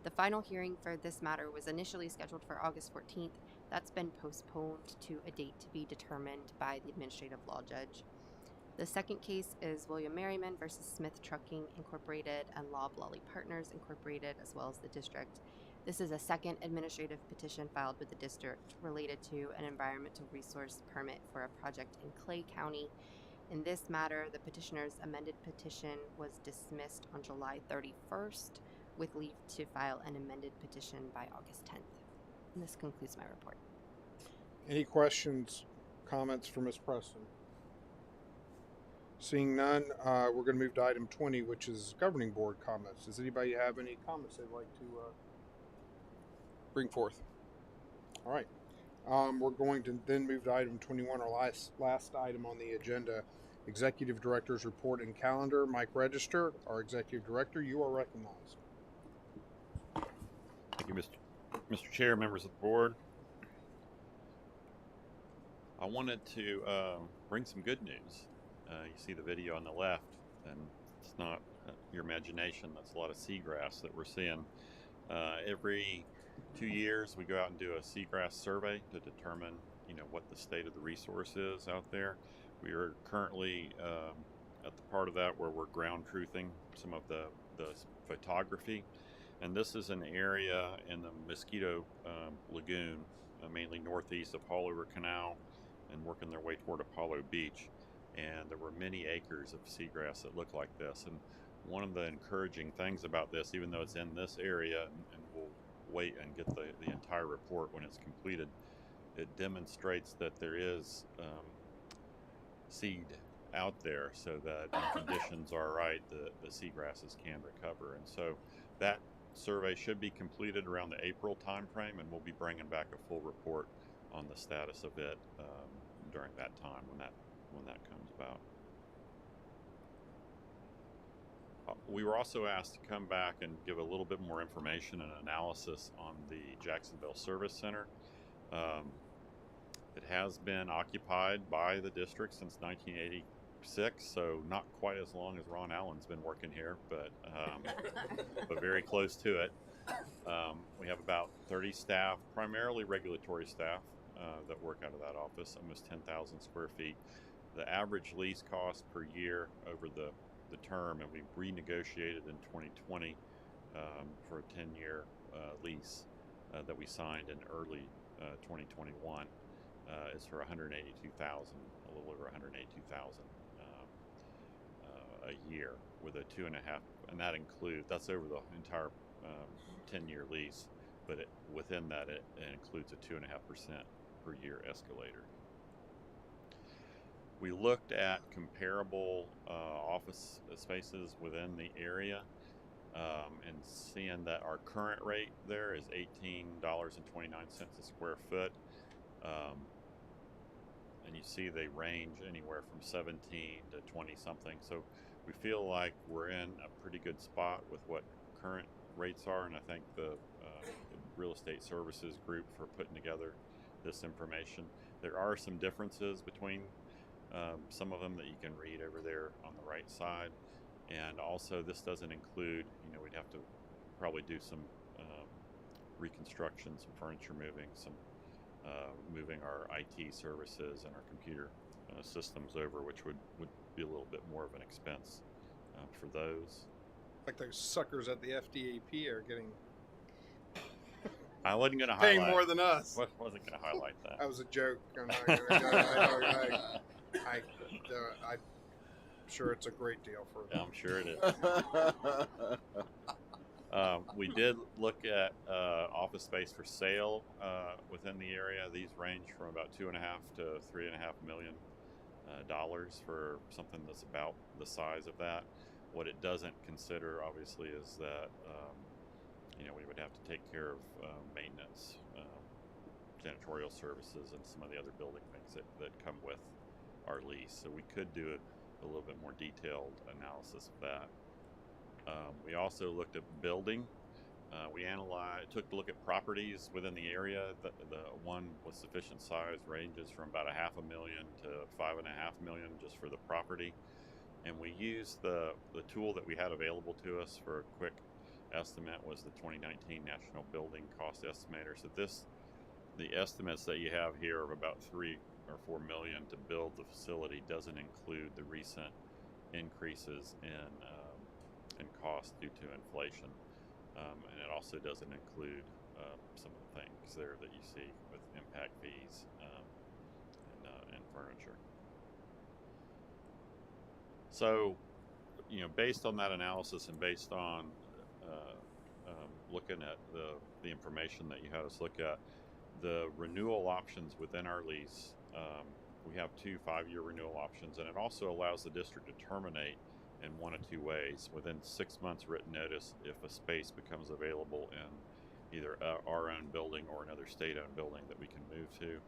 The final hearing for this matter was initially scheduled for August 14th. That's been postponed to a date to be determined by the administrative law judge. The second case is William Merriman versus Smith Trucking Incorporated and Loblolly Partners Incorporated, as well as the district. This is a second administrative petition filed with the district related to an environmental resource permit for a project in Clay County. In this matter, the petitioner's amended petition was dismissed on July 31st with leave to file an amended petition by August 10th. And this concludes my report. Any questions, comments for Ms. Preston? Seeing none, we're going to move to item 20, which is governing board comments. Does anybody have any comments they'd like to bring forth? All right. We're going to then move to item 21, our last item on the agenda, Executive Director's Report and Calendar. Mike Register, our Executive Director, you are recognized. Thank you, Mr. Chair, members of the board. I wanted to bring some good news. You see the video on the left, and it's not your imagination. That's a lot of seagrass that we're seeing. Every 2 years, we go out and do a seagrass survey to determine, what the state of the resource is out there. We are currently at the part of that where we're ground truthing some of the photography, and this is an area in the Mosquito Lagoon, mainly northeast of Hall River Canal, and working their way toward Apollo Beach. And there were many acres of seagrass that look like this. And one of the encouraging things about this, even though it's in this area, and we'll wait and get the entire report when it's completed, it demonstrates that there is seed out there so that when conditions are right, the seagrasses can recover. And so that survey should be completed around the April timeframe, and we'll be bringing back a full report on the status of it during that time when that comes about. We were also asked to come back and give a little bit more information and analysis on the Jacksonville Service Center. It has been occupied by the district since 1986, so not quite as long as Ron Allen's been working here, but very close to it. We have about 30 staff, primarily regulatory staff, that work out of that office, almost 10,000 square feet. The average lease cost per year over the term, and we renegotiated in 2020 for a 10-year lease that we signed in early 2021, is for $182,000, a little over $182,000 a year, with a 2.5, and that's over the entire 10-year lease, but within that it includes a 2.5% per year escalator. We looked at comparable office spaces within the area, and seeing that our current rate there is $18.29 a square foot. And you see they range anywhere from 17 to 20 something. So we feel like we're in a pretty good spot with what current rates are, and I thank the real estate services group for putting together this information. There are some differences between some of them that you can read over there on the right side, and also this doesn't include, we'd have to probably do some reconstruction, some furniture moving, some moving our IT services and our computer systems over, which would be a little bit more of an expense for those. Like those suckers at the FDAP are getting I wasn't going to paying highlight more than us. Wasn't going to highlight that. That was a joke. I'm not gonna, I'm sure it's a great deal for them. I'm sure it is. We did look at office space for sale within the area. These range from about $2.5 to $3.5 million for something that's about the size of that. What it doesn't consider, obviously, is that we would have to take care of maintenance, janitorial services, and some of the other building things that come with our lease. So we could do a little bit more detailed analysis of that. We also looked at building. We took a look at properties within the area. The one with sufficient size ranges from about $500,000 to $5.5 million just for the property. And we used the tool that we had available to us for a quick estimate was the 2019 National Building Cost Estimator. So the estimates that you have here of about $3 or $4 million to build the facility doesn't include the recent increases in cost due to inflation, and it also doesn't include some of the things there that you see with impact fees and furniture. So, based on that analysis and based on looking at the information that you had us look at, the renewal options within our lease, we have 2 5-year renewal options, and it also allows the district to terminate in one of 2 ways. Within 6 months written notice, if a space becomes available in either our own building or another state-owned building that we can move to,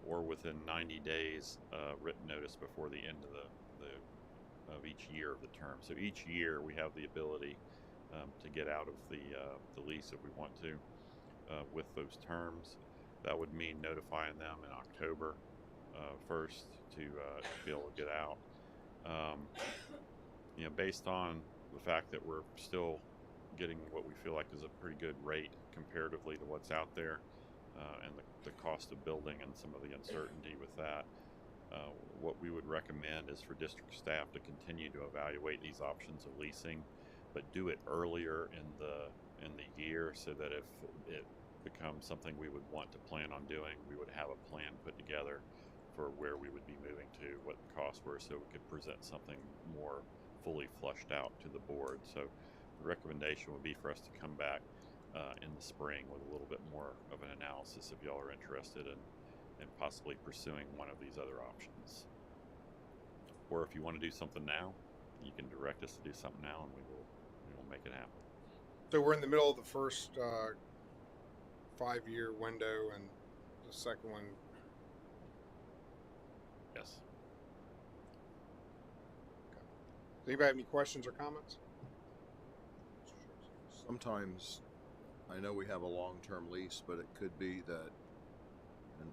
or within 90 days written notice before the end of each year of the term. So each year we have the ability to get out of the lease if we want to with those terms. That would mean notifying them in October 1st to be able to get out. Based on the fact that we're still getting what we feel like is a pretty good rate comparatively to what's out there, and the cost of building and some of the uncertainty with that, what we would recommend is for district staff to continue to evaluate these options of leasing, but do it earlier in the year, so that if it becomes something we would want to plan on doing, we would have a plan put together for where we would be moving to, what the costs were, so we could present something more fully flushed out to the board. So the recommendation would be for us to come back in the spring with a little bit more of an analysis if y'all are interested in possibly pursuing one of these other options. or if you want to do something now, you can direct us to do something now, and we will make it happen. So we're in the middle of the first 5-year window, and the second one. Yes. Okay. Does anybody have any questions or comments? Sometimes, I know we have a long-term lease, but it could be that, and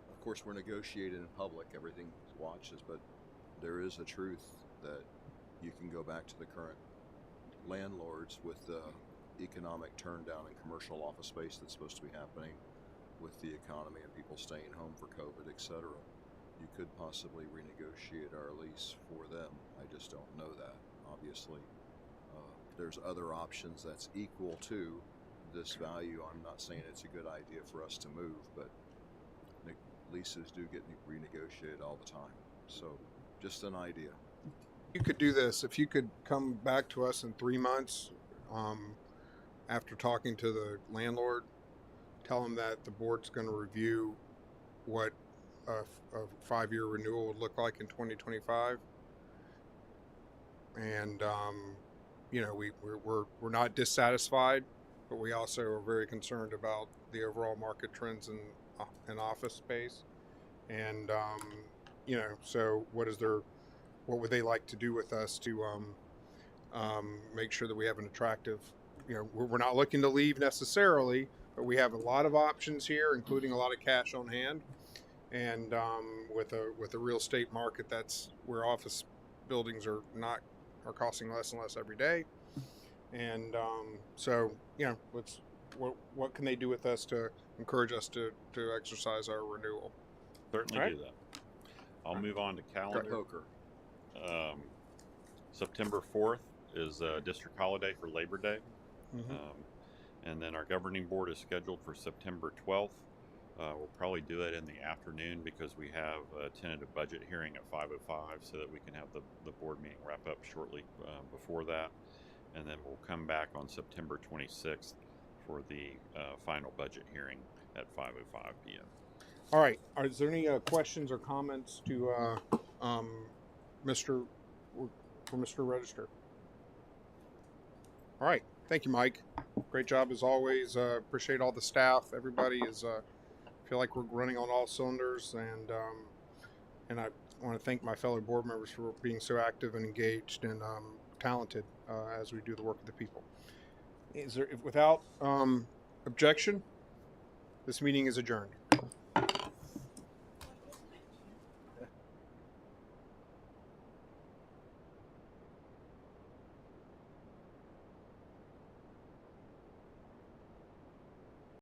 of course we're negotiating in public, everything watches, but there is a truth that you can go back to the current landlords with the economic turn down in commercial office space that's supposed to be happening with the economy and people staying home for COVID, etc. You could possibly renegotiate our lease for them. I just don't know that, obviously. There's other options that's equal to this value. I'm not saying it's a good idea for us to move, but leases do get renegotiated all the time. So just an idea. You could do this if you could come back to us in 3 months after talking to the landlord, tell them that the board's going to review what a 5-year renewal would look like in 2025, and you know, we're not dissatisfied, but we also are very concerned about the overall market trends in office space, and you know, so what would they like to do with us to make sure that we have an attractive, you know, we're not looking to leave necessarily, but we have a lot of options here, including a lot of cash on hand, and with a real estate market that's where office buildings are costing less and less every day, and so, you know, what can they do with us to encourage us to exercise our renewal? Certainly do that. I'll move on to calendar. Poker. September 4th is a district holiday for Labor Day. And then our governing board is scheduled for September 12th. We'll probably do it in the afternoon because we have a tentative budget hearing at 5:05 so that we can have the board meeting wrap up shortly before that. And then we'll come back on September 26th for the final budget hearing at 5:05 p.m. All right. Is there any questions or comments to Mr. Register? All right. Thank you, Mike. Great job as always. Appreciate all the staff. Everybody is feel like we're running on all cylinders, and I want to thank my fellow board members for being so active and engaged and talented as we do the work of the people. Without objection, this meeting is adjourned.